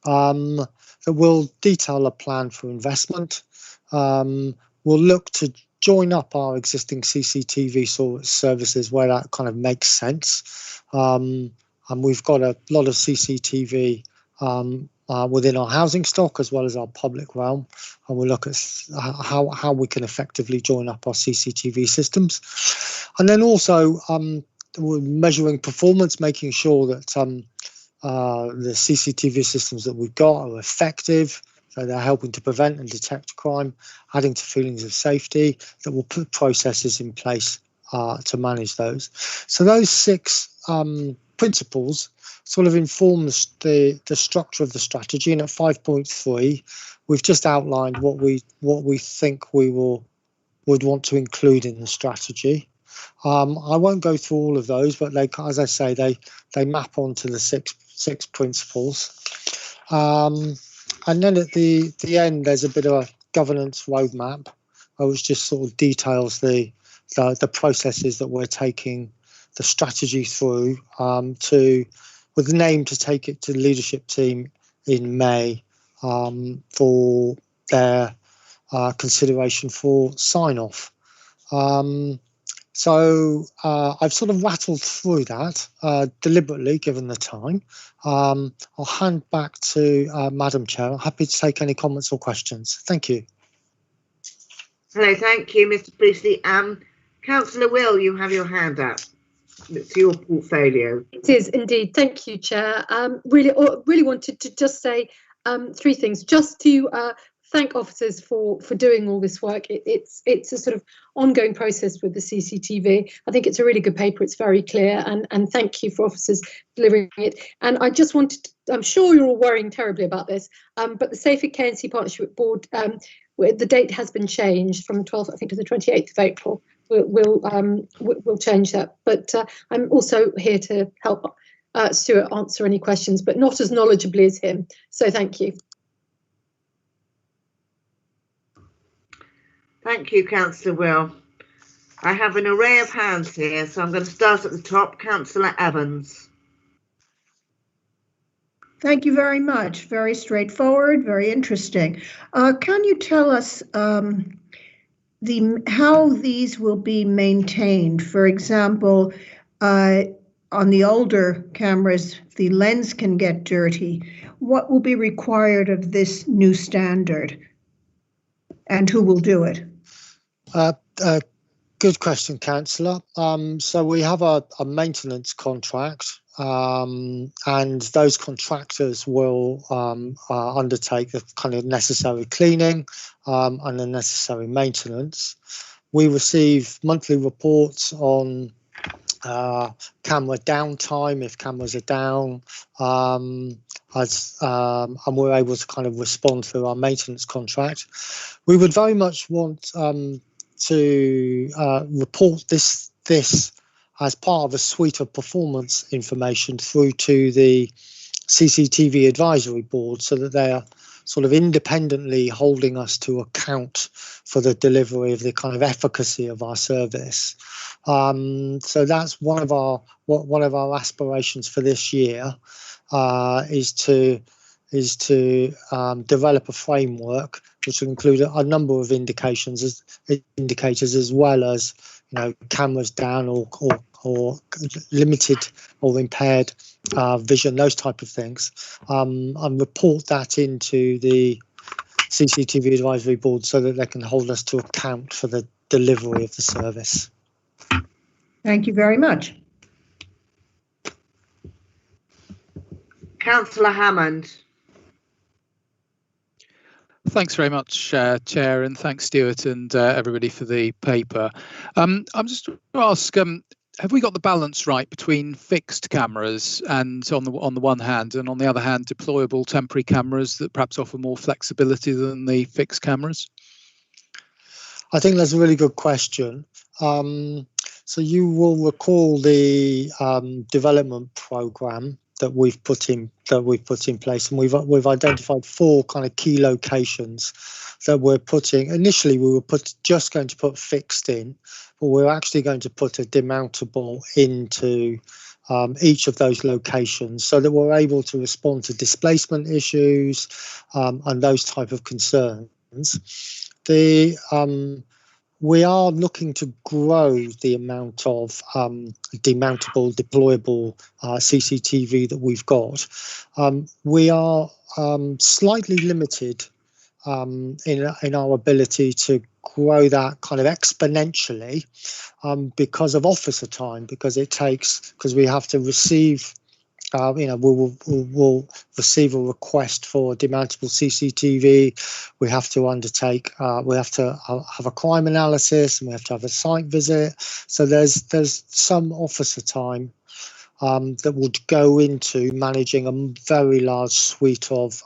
That will detail a plan for investment. We'll look to join up our existing CCTV services where that kind of makes sense. And we've got a lot of CCTV within our housing stock as well as our public realm, and we'll look at how we can effectively join up our CCTV systems. And then also we're measuring performance, making sure that the CCTV systems that we've got are effective, so they're helping to prevent and detect crime, adding to feelings of safety, that will put processes in place to manage those. So those 6 principles sort of informs the structure of the strategy, and at 5.3 we've just outlined what we think we would want to include in the strategy. I won't go through all of those, but they, as I say, they map onto the six principles. And then at the end there's a bit of a governance roadmap, which just sort of details the processes that we're taking the strategy through with the name to take it to the leadership team in May for their consideration for sign-off. So I've sort of rattled through that deliberately, given the time. I'll hand back to Madam Chair. I'm happy to take any comments or questions. Thank you. Hello, thank you, Mr. Priestley. Councillor Will, you have your hand up. It's your portfolio. It is indeed. Thank you, Chair. Really wanted to just say 3 things. Just to thank officers for doing all this work. It's a sort of ongoing process with the CCTV. I think it's a really good paper. It's very clear, and thank you for officers delivering it. And I just wanted to, I'm sure you're all worrying terribly about this, but the Safer KNC Partnership Board, the date has been changed from the 12th, I think, to the 28th of April. We'll change that. But I'm also here to help Stuart answer any questions, but not as knowledgeably as him. So thank you. Thank you, Councillor Will. I have an array of hands here, so I'm going to start at the top. Councillor Evans. Thank you very much. Very straightforward, very interesting. Can you tell us how these will be maintained? For example, on the older cameras, the lens can get dirty. What will be required of this new standard, and who will do it? Good question, Councillor. So we have a maintenance contract, and those contractors will undertake the kind of necessary cleaning and the necessary maintenance. We receive monthly reports on camera downtime if cameras are down, and we're able to kind of respond through our maintenance contract. We would very much want to report this as part of a suite of performance information through to the CCTV advisory board, so that they are sort of independently holding us to account for the delivery of the kind of efficacy of our service. So that's one of our aspirations for this year, is to develop a framework which will include a number of indicators, as well as, you know, cameras down or limited or impaired vision, those type of things, and report that into the CCTV advisory board so that they can hold us to account for the delivery of the service. Thank you very much. Councillor Hammond. Thanks very much, Chair, and thanks, Stuart, and everybody for the paper. I'm just going to ask, have we got the balance right between fixed cameras and on the one hand, and on the other hand, deployable temporary cameras that perhaps offer more flexibility than the fixed cameras? I think that's a really good question. So you will recall the development program that we've put in place, and we've identified 4 kind of key locations that we're putting. Initially, we were just going to put fixed in, but we're actually going to put a demountable into each of those locations, so that we're able to respond to displacement issues and those type of concerns. We are looking to grow the amount of demountable, deployable CCTV that we've got. We are slightly limited in our ability to grow that kind of exponentially because of officer time, because we have to receive. We'll receive a request for demountable CCTV. We have to undertake. We have to have a crime analysis, and we have to have a site visit. So there's some officer time that would go into managing a very large suite of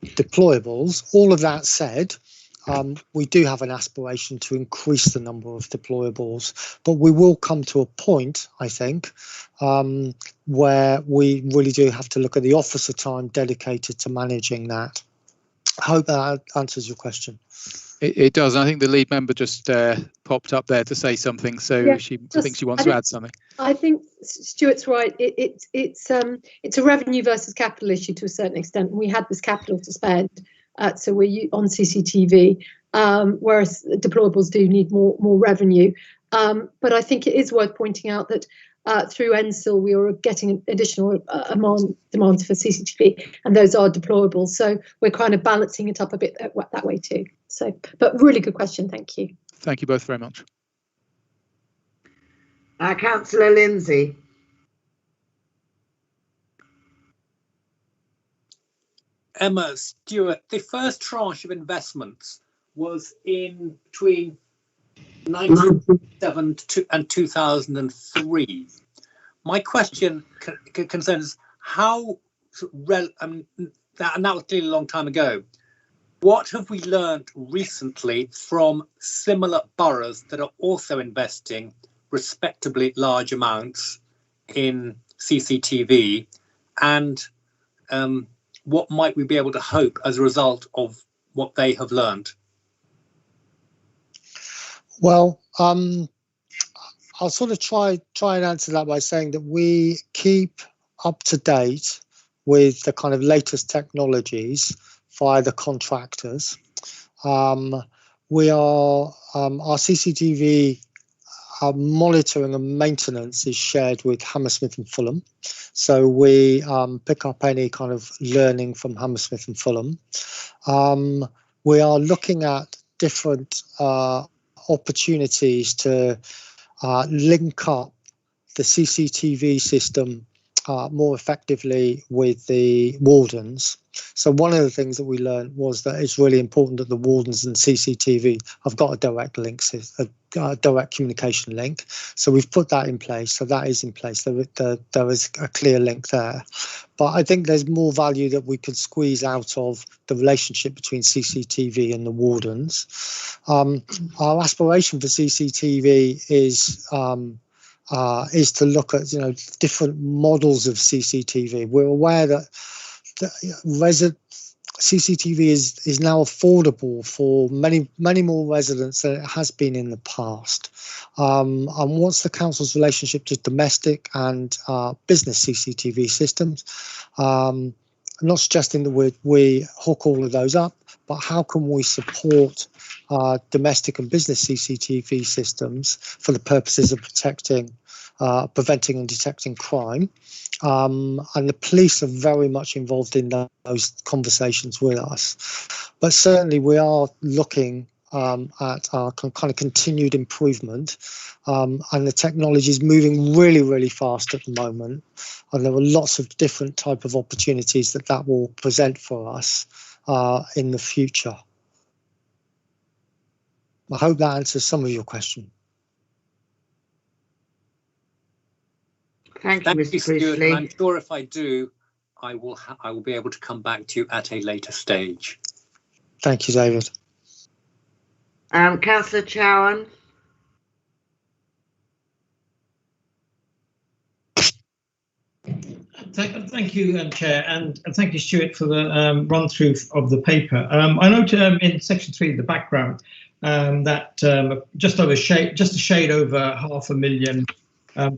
deployables. All of that said, we do have an aspiration to increase the number of deployables, but we will come to a point, I think, where we really do have to look at the officer time dedicated to managing that. I hope that answers your question. It does. I think the lead member just popped up there to say something, so yeah, I think she wants to add something. I think Stuart's right. It's a revenue versus capital issue to a certain extent. We had this capital to spend, so we're on CCTV, whereas deployables do need more revenue. But I think it is worth pointing out that through NSIL we are getting additional demands for CCTV, and those are deployable. So we're kind of balancing it up a bit that way too. So, but really good question. Thank you. Thank you both very much. Councillor Lindsay. Emma, Stuart, the first tranche of investments was in between 1997 and 2003. My question concerns how, and that was clearly a long time ago, what have we learned recently from similar boroughs that are also investing respectably large amounts in CCTV, and what might we be able to hope as a result of what they have learned? Well, I'll sort of try and answer that by saying that we keep up to date with the kind of latest technologies via the contractors. We are our CCTV monitoring and maintenance is shared with Hammersmith and Fulham, so we pick up any kind of learning from Hammersmith and Fulham. We are looking at different opportunities to link up the CCTV system more effectively with the wardens. So one of the things that we learned was that it's really important that the wardens and CCTV have got a direct link, a direct communication link. So we've put that in place. So that is in place. There is a clear link there. But I think there's more value that we could squeeze out of the relationship between CCTV and the wardens. Our aspiration for CCTV is to look at different models of CCTV. We're aware that CCTV is now affordable for many more residents than it has been in the past. And what's the council's relationship to domestic and business CCTV systems? I'm not suggesting that we hook all of those up, but how can we support domestic and business CCTV systems for the purposes of preventing and detecting crime? And the police are very much involved in those conversations with us. But certainly we are looking at our kind of continued improvement, and the technology is moving really, really fast at the moment. And there are lots of different type of opportunities that will present for us in the future. I hope that answers some of your question. Thank you, Mr. Stuart, Priestley. and I'm sure if I do, I will be able to come back to you at a later stage. Thank you, David. Councillor Chowan. Thank you, Chair, and thank you, Stuart, for the run through of the paper. I note in section 3 of the background that just a shade over £500,000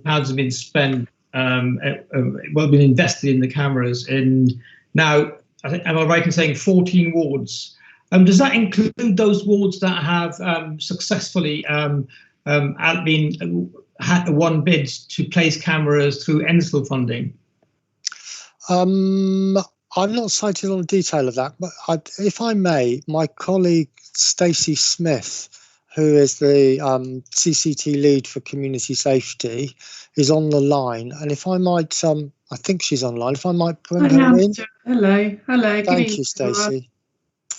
have been spent, been invested in the cameras. In now, am I right in saying 14 wards? Does that include those wards that have successfully won bids to place cameras through ENSIL funding? I'm not cited on the detail of that, but if I may, my colleague Stacey Smith, who is the CCT lead for community safety, is on the line. And if I might, I think she's online. If I might bring her in. Hello. Thank you, Stacey.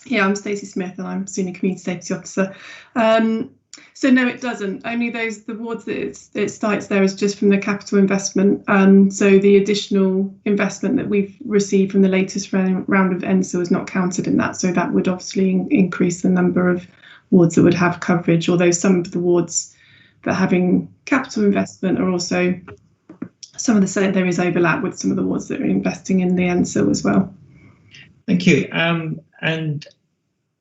Yeah, I'm Stacey Smith and I'm Senior Community Safety Officer. So no, it doesn't. Only the wards that it cites there is just from the capital investment. So the additional investment that we've received from the latest round of ENSIL is not counted in that. So that would obviously increase the number of wards that would have coverage, although some of the wards that are having capital investment are also some of the same. There is overlap with some of the wards that are investing in the ENSIL as well. Thank you. And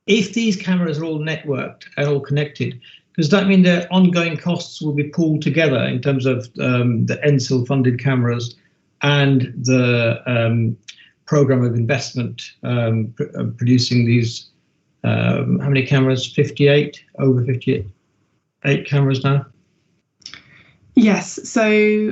if these cameras are all networked and all connected, does that mean that ongoing costs will be pooled together in terms of the ENSIL funded cameras and the program of investment producing these, how many cameras? 58, over 58 cameras now? Yes, so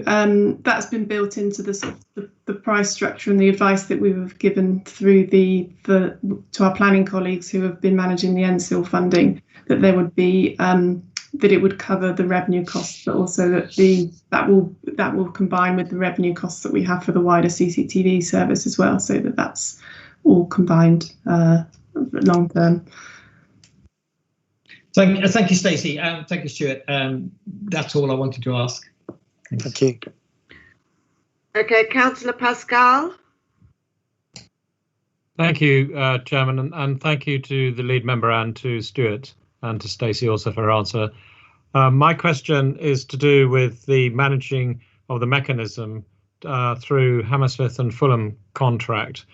that's been built into the sort of the price structure and the advice that we were given through to our planning colleagues who have been managing the ENSIL funding, that there would be that it would cover the revenue costs, but also that will combine with the revenue costs that we have for the wider CCTV service as well, so that's all combined long term. Thank you, Stacey. Thank you, Stuart. That's all I wanted to ask. Thank you. Okay, Councillor Pascal. Thank you, Chairman, and thank you to the lead member and to Stuart and to Stacey also for her answer. My question is to do with the managing of the mechanism through Hammersmith and Fulham contract.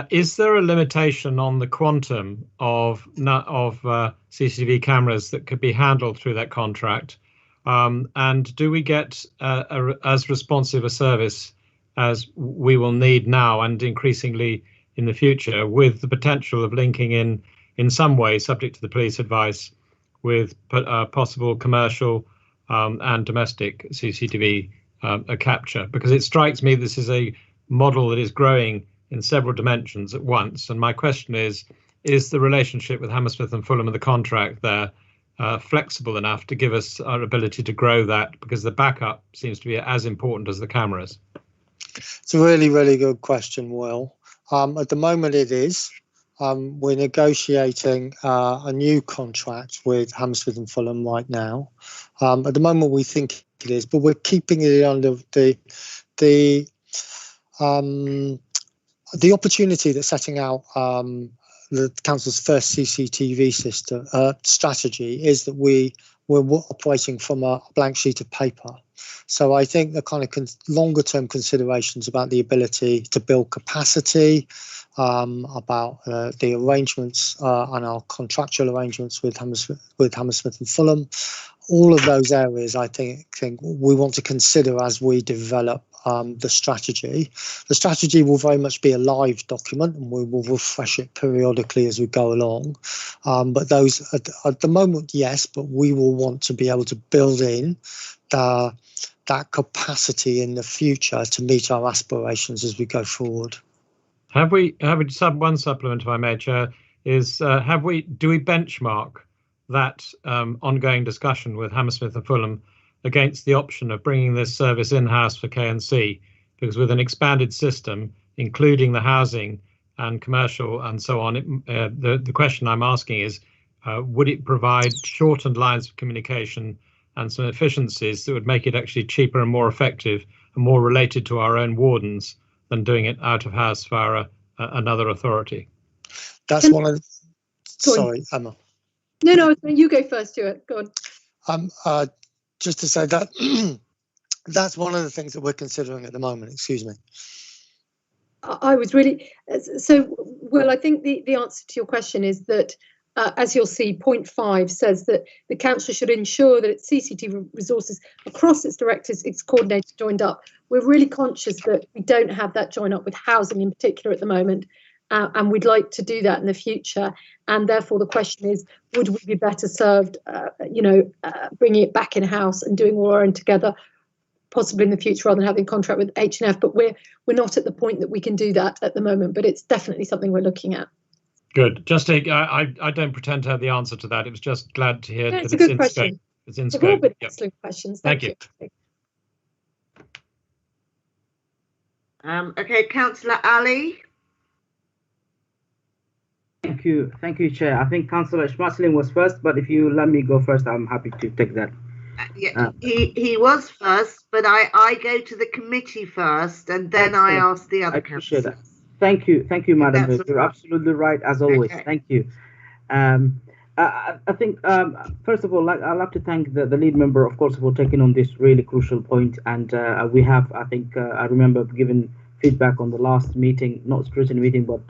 Is there a limitation on the quantum of CCTV cameras that could be handled through that contract? And do we get as responsive a service as we will need now and increasingly in the future, with the potential of linking in some way, subject to the police advice, with possible commercial and domestic CCTV capture? Because it strikes me this is a model that is growing in several dimensions at once. And my question is the relationship with Hammersmith and Fulham and the contract there flexible enough to give us our ability to grow that? Because the backup seems to be as important as the cameras. It's a really, really good question, Will. At the moment it is. We're negotiating a new contract with Hammersmith and Fulham right now. At the moment we think it is, but we're keeping it under the opportunity that setting out the council's first CCTV system strategy is that we're operating from a blank sheet of paper. So I think the kind of longer term considerations about the ability to build capacity, about the arrangements and our contractual arrangements with Hammersmith and Fulham, all of those areas I think we want to consider as we develop the strategy. The strategy will very much be a live document and we will refresh it periodically as we go along. But those at the moment, yes, but we will want to be able to build in that capacity in the future to meet our aspirations as we go forward. Have we one supplement, if I may, Chair, is do we benchmark that ongoing discussion with Hammersmith and Fulham against the option of bringing this service in-house for KNC? Because with an expanded system, including the housing and commercial and so on. The question I'm asking is, would it provide shortened lines of communication and some efficiencies that would make it actually cheaper and more effective and more related to our own wardens than doing it out of house via another authority? That's one of. Sorry, Emma. No, you go first, Stuart. Go on. Just to say that that's one of the things that we're considering at the moment. Excuse me. I was really well. I think the answer to your question is that, as you'll see, point 5 says that the council should ensure that its CCTV resources across its directors, its coordinated, joined up. We're really conscious that we don't have that join up with housing in particular at the moment, and we'd like to do that in the future. And therefore, the question is, would we be better served, bringing it back in house and doing all our own together, possibly in the future, rather than having a contract with H&F? But we're not at the point that we can do that at the moment. But it's definitely something we're looking at. Good. I don't pretend to have the answer to that. It was just glad to hear that it's a good question. Scope. It's in They've all scope. been excellent questions. Thank you. Okay, Councillor Ali. Thank you, Chair. I think Councillor Schmaslin was first, but if you let me go first, I'm happy to take that. Yeah, he was first, but I go to the committee first, and then I ask the other councillors. That. Thank you, Madam. You're absolutely right, as always. Okay. Thank you. I think, first of all, I'd like to thank the lead member, of course, for taking on this really crucial point. And we have, I think, I remember giving feedback on the last meeting, not scrutiny meeting, but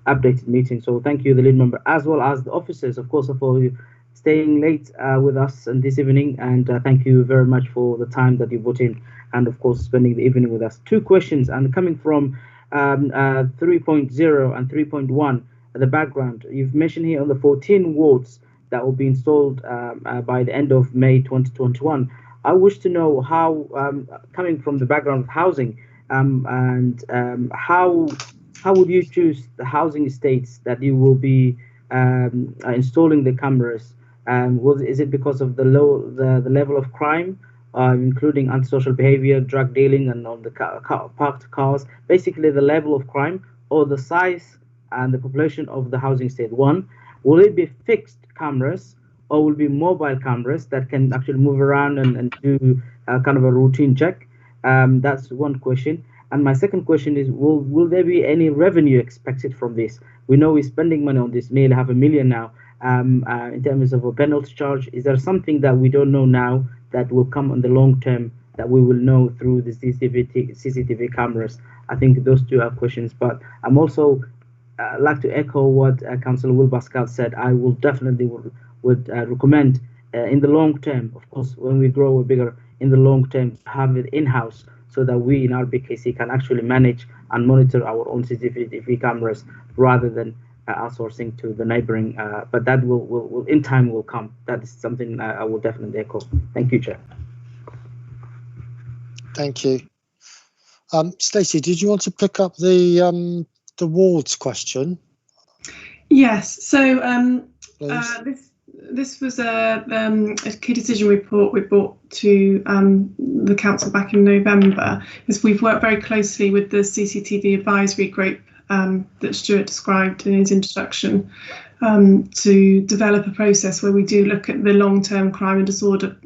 updated meeting. So thank you, the lead member, as well as the officers, of course, for staying late with us this evening. And thank you very much for the time that you put in, and of course, spending the evening with us. 2 questions, and coming from 3.0 and 3.1, the background. You've mentioned here on the 14 wards that will be installed by the end of May 2021. I wish to know how, coming from the background of housing, how would you choose the housing estates that you will be installing the cameras? Is it because of the level of crime, including antisocial behavior, drug dealing, and on the parked cars? Basically, the level of crime, or the size and the population of the housing estate. One, will it be fixed cameras, or will it be mobile cameras that can actually move around and do kind of a routine check? That's one question. And my second question is, will there be any revenue expected from this? We know we're spending money on this, nearly $500,000 now. In terms of a penalty charge, is there something that we don't know now that will come on the long term that we will know through the CCTV cameras? I think those two are questions. But I'm also like to echo what Councillor Will Pascal said. I will definitely would recommend in the long term, of course, when we grow bigger, in the long term, have it in-house, so that we in our BKC can actually manage and monitor our own CCTV cameras rather than outsourcing to the neighboring. But that will in time will come. That is something I will definitely echo. Thank you, Chair. Thank you. Stacey, did you want to pick up the wards question? Yes. So this was a key decision report we brought to the council back in November. Is we've worked very closely with the CCTV advisory group that Stuart described in his introduction to develop a process where we do look at the long-term crime and disorder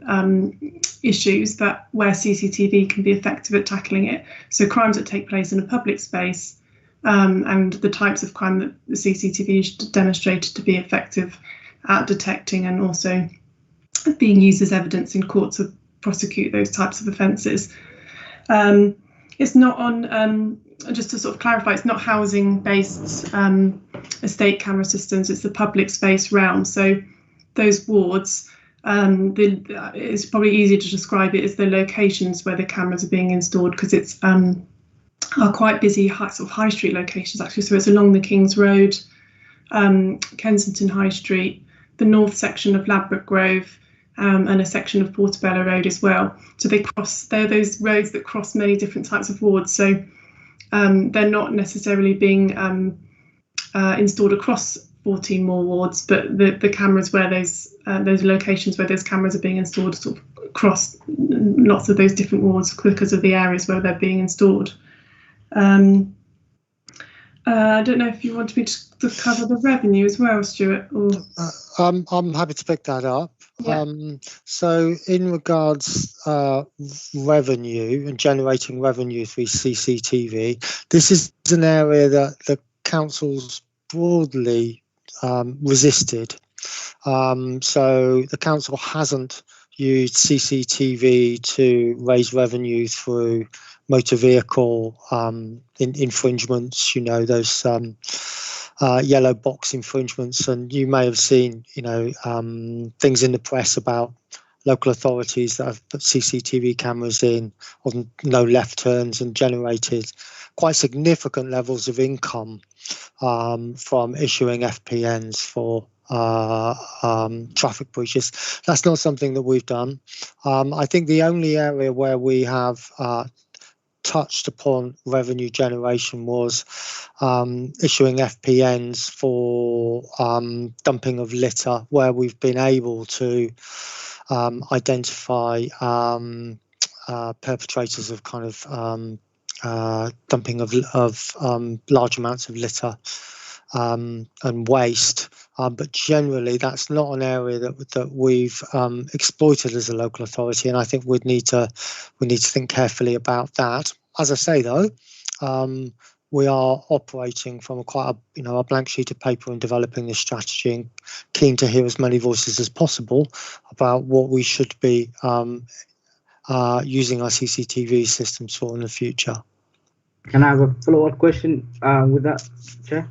issues where CCTV can be effective at tackling it. So crimes that take place in a public space and the types of crime that the CCTV is demonstrated to be effective at detecting, and also being used as evidence in court to prosecute those types of offences. It's not on, just to sort of clarify, it's not housing-based estate camera systems, it's the public space realm. So those wards, it's probably easier to describe it as the locations where the cameras are being installed, because it's are quite busy sort of high street locations actually. So it's along the King's Road, Kensington High Street, the north section of Ladbroke Grove, and a section of Portobello Road as well. So they're those roads that cross many different types of wards. So they're not necessarily being installed across 14 more wards, but the cameras where those locations where those cameras are being installed sort of across lots of those different wards because of the areas where they're being installed. I don't know if you want me to cover the revenue as well, Stuart. Or I'm happy to pick that up. Yeah. So in regards revenue and generating revenue through CCTV, this is an area that the council's broadly resisted. So the council hasn't used CCTV to raise revenue through motor vehicle infringements, you know, those yellow box infringements. And you may have seen, you know, things in the press about local authorities that have put CCTV cameras in on no left turns and generated quite significant levels of income from issuing FPNs for traffic breaches. That's not something that we've done. I think the only area where we have touched upon revenue generation was issuing FPNs for dumping of litter, where we've been able to identify perpetrators of kind of dumping of large amounts of litter and waste. But generally, that's not an area that we've exploited as a local authority, and I think we need to think carefully about that. As I say, though, we are operating from a blank sheet of paper and developing this strategy, and keen to hear as many voices as possible about what we should be using our CCTV systems for in the future. Can I have a follow-up question with that, Chair?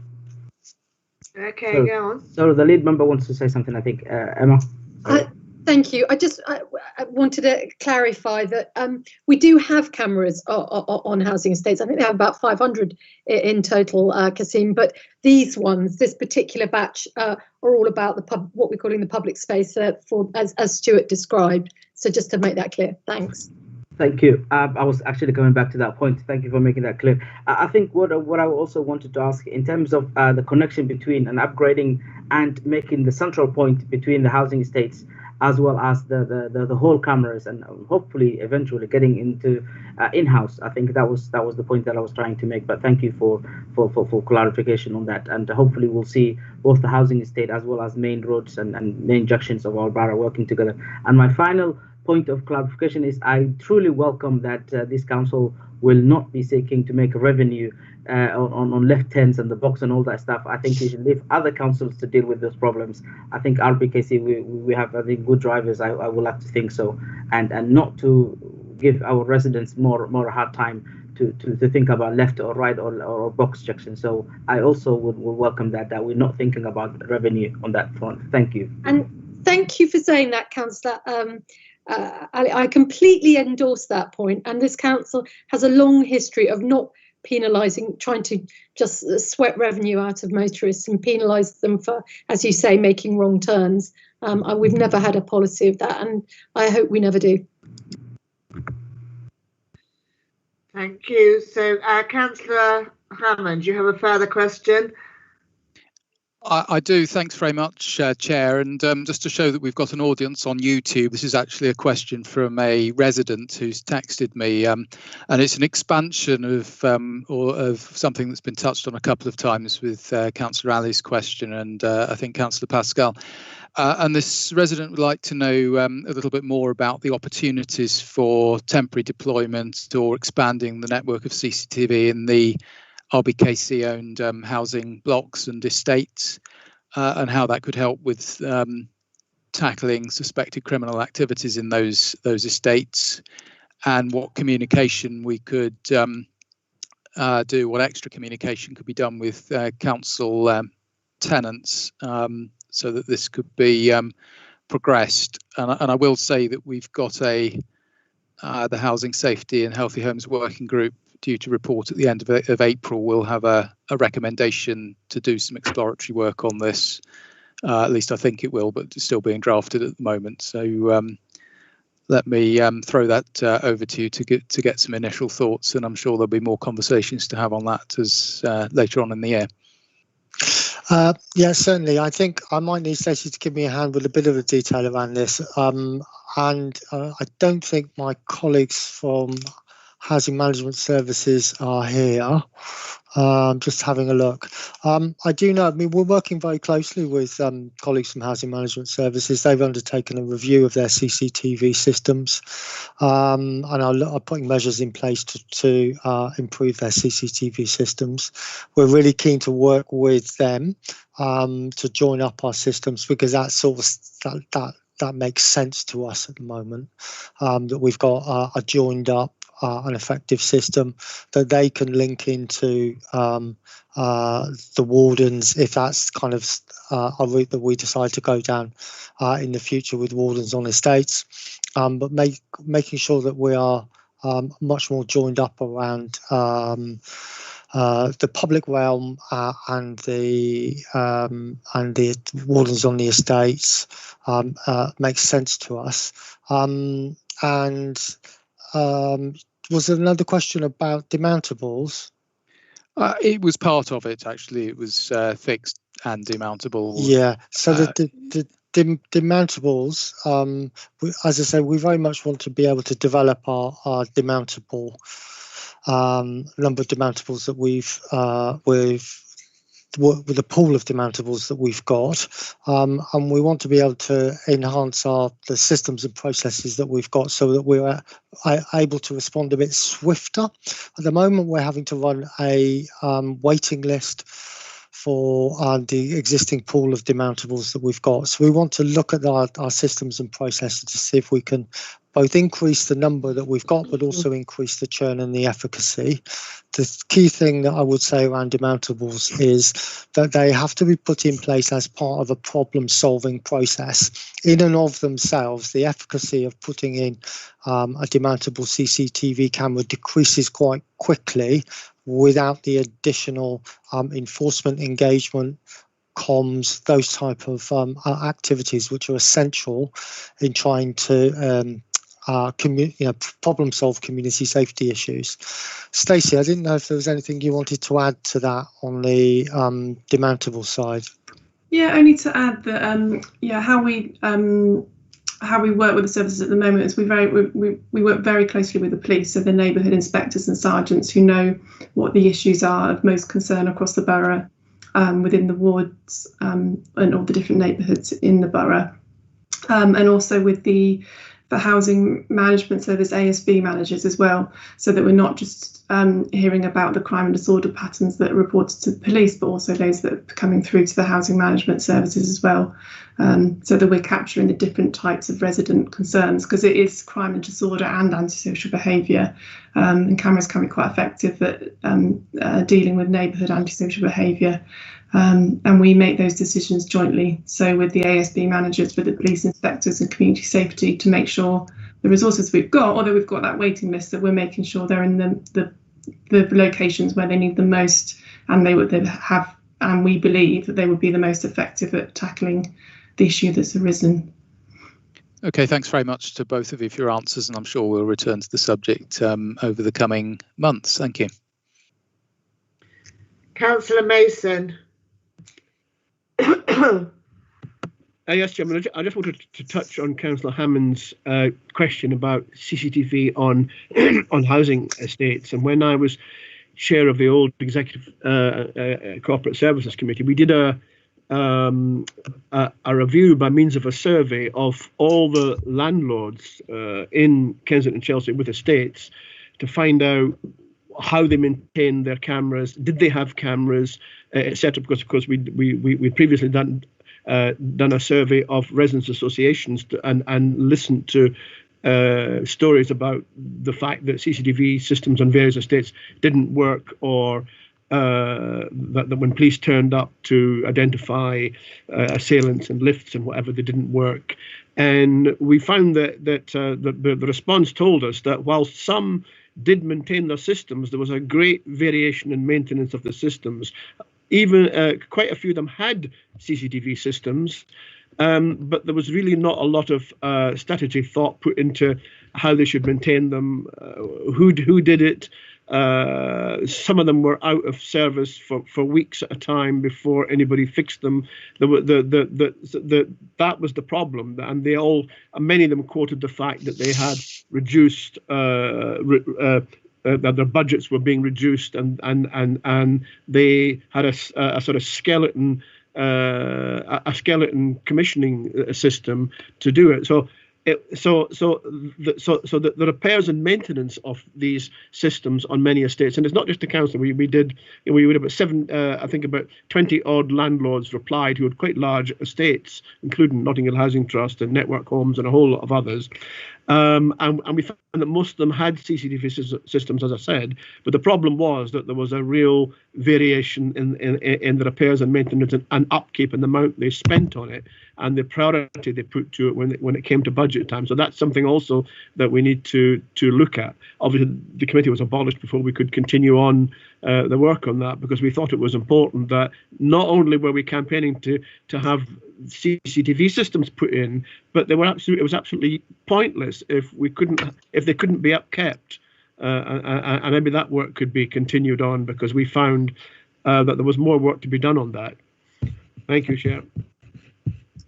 Okay, so, go on. So the lead member wants to say something, I think. Emma? Thank you. I wanted to clarify that we do have cameras on housing estates. I think they have about 500 in total, Kasim, but these ones, this particular batch, are all about what we're calling the public space as Stuart described. So just to make that clear, thanks. Thank you. I was actually coming back to that point. Thank you for making that clear. I think what I also wanted to ask in terms of the connection between and upgrading and making the central point between the housing estates as well as the whole cameras, and hopefully eventually getting into in-house. I think that was the point that I was trying to make. But thank you for clarification on that. And hopefully we'll see both the housing estate as well as main roads and main junctions of our borough working together. And my final point of clarification is I truly welcome that this council will not be seeking to make a revenue on left turns and the box and all that stuff. I think you should leave other councils to deal with those problems. I think RBKC, we have, I think, good drivers. I would like to think so, and not to give our residents more hard time to think about left or right or box junction. So I also would welcome that we're not thinking about revenue on that front. Thank you. And thank you for saying that, Councillor. I completely endorse that point, and this council has a long history of not penalising, trying to just sweat revenue out of motorists and penalise them for, as you say, making wrong turns. We've never had a policy of that, and I hope we never do. Thank you. So, Councillor Hammond, you have a further question? I do. Thanks very much, Chair. And just to show that we've got an audience on YouTube, this is actually a question from a resident who's texted me, and it's an expansion of something that's been touched on a couple of times with Councillor Ali's question and I think Councillor Pascal. And this resident would like to know a little bit more about the opportunities for temporary deployment or expanding the network of CCTV in the RBKC-owned housing blocks and estates, and how that could help with tackling suspected criminal activities in those estates, and what communication we could do, what extra communication could be done with council tenants, so that this could be progressed. And I will say that we've got the Housing Safety and Healthy Homes Working Group due to report at the end of April. We'll have a recommendation to do some exploratory work on this. At least I think it will, but it's still being drafted at the moment. So let me throw that over to you to get some initial thoughts, and I'm sure there'll be more conversations to have on that as later on in the year. Yeah, certainly. I think I might need Stacey to give me a hand with a bit of the detail around this. And I don't think my colleagues from Housing Management Services are here. Just having a look. I do know, I mean, we're working very closely with colleagues from Housing Management Services. They've undertaken a review of their CCTV systems and are putting measures in place to improve their CCTV systems. We're really keen to work with them to join up our systems, because that sort of that makes sense to us at the moment, that we've got a joined up an effective system that they can link into the wardens, if that's kind of a route that we decide to go down in the future with wardens on estates, but making sure that we are much more joined up around the public realm and the wardens on the estates makes sense to us. Was there another question about demountables? It was part of it, actually. It was fixed and demountable. Yeah, so the demountables, as I say, we very much want to be able to develop our demountable number of demountables that we've with the pool of demountables that we've got, and we want to be able to enhance the systems and processes that we've got so that we're able to respond a bit swifter. At the moment, we're having to run a waiting list for the existing pool of demountables that we've got. So we want to look at our systems and processes to see if we can both increase the number that we've got, but also increase the churn and the efficacy. The key thing that I would say around demountables is that they have to be put in place as part of a problem-solving process. In and of themselves, the efficacy of putting in a demountable CCTV camera decreases quite quickly without the additional enforcement engagement, comms, those type of activities which are essential in trying to problem solve community safety issues. Stacey, I didn't know if there was anything you wanted to add to that on the demountable side. Yeah, only to add that how we work with the services at the moment is we work very closely with the police, so the neighbourhood inspectors and sergeants who know what the issues are of most concern across the borough, within the wards and all the different neighbourhoods in the borough, and also with the Housing Management Service ASB managers as well, so that we're not just hearing about the crime and disorder patterns that are reported to the police, but also those that are coming through to the Housing Management Services as well, so that we're capturing the different types of resident concerns, because it is crime and disorder and antisocial behaviour, and cameras can be quite effective at dealing with neighbourhood antisocial behaviour. And we make those decisions jointly, so with the ASB managers, with the police inspectors and community safety, to make sure the resources we've got, although we've got that waiting list, that we're making sure they're in the locations where they need the most, and and we believe that they would be the most effective at tackling the issue that's arisen. Okay, thanks very much to both of you for your answers, and I'm sure we'll return to the subject over the coming months. Thank you. Councillor Mason. Yes, Chairman, I just wanted to touch on Councillor Hammond's question about CCTV on housing estates. And when I was chair of the old Executive Corporate Services Committee, we did a review by means of a survey of all the landlords in Kensington and Chelsea with estates to find out how they maintain their cameras, did they have cameras, etc. Because of course we previously done a survey of residents' associations and listened to stories about the fact that CCTV systems on various estates didn't work, or that when police turned up to identify assailants and lifts and whatever, they didn't work. And we found that the response told us that while some did maintain their systems, there was a great variation in maintenance of the systems. Even quite a few of them had CCTV systems, but there was really not a lot of strategy thought put into how they should maintain them, who did it. Some of them were out of service for weeks at a time before anybody fixed them. That was the problem, and many of them quoted the fact that they had reduced that their budgets were being reduced, and they had a sort of skeleton commissioning system to do it. So the repairs and maintenance of these systems on many estates, and it's not just the council. We did about I think about 20 odd landlords replied who had quite large estates, including Notting Hill Housing Trust and Network Homes and a whole lot of others. And we found that most of them had CCTV systems, as I said, but the problem was that there was a real variation in the repairs and maintenance and upkeep and the amount they spent on it and the priority they put to it when it came to budget time. So that's something also that we need to look at. Obviously, the committee was abolished before we could continue on the work on that, because we thought it was important that not only were we campaigning to have CCTV systems put in, but it was absolutely pointless if they couldn't be upkept, and maybe that work could be continued on, because we found that there was more work to be done on that. Thank you, Chair.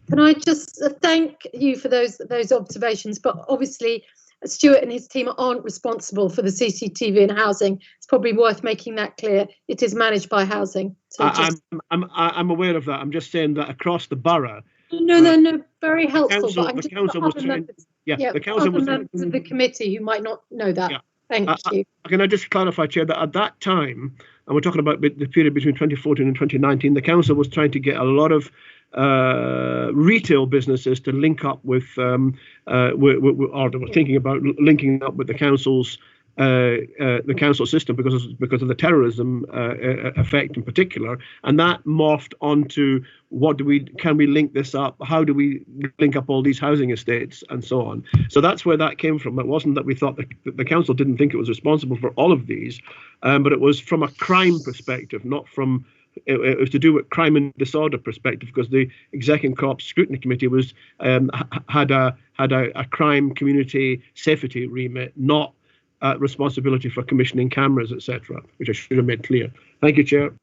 Can I just thank you for those observations? But obviously, Stuart and his team aren't responsible for the CCTV in housing. It's probably worth making that clear. It is managed by housing. So I'm aware of that. I'm just saying that across the borough. No, very helpful. The council was members of the committee who might not know that. Yeah. Thank you. Can I just clarify, Chair, that at that time, and we're talking about the period between 2014 and 2019, the council was trying to get a lot of retail businesses to link up with, or they were thinking about linking up with the council's council system because of the terrorism effect in particular, and that morphed onto can we link this up? How do we link up all these housing estates and so on? So that's where that came from. It wasn't that we thought the council didn't think it was responsible for all of these, but it was from a crime perspective, not from. It was to do with crime and disorder perspective, because the Exec Corps Scrutiny Committee was had a crime community safety remit, not responsibility for commissioning cameras, etc., which I should have made clear. Thank you, Chair.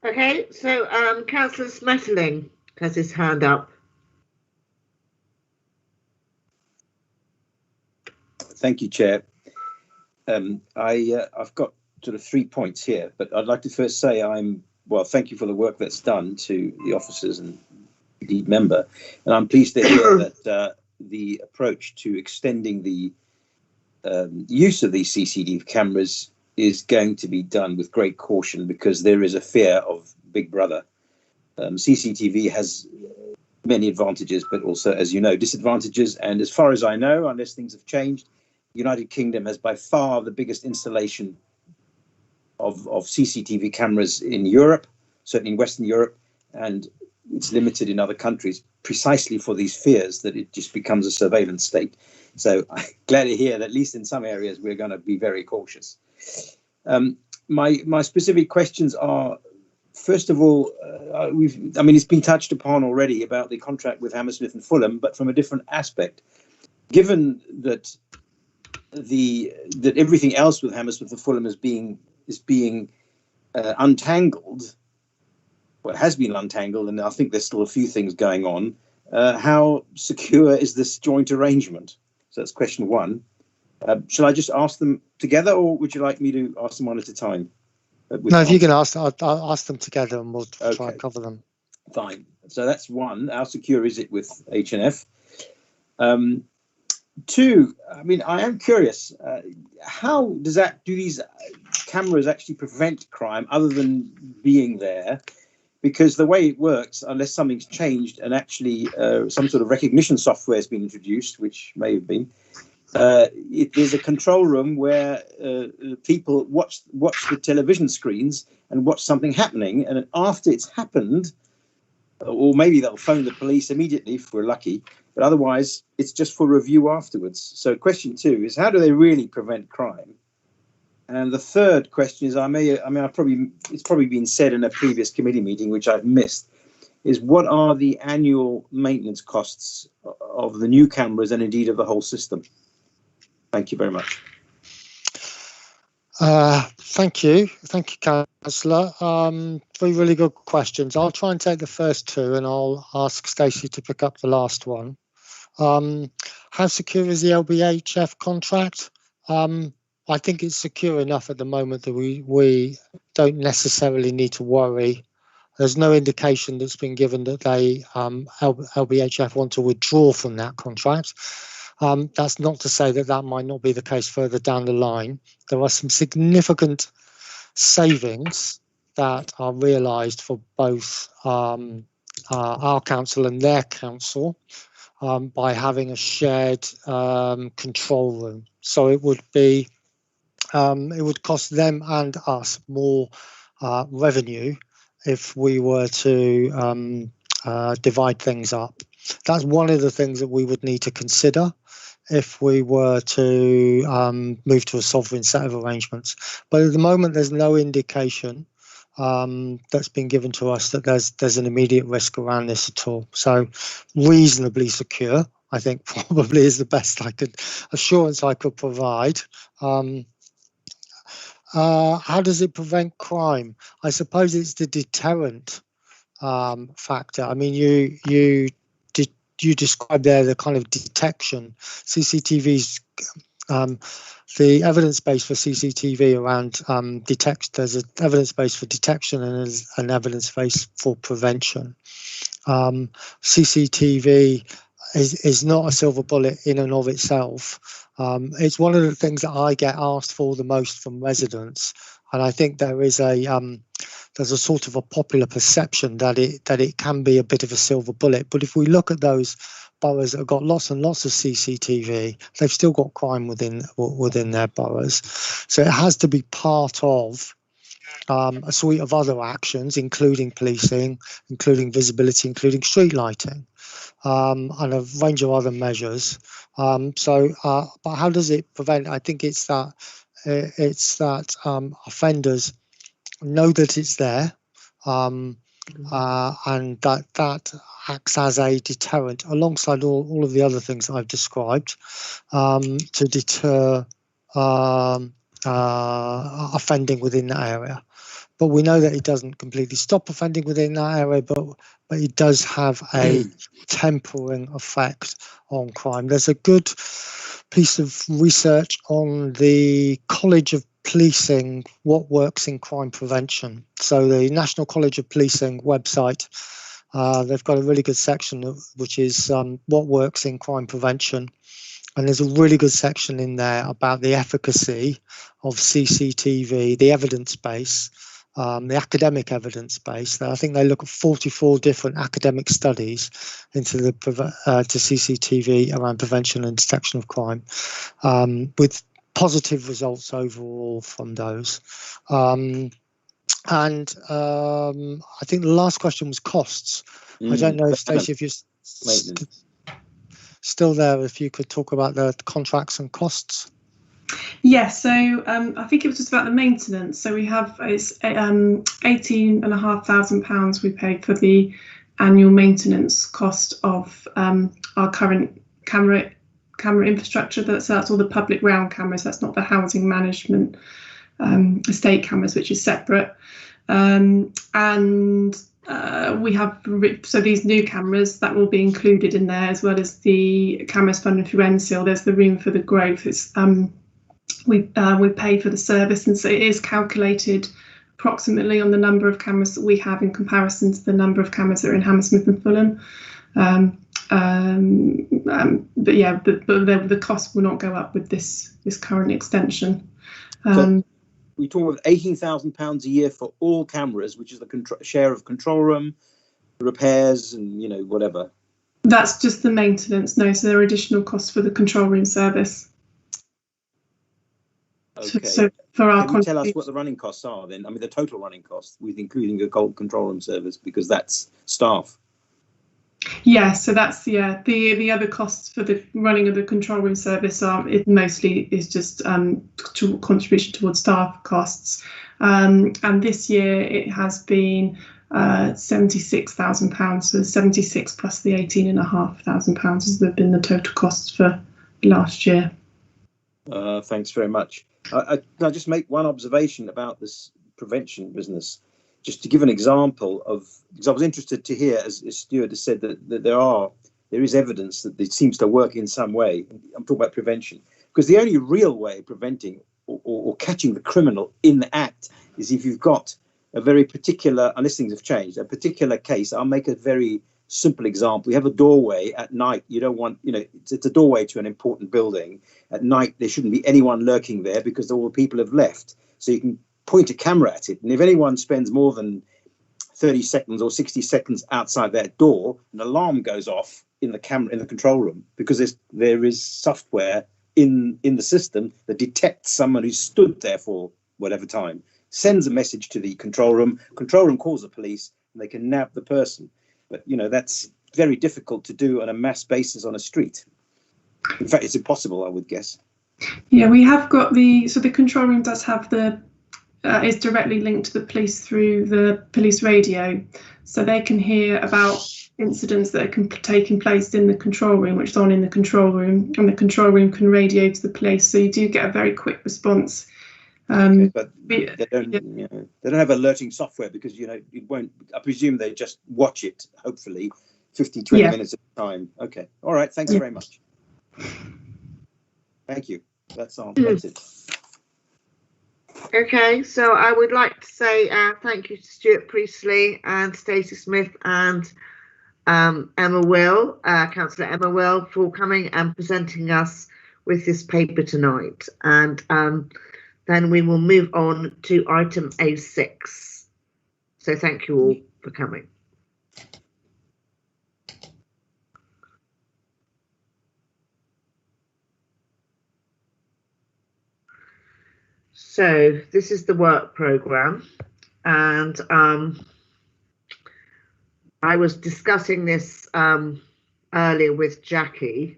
Okay, so Councillor Smetterling has his hand up. Thank you, Chair. I've got sort of 3 points here, but I'd like to first say thank you for the work that's done to the officers and lead member, and I'm pleased to hear that the approach to extending the use of these CCTV cameras is going to be done with great caution, because there is a fear of Big Brother. CCTV has many advantages, but also, as you know, disadvantages. And as far as I know, unless things have changed, the United Kingdom has by far the biggest installation of CCTV cameras in Europe, certainly in Western Europe, and it's limited in other countries precisely for these fears that it just becomes a surveillance state. So I'm glad to hear that at least in some areas we're going to be very cautious. My specific questions are, first of all, it's been touched upon already about the contract with Hammersmith and Fulham, but from a different aspect. Given that that everything else with Hammersmith and Fulham is being untangled, well, it has been untangled, and I think there's still a few things going on. How secure is this joint arrangement? So that's question one. Shall I just ask them together, or would you like me to ask them one at a time? No, if you can ask, I'll ask them together, and we'll try and cover them. Fine. So that's one. How secure is it with H&F? Two, I am curious. How do these cameras actually prevent crime other than being there? Because the way it works, unless something's changed and actually some sort of recognition software has been introduced, which may have been, there's a control room where people watch the television screens and watch something happening, and after it's happened, or maybe they'll phone the police immediately if we're lucky, but otherwise it's just for review afterwards. So question two is, how do they really prevent crime? And the third question is, it's probably been said in a previous committee meeting, which I've missed, is what are the annual maintenance costs of the new cameras and indeed of the whole system? Thank you very much. Thank you, Councillor. Three really good questions. I'll try and take the first two, and I'll ask Stacey to pick up the last one. how secure is the LBHF contract? I think it's secure enough at the moment that we don't necessarily need to worry. There's no indication that's been given that they LBHF want to withdraw from that contract. That's not to say that that might not be the case further down the line. There are some significant savings that are realised for both our council and their council by having a shared control room. So it would be it would cost them and us more revenue if we were to divide things up. That's one of the things that we would need to consider if we were to move to a sovereign set of arrangements. But at the moment, there's no indication that's been given to us that there's an immediate risk around this at all. So reasonably secure, I think, probably is the best assurance I could provide. How does it prevent crime? I suppose it's the deterrent factor. I mean, you described there the kind of detection. CCTV's the evidence base for CCTV around there's an evidence base for detection and there's an evidence base for prevention. CCTV is not a silver bullet in and of itself. It's one of the things that I get asked for the most from residents, and I think there's a sort of a popular perception that it can be a bit of a silver bullet. But if we look at those boroughs that have got lots and lots of CCTV, they've still got crime within their boroughs. So it has to be part of a suite of other actions, including policing, including visibility, including street lighting, and a range of other measures. But how does it prevent? I think it's that offenders know that it's there, and that acts as a deterrent alongside all of the other things that I've described to deter offending within that area. But we know that it doesn't completely stop offending within that area, but it does have a tempering effect on crime. There's a good piece of research on the College of Policing, what works in crime prevention. So the National College of Policing website, they've got a really good section which is what works in crime prevention. And there's a really good section in there about the efficacy of CCTV, the evidence base, the academic evidence base. I think they look at 44 different academic studies into to CCTV around prevention and detection of crime, with positive results overall from those. And I think the last question was costs. I don't know if Stacey, if you're still there, if you could talk about the contracts and costs. Yes, so I think it was just about the maintenance. So we have it's £18,500 we pay for the annual maintenance cost of our current camera infrastructure. That's all the public realm cameras. That's not the housing management estate cameras, which is separate. And we have these new cameras that will be included in there, as well as the cameras funded through NSIL. There's the room for the growth. It's we pay for the service, and so it is calculated approximately on the number of cameras that we have in comparison to the number of cameras that are in Hammersmith and Fulham. But yeah, the cost will not go up with this current extension. So we talk about £18,000 a year for all cameras, which is the share of control room, repairs, and whatever. That's just the maintenance. No, so there are additional costs for the control room service. Okay. So for our Can you tell us what the running costs are then? I mean, the total running costs, with including the control room service, because that's staff. Yeah, so that's the other costs for the running of the control room service it mostly is just contribution towards staff costs, and this year it has been £76,000. So 76 plus the £18,500 has been the total costs for last year. Thanks very much. I'll just make one observation about this prevention business, just to give an example of, because I was interested to hear, as Stuart has said, that there are there is evidence that it seems to work in some way. I'm talking about prevention, because the only real way of preventing or catching the criminal in the act is if you've got a very particular, unless things have changed, a particular case. I'll make a very simple example. You have a doorway at night. You don't want, it's a doorway to an important building. At night, there shouldn't be anyone lurking there because all the people have left. So you can point a camera at it. And if anyone spends more than 30 seconds or 60 seconds outside that door, an alarm goes off in the camera, in the control room, because there is software in the system that detects someone who stood there for whatever time, sends a message to the control room calls the police, and they can nab the person. But that's very difficult to do on a mass basis on a street. In fact, it's impossible, I would guess. Yeah, we have got the control room does have is directly linked to the police through the police radio, so they can hear about incidents that are taking place in the control room, which is on in the control room, and the control room can radio to the police. So you do get a very quick response. Okay, but they don't have alerting software because it won't. I presume they just watch it, hopefully 20 minutes at a time. Okay, all right, thanks very much. Thank you. That's all. That's it. Okay, so I would like to say thank you to Stuart Priestley and Stacey Smith and Councillor Emma Will, for coming and presenting us with this paper tonight. And then we will move on to item A6. So thank you all for coming. So this is the work programme, and I was discussing this earlier with Jackie.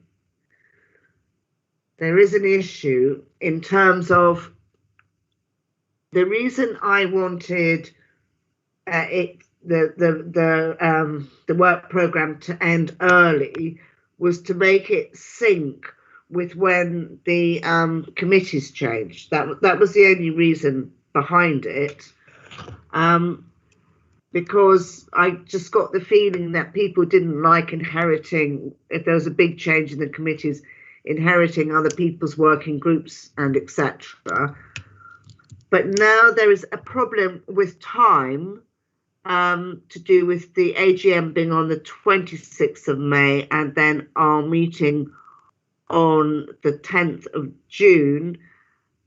There is an issue in terms of the reason I wanted the work programme to end early was to make it sync with when the committees changed. That was the only reason behind it, because I just got the feeling that people didn't like inheriting, if there was a big change in the committees, inheriting other people's working groups and etc. But now there is a problem with time to do with the AGM being on the 26th of May and then our meeting on the 10th of June,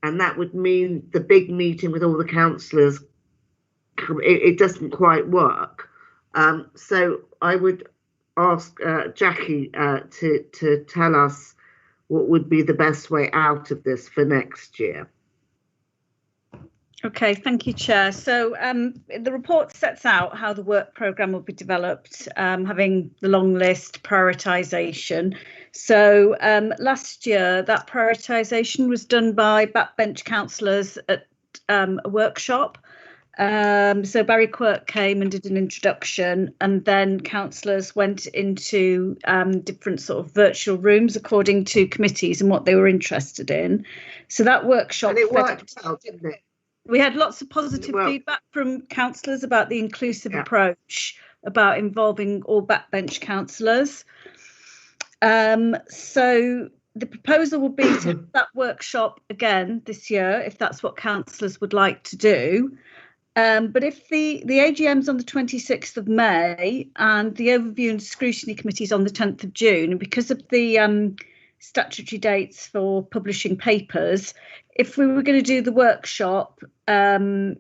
and that would mean the big meeting with all the councillors, it doesn't quite work. So I would ask Jackie to tell us what would be the best way out of this for next year. Okay, thank you, Chair. So the report sets out how the work programme will be developed, having the long list, prioritisation. So last year, that prioritisation was done by backbench councillors at a workshop. So Barry Quirk came and did an introduction, and then councillors went into different sort of virtual rooms according to committees and what they were interested in. So that workshop... And it worked well, didn't it? We had lots of positive feedback from councillors about the inclusive approach, about involving all backbench councillors. So the proposal will be to have that workshop again this year, if that's what councillors would like to do. But if the AGM's on the 26th of May and the overview and scrutiny committee is on the 10th of June, and because of the statutory dates for publishing papers, if we were going to do the workshop again,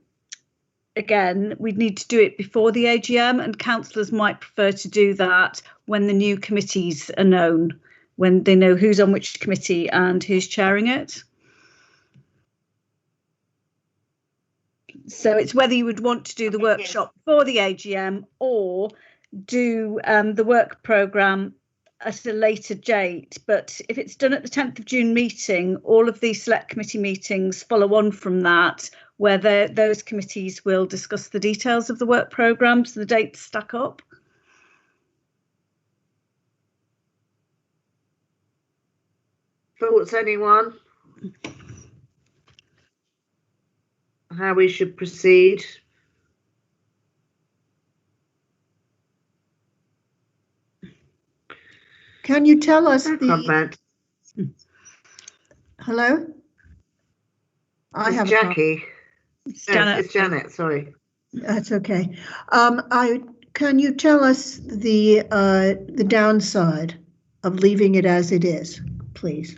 we'd need to do it before the AGM, and councillors might prefer to do that when the new committees are known, when they know who's on which committee and who's chairing it. So it's whether you would want to do the workshop before the AGM or do the work programme at a later date. But if it's done at the 10th of June meeting, all of these select committee meetings follow on from that, where those committees will discuss the details of the work programme, so the dates stack up. Thoughts, anyone? How we should proceed? Can you tell us No the comment. hello? I It's have Jackie. It's No, Janet. it's Janet. Sorry. That's okay. Can you tell us the downside of leaving it as it is, please?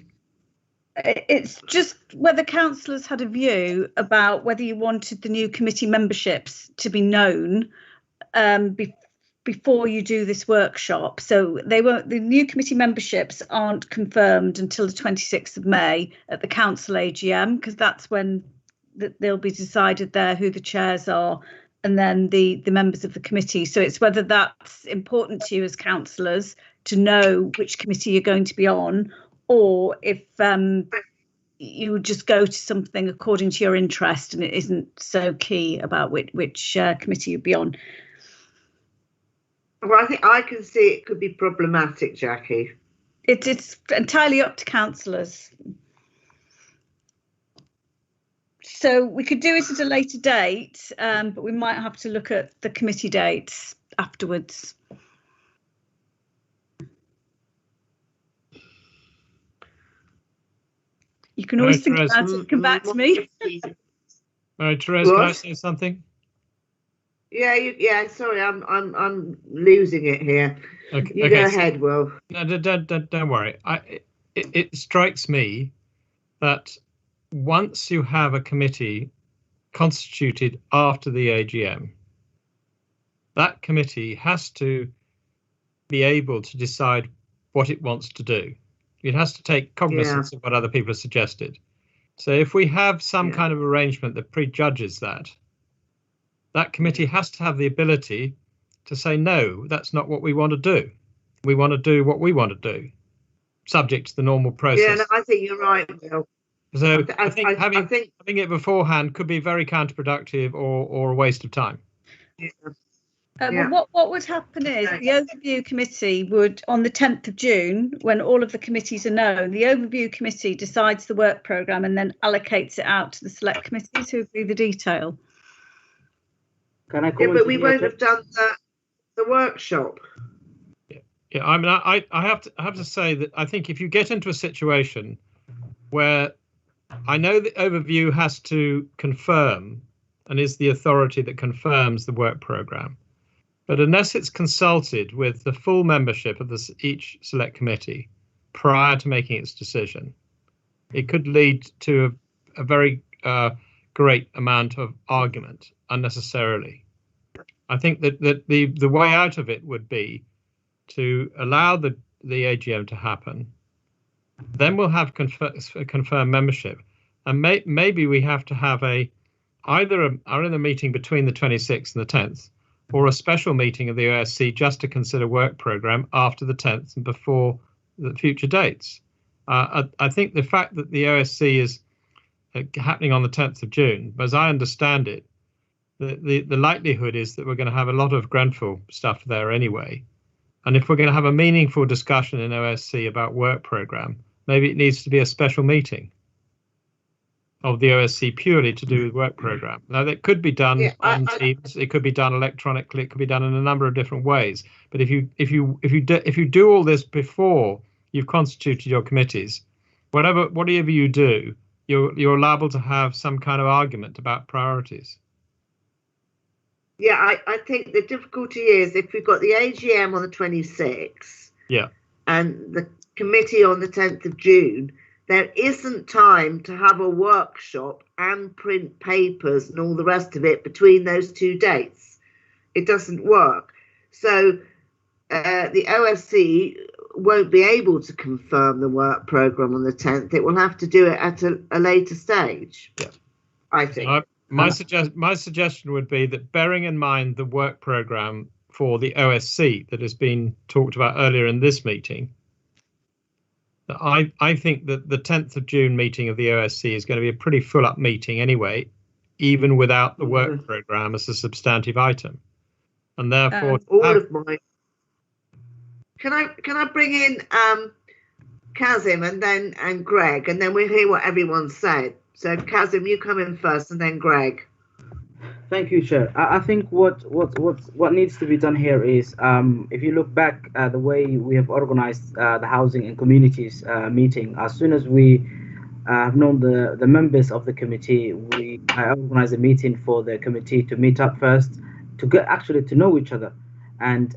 It's just whether councillors had a view about whether you wanted the new committee memberships to be known before you do this workshop. So the new committee memberships aren't confirmed until the 26th of May at the council AGM, because that's when they'll be decided there who the chairs are and then the members of the committee. So it's whether that's important to you as councillors to know which committee you're going to be on, or if you would just go to something according to your interest and it isn't so key about which committee you'd be on. Well, I think I can see it could be problematic, Jackie. It's entirely up to councillors. So we could do it at a later date, but we might have to look at the committee dates afterwards. You can always think about it and come back to me. Therese, can I say something? Yeah, sorry, I'm losing it here. Okay, you go ahead, Will. No, don't worry. It strikes me that once you have a committee constituted after the AGM, that committee has to be able to decide what it wants to do. It has to take cognizance of what other people have suggested. So if we have some kind of arrangement that prejudges that, that committee has to have the ability to say, no, that's not what we want to do. We want to do what we want to do, subject to the normal process. Yeah, no, I think you're right, Will. So I think having it beforehand could be very counterproductive or a waste of time. Yeah. Well, what would happen is the overview committee would, on the 10th of June, when all of the committees are known, the overview committee decides the work programme and then allocates it out to the select committees who agree the detail. Can I but we won't have done the workshop. Yeah, I mean, I have to say that I think if you get into a situation where I know the overview has to confirm and is the authority that confirms the work programme, but unless it's consulted with the full membership of each select committee prior to making its decision, it could lead to a very great amount of argument unnecessarily. I think that the way out of it would be to allow the AGM to happen. Then we'll have confirmed membership, and maybe we have to have either a meeting between the 26th and the 10th, or a special meeting of the OSC just to consider work programme after the 10th and before the future dates. I think the fact that the OSC is happening on the 10th of June, as I understand it, the likelihood is that we're going to have a lot of Grenfell stuff there anyway. And if we're going to have a meaningful discussion in OSC about work programme, maybe it needs to be a special meeting of the OSC purely to do with work programme. Now, that could be done on Teams, it could be done electronically, it could be done in a number of different ways. But if you do all this before you've constituted your committees, whatever you do, you're liable to have some kind of argument about priorities. Yeah, I think the difficulty is if we've got the AGM on the 26th, and the committee on the 10th of June, there isn't time to have a workshop and print papers and all the rest of it between those two dates. It doesn't work. So the OSC won't be able to confirm the work programme on the 10th. It will have to do it at a later stage, I think. My suggestion would be that, bearing in mind the work programme for the OSC that has been talked about earlier in this meeting, I think that the 10th of June meeting of the OSC is going to be a pretty full up meeting anyway, even without the work programme as a substantive item. And therefore, Can I bring in Kazim and Greg, and then we'll hear what everyone said. So Kazim, you come in first, and then Greg. Thank you, Chair. I think what needs to be done here is, if you look back at the way we have organized the housing and communities meeting, as soon as we have known the members of the committee, we organize a meeting for the committee to meet up first, to get actually to know each other, and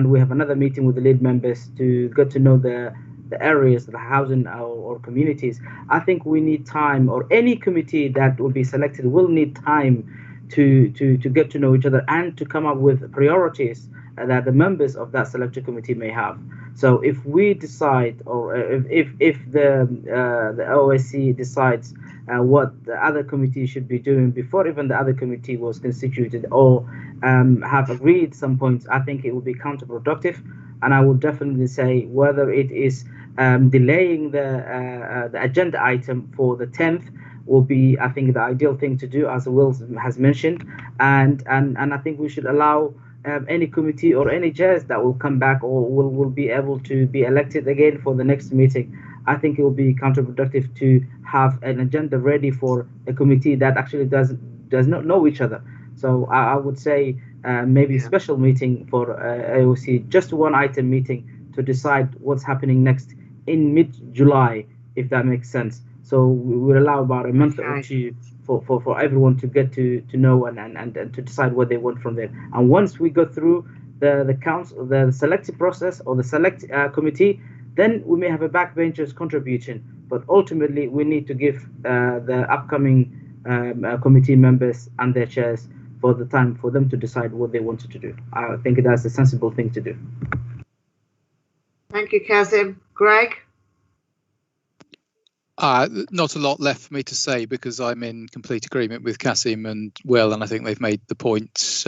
we have another meeting with the lead members to get to know the areas, the housing or communities. I think we need time, or any committee that will be selected will need time to get to know each other and to come up with priorities that the members of that selected committee may have. So if we decide, or if the OSC decides what the other committee should be doing before even the other committee was constituted, or have agreed some points, I think it will be counterproductive. And I would definitely say whether it is delaying the agenda item for the 10th will be, I think, the ideal thing to do, as Will has mentioned, and I think we should allow any committee or any chairs that will come back or will be able to be elected again for the next meeting. I think it will be counterproductive to have an agenda ready for a committee that actually does not know each other. So I would say maybe a special meeting for AOC, just one item meeting to decide what's happening next in mid-July, if that makes sense. So we will allow about a month or two for everyone to get to know and to decide what they want from there. And once we go through the council, the selective process or the select committee, then we may have a backbenchers contribution. But ultimately, we need to give the upcoming committee members and their chairs for the time for them to decide what they wanted to do. I think that's a sensible thing to do. Thank you, Kazim. Greg? Not a lot left for me to say, because I'm in complete agreement with Kasim and Will, and I think they've made the points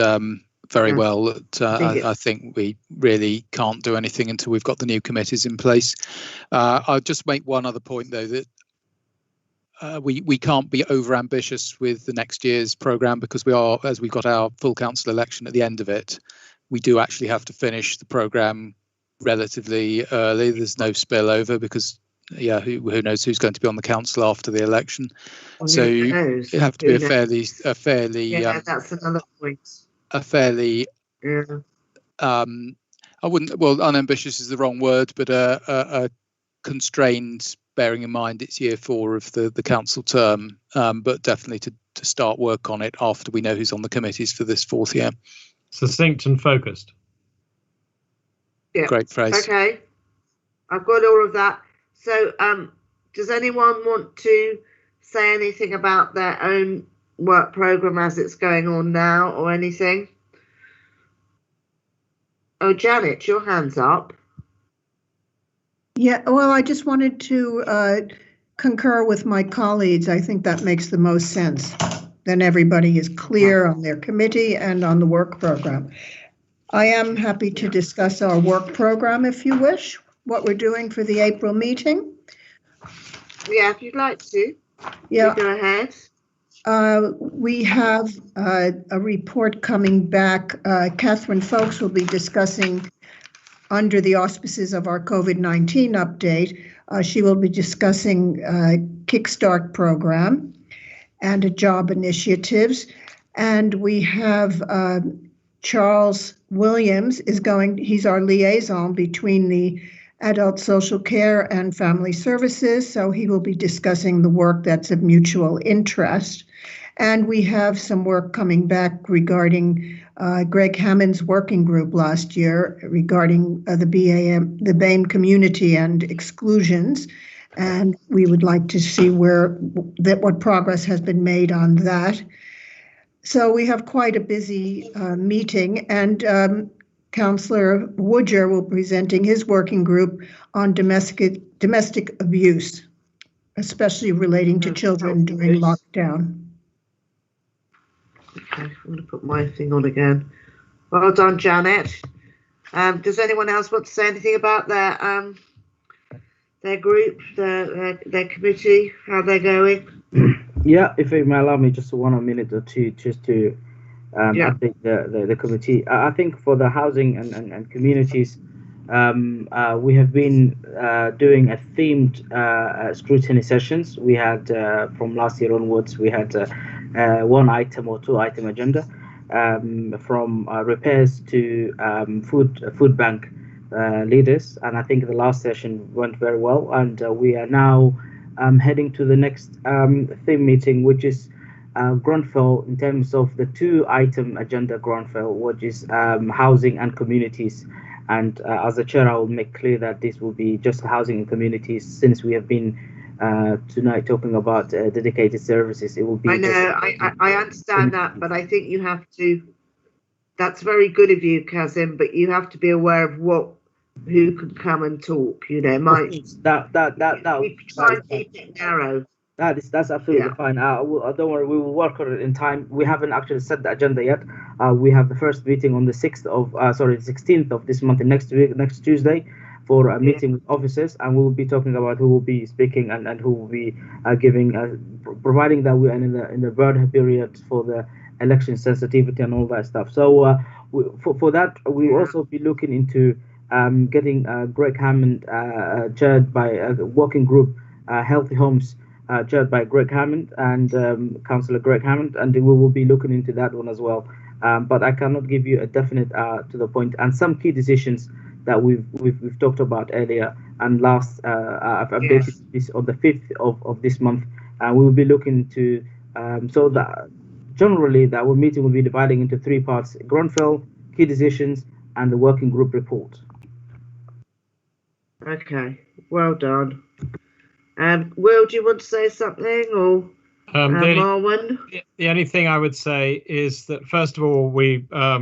very well. That I think we really can't do anything until we've got the new committees in place. I'll just make one other point, though, that we can't be over ambitious with the next year's programme, because as we've got our full council election at the end of it, we do actually have to finish the programme relatively early. There's no spillover, because who knows who's going to be on the council after the election. So you have to be a fairly that's another point. A fairly I wouldn't, well, unambitious is the wrong word, but a constrained, bearing in mind it's year 4 of the council term, but definitely to start work on it after we know who's on the committees for this 4th year. Succinct and focused. Yeah. Great phrase. Okay, I've got all of that. So does anyone want to say anything about their own work programme as it's going on now, or anything? Oh, Janet, your hand's up. Yeah, well, I just wanted to concur with my colleagues. I think that makes the most sense. Then everybody is clear on their committee and on the work programme. I am happy to discuss our work programme if you wish, what we're doing for the April meeting. Yeah, if you'd like to. Yeah. Go ahead. We have a report coming back. Catherine Folks will be discussing, under the auspices of our COVID-19 update, she will be discussing Kickstart program and job initiatives. And we have Charles Williams he's our liaison between the Adult Social Care and Family Services, so he will be discussing the work that's of mutual interest. And we have some work coming back regarding Greg Hammond's working group last year regarding the BAME community and exclusions. And we would like to see what progress has been made on that. So we have quite a busy meeting, and Councillor Woodger will be presenting his working group on domestic abuse, especially relating to children during lockdown. Okay, I'm going to put my thing on again. Well done, Janet. Does anyone else want to say anything about their group, their committee, how they're going? Yeah, if you may allow me just 1 minute or two, just to update the committee. I think for the housing and communities, We have been doing a themed scrutiny sessions. We had from last year onwards, we had one item or two item agenda, from repairs to food bank leaders, and I think the last session went very well. And we are now heading to the next theme meeting, which is Grenfell, in terms of the two item agenda Grenfell, which is housing and communities. And as a chair, I will make clear that this will be just housing and communities, since we have been tonight talking about dedicated services. It will be. I know, I understand that, but I think you have to. That's very good of you, Kazim, but you have to be aware of who can come and talk. You know, we try and keep it narrow. That's absolutely fine. Don't worry, we will work on it in time. We haven't actually set the agenda yet. We have the first meeting on the 16th of this month, next Tuesday, for a meeting with officers, and we will be talking about who will be speaking and who will be giving, providing that we are in the bird period for the election sensitivity and all that stuff. So for that, we will also be looking into getting Greg Hammond chaired by a working group, Healthy Homes, chaired by Greg Hammond and Councillor Greg Hammond, and we will be looking into that one as well. But I cannot give you a definite to the point. And some key decisions that we've talked about earlier and last, I've updated this on the 5th of this month, and we will be looking to so that generally that our meeting will be dividing into three parts: Grenfell, key decisions, and the working group report. Okay, well done. Will, do you want to say something, or Marwan? The only thing I would say is that, first of all, we are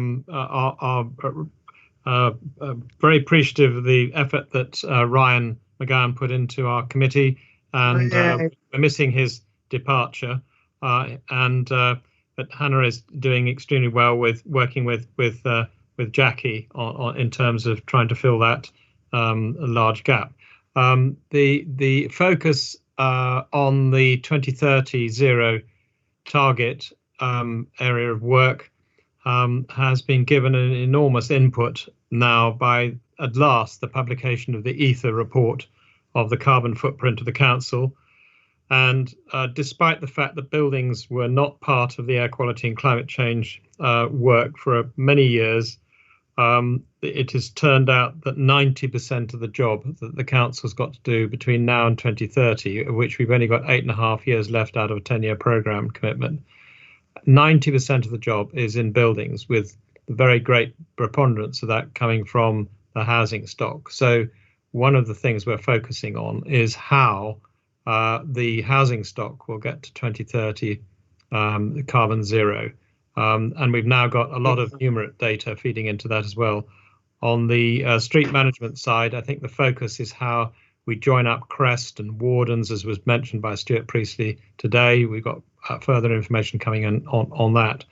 very appreciative of the effort that Ryan McGowan put into our committee, and we're missing his departure. But Hannah is doing extremely well with working with Jackie in terms of trying to fill that large gap. The focus on the 2030 zero target area of work has been given an enormous input now by, at last, the publication of the ETHA report of the carbon footprint of the council. And despite the fact that buildings were not part of the air quality and climate change work for many years, it has turned out that 90% of the job that the council's got to do between now and 2030, of which we've only got 8.5 years left out of a 10-year programme commitment, 90% of the job is in buildings, with the very great preponderance of that coming from the housing stock. So one of the things we're focusing on is how the housing stock will get to 2030 carbon zero. And we've now got a lot of numerate data feeding into that as well. On the street management side, I think the focus is how we join up Crest and Wardens, as was mentioned by Stuart Priestley today. We've got further information coming in on that.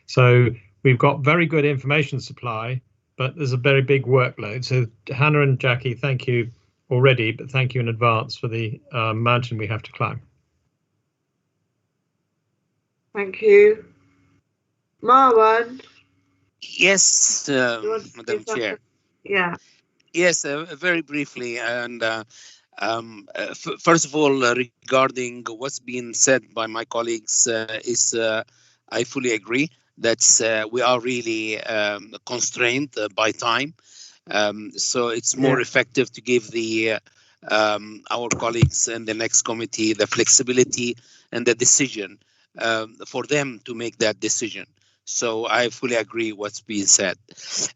So we've got very good information supply, but there's a very big workload. So Hannah and Jackie, thank you already, but thank you in advance for the mountain we have to climb. Thank you. Marwan? Yes, Madam Chair. Yeah. Yes, very briefly. And first of all, regarding what's been said by my colleagues, I fully agree that we are really constrained by time. So it's more effective to give our colleagues in the next committee the flexibility and the decision for them to make that decision. So I fully agree what's being said.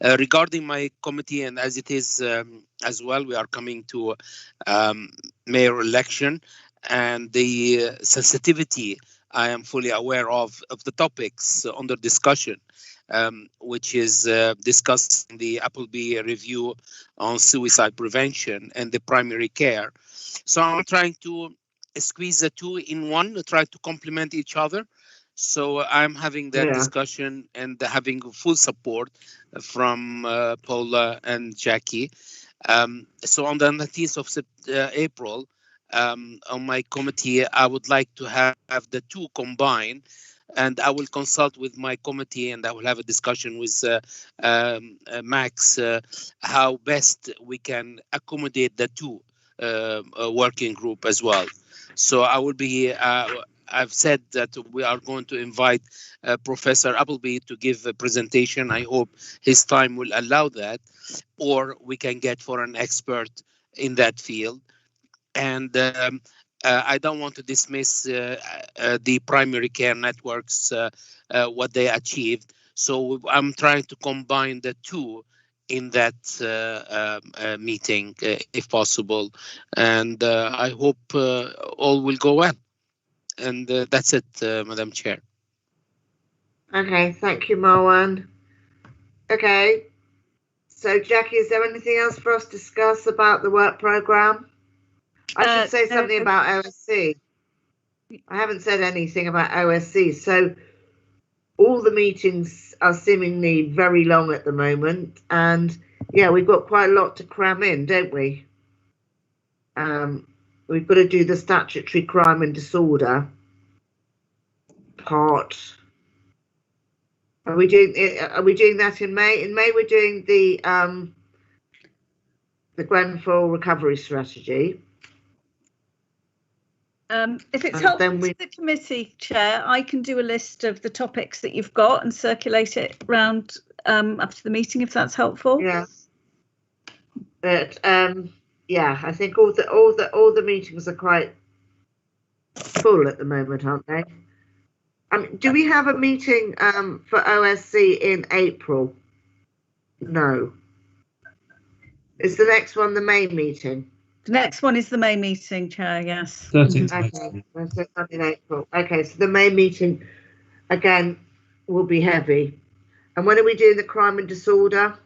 Regarding my committee, and as it is as well, we are coming to mayor election, and the sensitivity I am fully aware of the topics under discussion, which is discussing the Appleby review on suicide prevention and the primary care. So I'm trying to squeeze the two in one, try to complement each other. So I'm having that discussion and having full support from Paula and Jackie. So on the 19th of April, on my committee, I would like to have the two combined and I will consult with my committee, and I will have a discussion with Max how best we can accommodate the two working group as well. So I will be. I've said that we are going to invite Professor Appleby to give a presentation. I hope his time will allow that, or we can get for an expert in that field. And I don't want to dismiss the primary care networks, what they achieved. So I'm trying to combine the two in that meeting, if possible. And I hope all will go well. And that's it, Madam Chair. Okay, thank you, Marwan. Okay, so Jackie, is there anything else for us to discuss about the work programme? I should say something about OSC. I haven't said anything about OSC. So all the meetings are seemingly very long at the moment. And yeah, we've got quite a lot to cram in, don't we? We've got to do the statutory crime and disorder part. Are we doing that in May? In May, we're doing the Grenfell recovery strategy. If it's helpful to the committee, Chair, I can do a list of the topics that you've got and circulate it around after the meeting, if that's helpful. Yeah. But yeah, I think all the meetings are quite full at the moment, aren't they? Do we have a meeting for OSC in April? No. Is the next one the May meeting? The next one is the May meeting, Chair, yes. 13th. Okay, so it's in April. Okay, so the May meeting, again, will be heavy. And when are we doing the crime and disorder?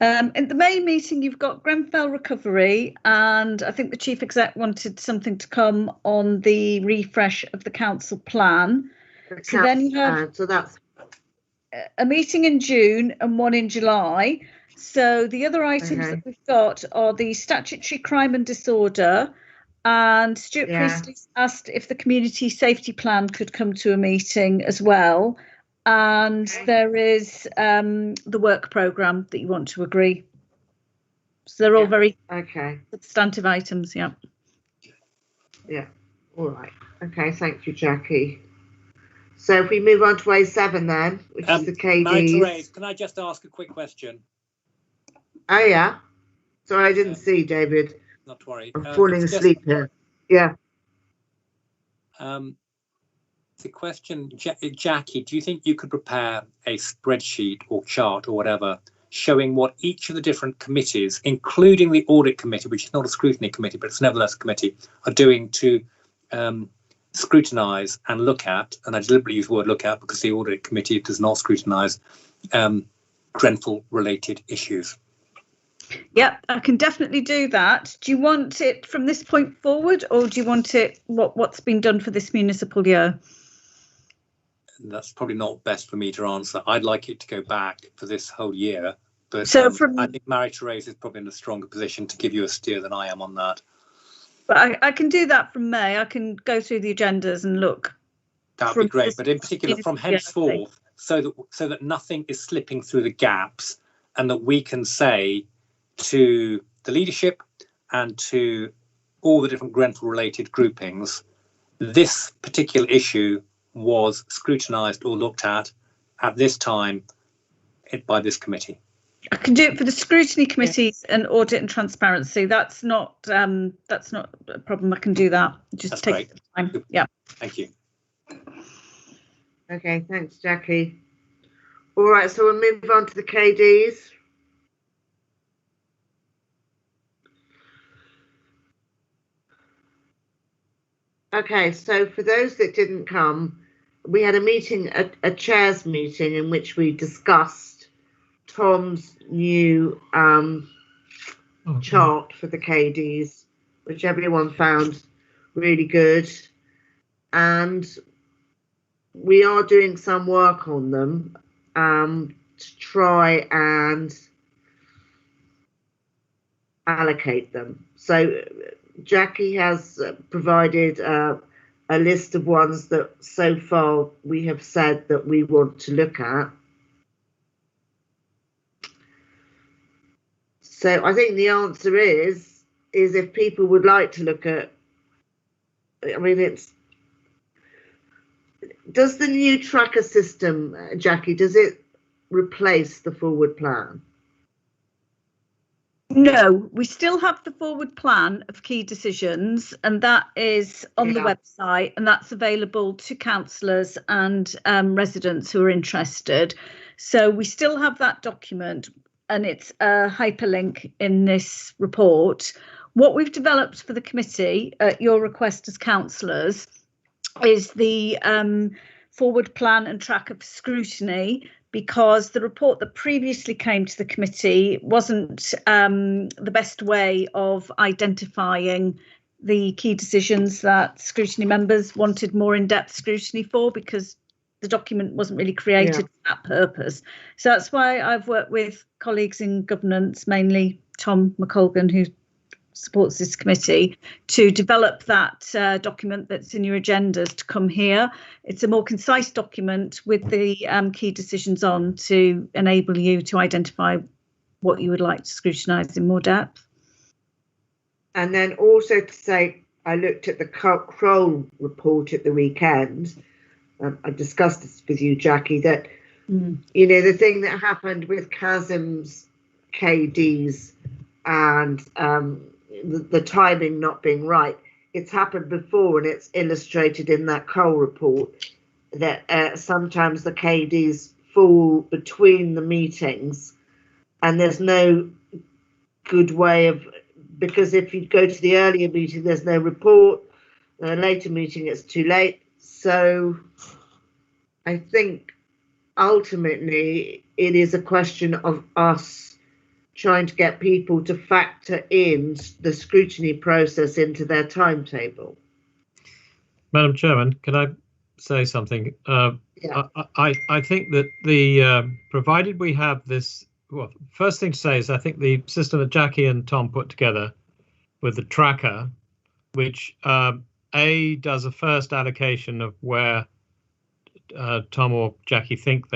In the May meeting, you've got Grenfell recovery, and I think the Chief Exec wanted something to come on the refresh of the council plan. So then you have so that's a meeting in June and one in July. So the other items that we've got are the statutory crime and disorder, and Stuart Priestley asked if the community safety plan could come to a meeting as well. And there is the work programme that you want to agree. So they're all very substantive items, yeah. Yeah, all right. Okay, thank you, Jackie. So if we move on to A7 then, which is the KDs. Can I just ask a quick question? Oh, yeah. Sorry, I didn't see, David. Not to worry. I'm falling asleep here. Yeah. The question, Jackie, do you think you could prepare a spreadsheet or chart or whatever showing what each of the different committees, including the audit committee, which is not a scrutiny committee, but it's nevertheless a committee, are doing to scrutinise and look at, and I deliberately use the word look at because the audit committee does not scrutinise Grenfell-related issues? Yeah, I can definitely do that. Do you want it from this point forward, or do you want it what's been done for this municipal year? That's probably not best for me to answer. I'd like it to go back for this whole year, but so I think Marie-Therese is probably in a stronger position to give you a steer than I am on that. But I can do that from May. I can go through the agendas and look. That'd be great, but in particular from henceforth, so that nothing is slipping through the gaps, and that we can say to the leadership and to all the different Grenfell-related groupings, this particular issue was scrutinised or looked at this time by this committee. I can do it for the scrutiny committees and audit and transparency. That's not a problem. I can do that. Just take time. Yeah. Thank you. Okay, thanks, Jackie. All right, so we'll move on to the KDs. Okay, so for those that didn't come, we had a meeting, a chairs meeting, in which we discussed Tom's new chart for the KDs, which everyone found really good. And we are doing some work on them to try and allocate them. So Jackie has provided a list of ones that so far we have said that we want to look at. So I think the answer is if people would like to look at, I mean, does the new tracker system, Jackie, does it replace the forward plan? No, we still have the forward plan of key decisions, and that is on the website, and that's available to councillors and residents who are interested. So we still have that document, and it's a hyperlink in this report. What we've developed for the committee at your request as councillors is the forward plan and track of scrutiny, because the report that previously came to the committee wasn't the best way of identifying the key decisions that scrutiny members wanted more in-depth scrutiny for, because the document wasn't really created for that purpose. So that's why I've worked with colleagues in governance, mainly Tom McColgan, who supports this committee, to develop that document that's in your agendas to come here. It's a more concise document with the key decisions on to enable you to identify what you would like to scrutinise in more depth. And then also to say, I looked at the Kroll report at the weekend. I discussed this with you, Jackie, that, you know, the thing that happened with Chasm's KDs and the timing not being right, it's happened before, and it's illustrated in that Kroll report that sometimes the KDs fall between the meetings, and there's no good way of, because if you go to the earlier meeting, there's no report, the later meeting it's too late. So I think ultimately it is a question of us trying to get people to factor in the scrutiny process into their timetable. Madam Chairman, can I say something? I think that the provided we have this, well, first thing to say is I think the system that Jackie and Tom put together with the tracker, which does a first allocation of where Tom or Jackie think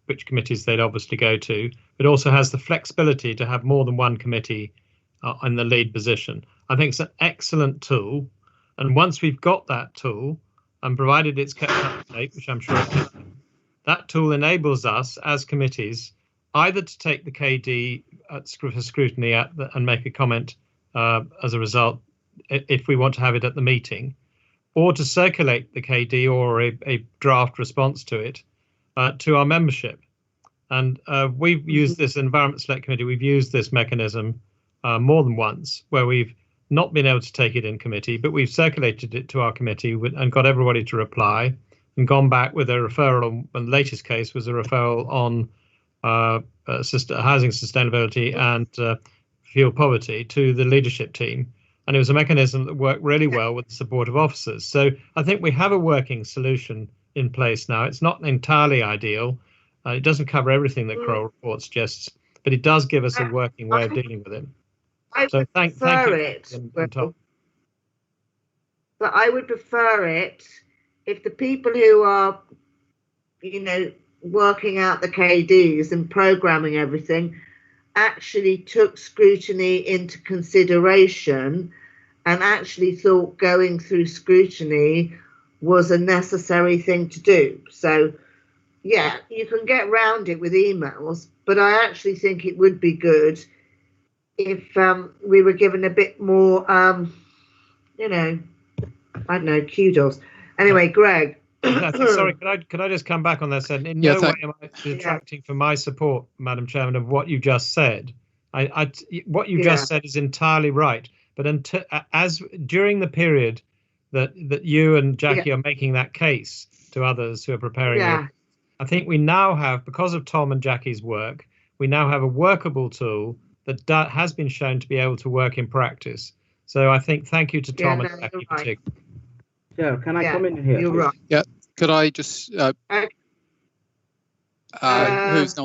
which committees they'd obviously go to, but also has the flexibility to have more than one committee in the lead position. I think it's an excellent tool, and once we've got that tool, and provided it's kept up to date, which I'm sure it is, that tool enables us as committees either to take the KD for scrutiny and make a comment as a result if we want to have it at the meeting, or to circulate the KD or a draft response to it to our membership. And we've used this Environment Select Committee, we've used this mechanism more than once, where we've not been able to take it in committee, but we've circulated it to our committee and got everybody to reply and gone back with a referral. And the latest case was a referral on housing sustainability and fuel poverty to the leadership team. And it was a mechanism that worked really well with the support of officers. So I think we have a working solution in place now. It's not entirely ideal. It doesn't cover everything that Kroll report suggests, but it does give us a working way of dealing with it. So thank you. But I would prefer it if the people who are, you know, working out the KDs and programming everything actually took scrutiny into consideration and actually thought going through scrutiny was a necessary thing to do. So yeah, you can get around it with emails, but I actually think it would be good if we were given a bit more, you know, I don't know, kudos. Anyway, Greg. Sorry, could I just come back on that? In no way am I detracting from my support, Madam Chairman, of what you just said. What you just said is entirely right. But during the period that you and Jackie are making that case to others who are preparing it, I think we now have, because of Tom and Jackie's work, we now have a workable tool that has been shown to be able to work in practice. So I think thank you to Tom and Jackie particularly. Yeah, can I come in here? You're right. Yeah, could I just who's on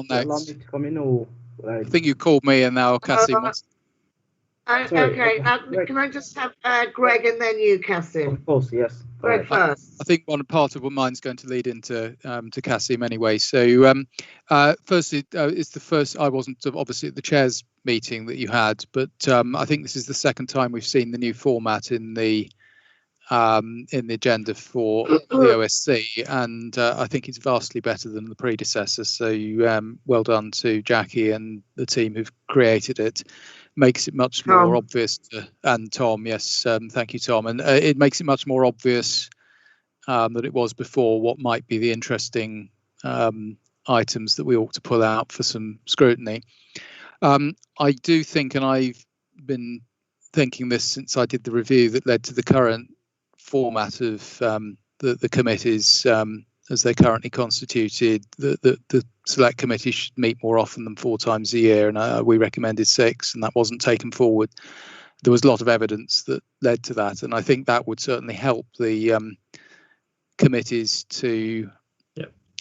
next? Allow me to come in, or I think you called me and now Cassie wants. Okay, can I just have Greg and then you, Cassim? Of course, yes. Greg first. I think one part of what mine's going to lead into to Cassim anyway. So firstly, it's the first. I wasn't obviously at the chairs meeting that you had, but I think this is the second time we've seen the new format in the agenda for the OSC, and I think it's vastly better than the predecessor. So well done to Jackie and the team who've created it. Makes it much more obvious and Tom, yes, thank you, Tom. And it makes it much more obvious than it was before what might be the interesting items that we ought to pull out for some scrutiny. I do think, and I've been thinking this since I did the review that led to the current format of the committees as they're currently constituted, the select committee should meet more often than 4 times a year, and we recommended 6, and that wasn't taken forward. There was a lot of evidence that led to that, and I think that would certainly help the committees to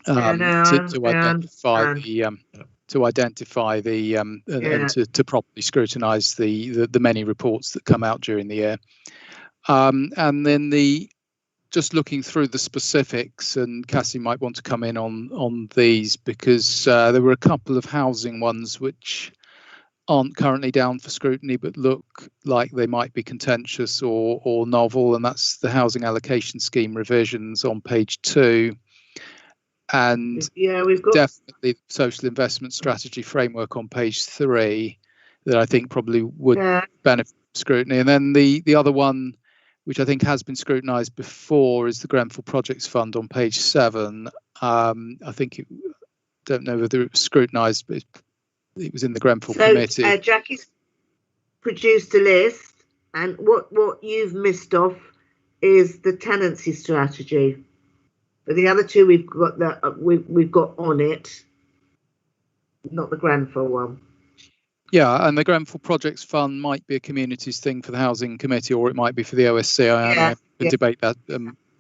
identify the and to properly scrutinise the many reports that come out during the year. And then just looking through the specifics, and Cassie might want to come in on these, because there were a couple of housing ones which aren't currently down for scrutiny but look like they might be contentious or novel, and that's the housing allocation scheme revisions on page 2, and we've got definitely the social investment strategy framework on page 3 that I think probably would benefit from scrutiny. And then the other one, which I think has been scrutinised before, is the Grenfell Projects Fund on page 7. I think don't know whether it was scrutinised, but it was in the Grenfell committee. Jackie's produced a list, and what you've missed off is the tenancy strategy. But the other 2 we've got on it, not the Grenfell one. Yeah, and the Grenfell Projects Fund might be a communities thing for the Housing Committee, or it might be for the OSC. I can debate that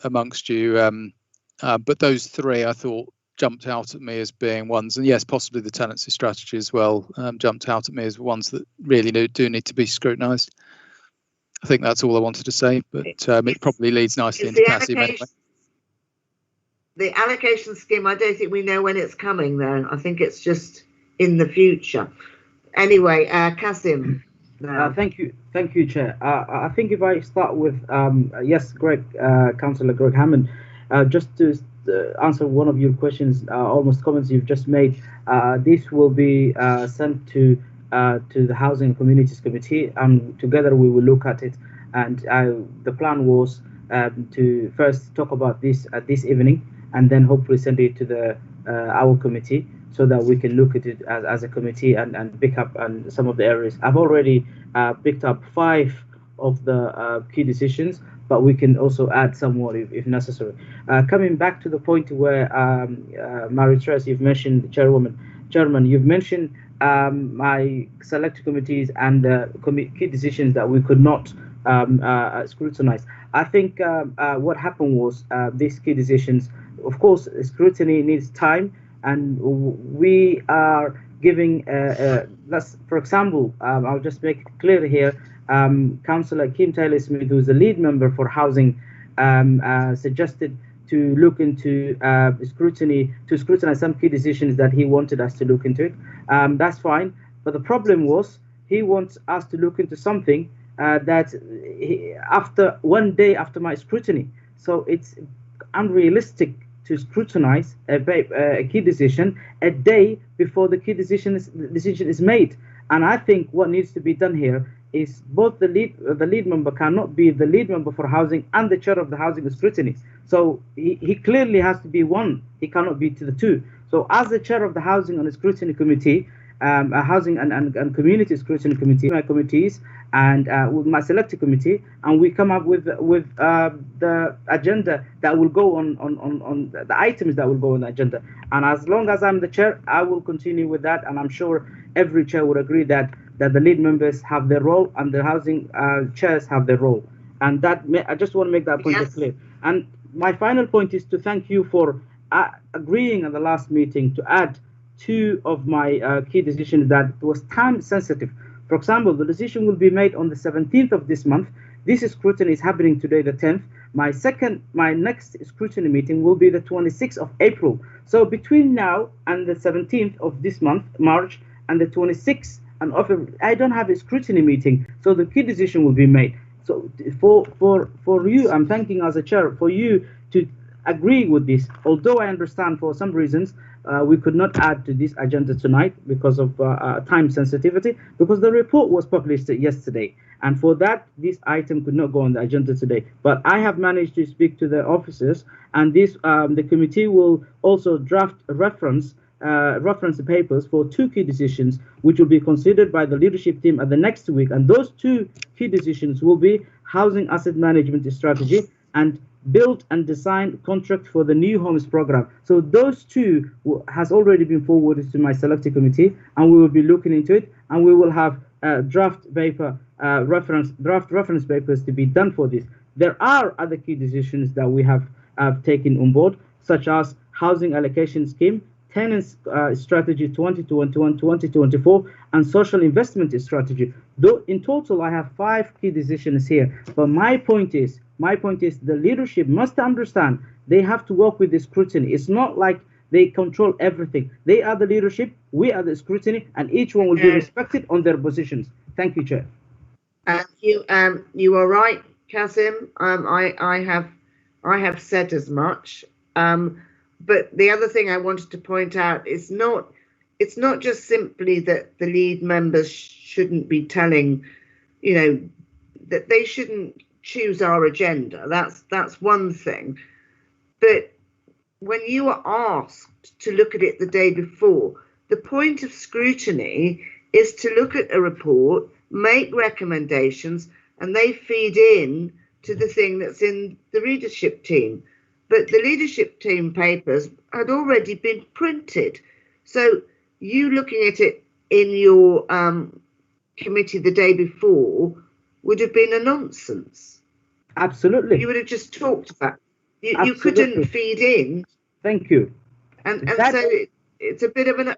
amongst you. But those 3 I thought jumped out at me as being ones, and yes, possibly the tenancy strategy as well, jumped out at me as ones that really do need to be scrutinised. I think that's all I wanted to say, but it probably leads nicely into Cassie anyway. The allocation scheme, I don't think we know when it's coming, though. I think it's just in the future. Anyway, Cassim. Thank you, Chair. I think if I start with yes, Greg, Councillor Greg Hammond, just to answer one of your questions, almost comments you've just made. This will be sent to the Housing and Communities Committee, and together we will look at it. And the plan was to first talk about this this evening, and then hopefully send it to our committee, so that we can look at it as a committee and pick up on some of the areas. I've already picked up 5 of the key decisions, but we can also add some more if necessary. Coming back to the point where Marie-Therese, you've mentioned, Chairman, you've mentioned my select committees and key decisions that we could not scrutinize. I think what happened was these key decisions, of course, scrutiny needs time, and we are giving, that's, for example, I'll just make it clear here, Councillor Kim Taylor-Smith, who's the lead member for housing, suggested to look into scrutinize some key decisions that he wanted us to look into it. That's fine, but the problem was he wants us to look into something that after 1 day after my scrutiny. So it's unrealistic to scrutinize a key decision a day before the key decision is made. And I think what needs to be done here is both the lead member cannot be the lead member for housing and the chair of the housing scrutiny. So he clearly has to be one. He cannot be to the 2. So as the chair of the housing and scrutiny committee, housing and community scrutiny committee, my committees, and with my selected committee, and we come up with the agenda that will go on the items that will go on the agenda. And as long as I'm the chair, I will continue with that, and I'm sure every chair would agree that the lead members have their role and the housing chairs have their role. And that I just want to make that point clear. And my final point is to thank you for agreeing at the last meeting to add 2 of my key decisions that was time sensitive. For example, the decision will be made on the 17th of this month. This scrutiny is happening today, the 10th. My next scrutiny meeting will be the 26th of April. So between now and the 17th of this month, March, and the 26th and of I don't have a scrutiny meeting, so the key decision will be made. So for you, I'm thanking as a chair for you to agree with this. Although I understand for some reasons we could not add to this agenda tonight because of time sensitivity, because the report was published yesterday, and for that this item could not go on the agenda today. But I have managed to speak to the officers, and this the committee will also draft a reference papers for 2 key decisions, which will be considered by the leadership team at the next week. And those 2 key decisions will be housing asset management strategy and build and design contract for the new homes program. So those 2 has already been forwarded to my selected committee, and we will be looking into it, and we will have draft reference papers to be done for this. There are other key decisions that we have taken on board, such as housing allocation scheme, tenants strategy 2021-2024, and social investment strategy. Though in total I have 5 key decisions here, but my point is the leadership must understand they have to work with the scrutiny. It's not like they control everything. They are the leadership, we are the scrutiny, and each one will be respected on their positions. Thank you, Chair. You are right, Kazim. I have said as much. But the other thing I wanted to point out is it's not just simply that the lead members shouldn't be telling, that they shouldn't choose our agenda. That's one thing. But when you are asked to look at it the day before, the point of scrutiny is to look at a report, make recommendations, and they feed in to the thing that's in the leadership team. But the leadership team papers had already been printed. So you looking at it in your committee the day before would have been a nonsense. Absolutely. You would have just talked about it. You couldn't feed in. Thank you. And so it's a bit of an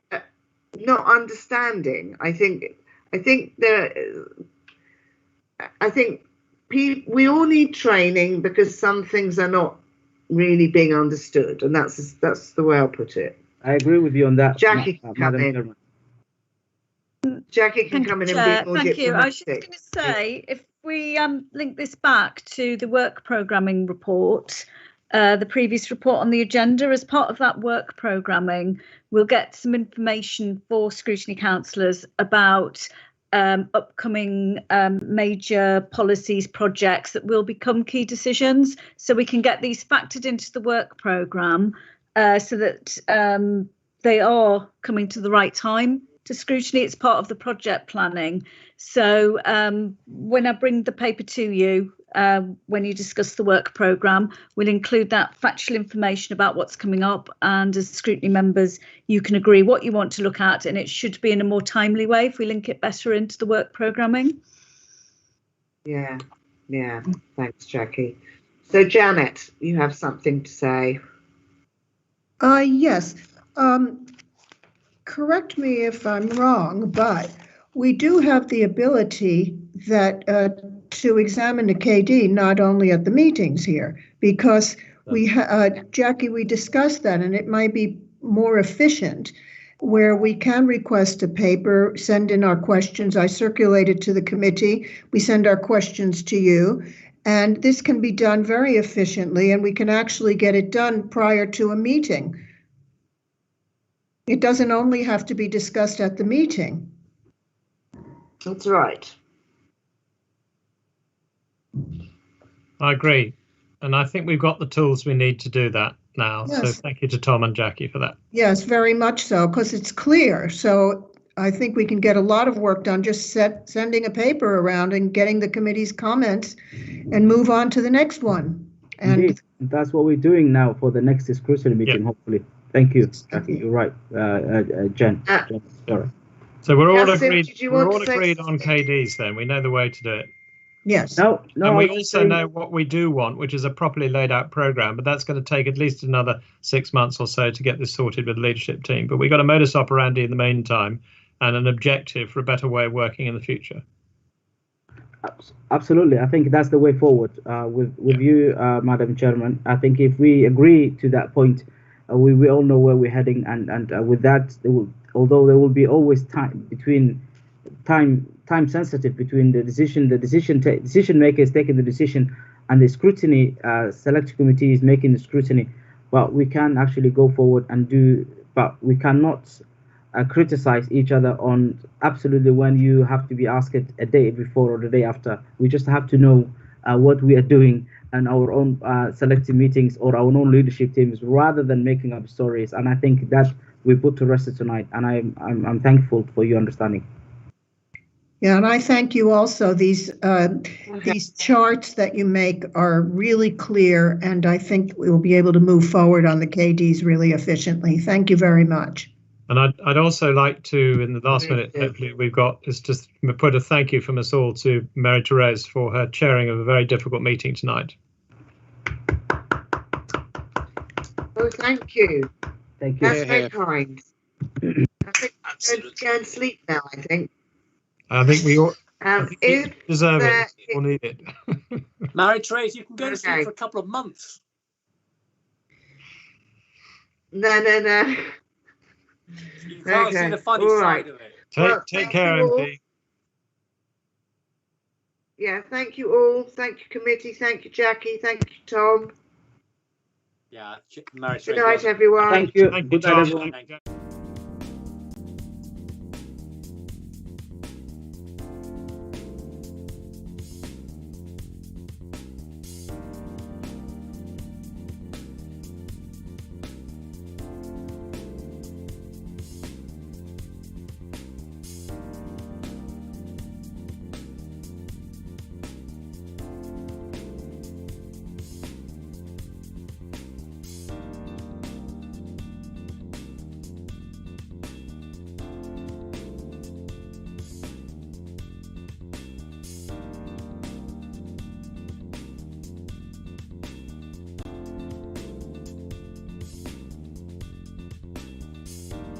not understanding. I think we all need training, because some things are not really being understood, and that's the way I'll put it. I agree with you on that. Jackie can come in. Jackie can come in and be more Thank you. I was diplomatic. just going to say, if we link this back to the work programming report, the previous report on the agenda, as part of that work programming, we'll get some information for scrutiny councillors about upcoming major policies, projects that will become key decisions, so we can get these factored into the work programme so that they are coming to the right time to scrutiny. It's part of the project planning. So when I bring the paper to you, when you discuss the work programme, we'll include that factual information about what's coming up, and as scrutiny members you can agree what you want to look at, and it should be in a more timely way if we link it better into the work programming. Yeah, thanks, Jackie. So Janet, you have something to say? Yes. Correct me if I'm wrong, but we do have the ability that to examine the KD not only at the meetings here, because Jackie, we discussed that, and it might be more efficient where we can request a paper, send in our questions. I circulate it to the committee. We send our questions to you, and this can be done very efficiently, and we can actually get it done prior to a meeting. It doesn't only have to be discussed at the meeting. That's right. I agree. And I think we've got the tools we need to do that now. Yes. So thank you to Tom and Jackie for that. Yes, very much so, because it's clear. So I think we can get a lot of work done just sending a paper around and getting the committee's comments and move on to the next one. And indeed, that's what we're doing now for the next scrutiny meeting, hopefully. Thank you, Jackie. You're right, Jen. Sorry. So we're all Kasim, agreed. We're all agreed on KDs. Then we know the way to do it. Yes. No. And we also know what we do want, which is a properly laid out program. But that's going to take at least another 6 months or so to get this sorted with the leadership team. But we've got a modus operandi in the meantime, and an objective for a better way of working in the future. Absolutely, I think that's the way forward. With you, Madam Chairman, I think if we agree to that point, we all know where we're heading, and with that, although there will be always time sensitive between the decision makers taking the decision and the scrutiny select committee is making the scrutiny, but we can actually go forward and do. But we cannot criticize each other on absolutely when you have to be asked a day before or the day after. We just have to know what we are doing and our own selective meetings or our own leadership teams, rather than making up stories. And I think that we put to rest tonight. And I'm thankful for your understanding. Yeah, and I thank you also. These charts that you make are really clear, and I think we will be able to move forward on the KDs really efficiently. Thank you very much. And I'd also like to, in the last minute, hopefully we've got, is just put a thank you from us all to Mary Therese for her chairing of a very difficult meeting tonight. Oh, thank you. Thank you. That's very kind. I think I'm going to go and sleep now, I think. I think we all deserve it. We'll need it. Mary Therese, you can go to sleep for a couple of months. No. You can't see the funny side of it. Take care, MP. Yeah, thank you all. Thank you, committee. Thank you, Jackie. Thank you, Tom. Yeah, Mary Therese. Good night, everyone. Thank you. Thank you, Good night, Tom. everyone.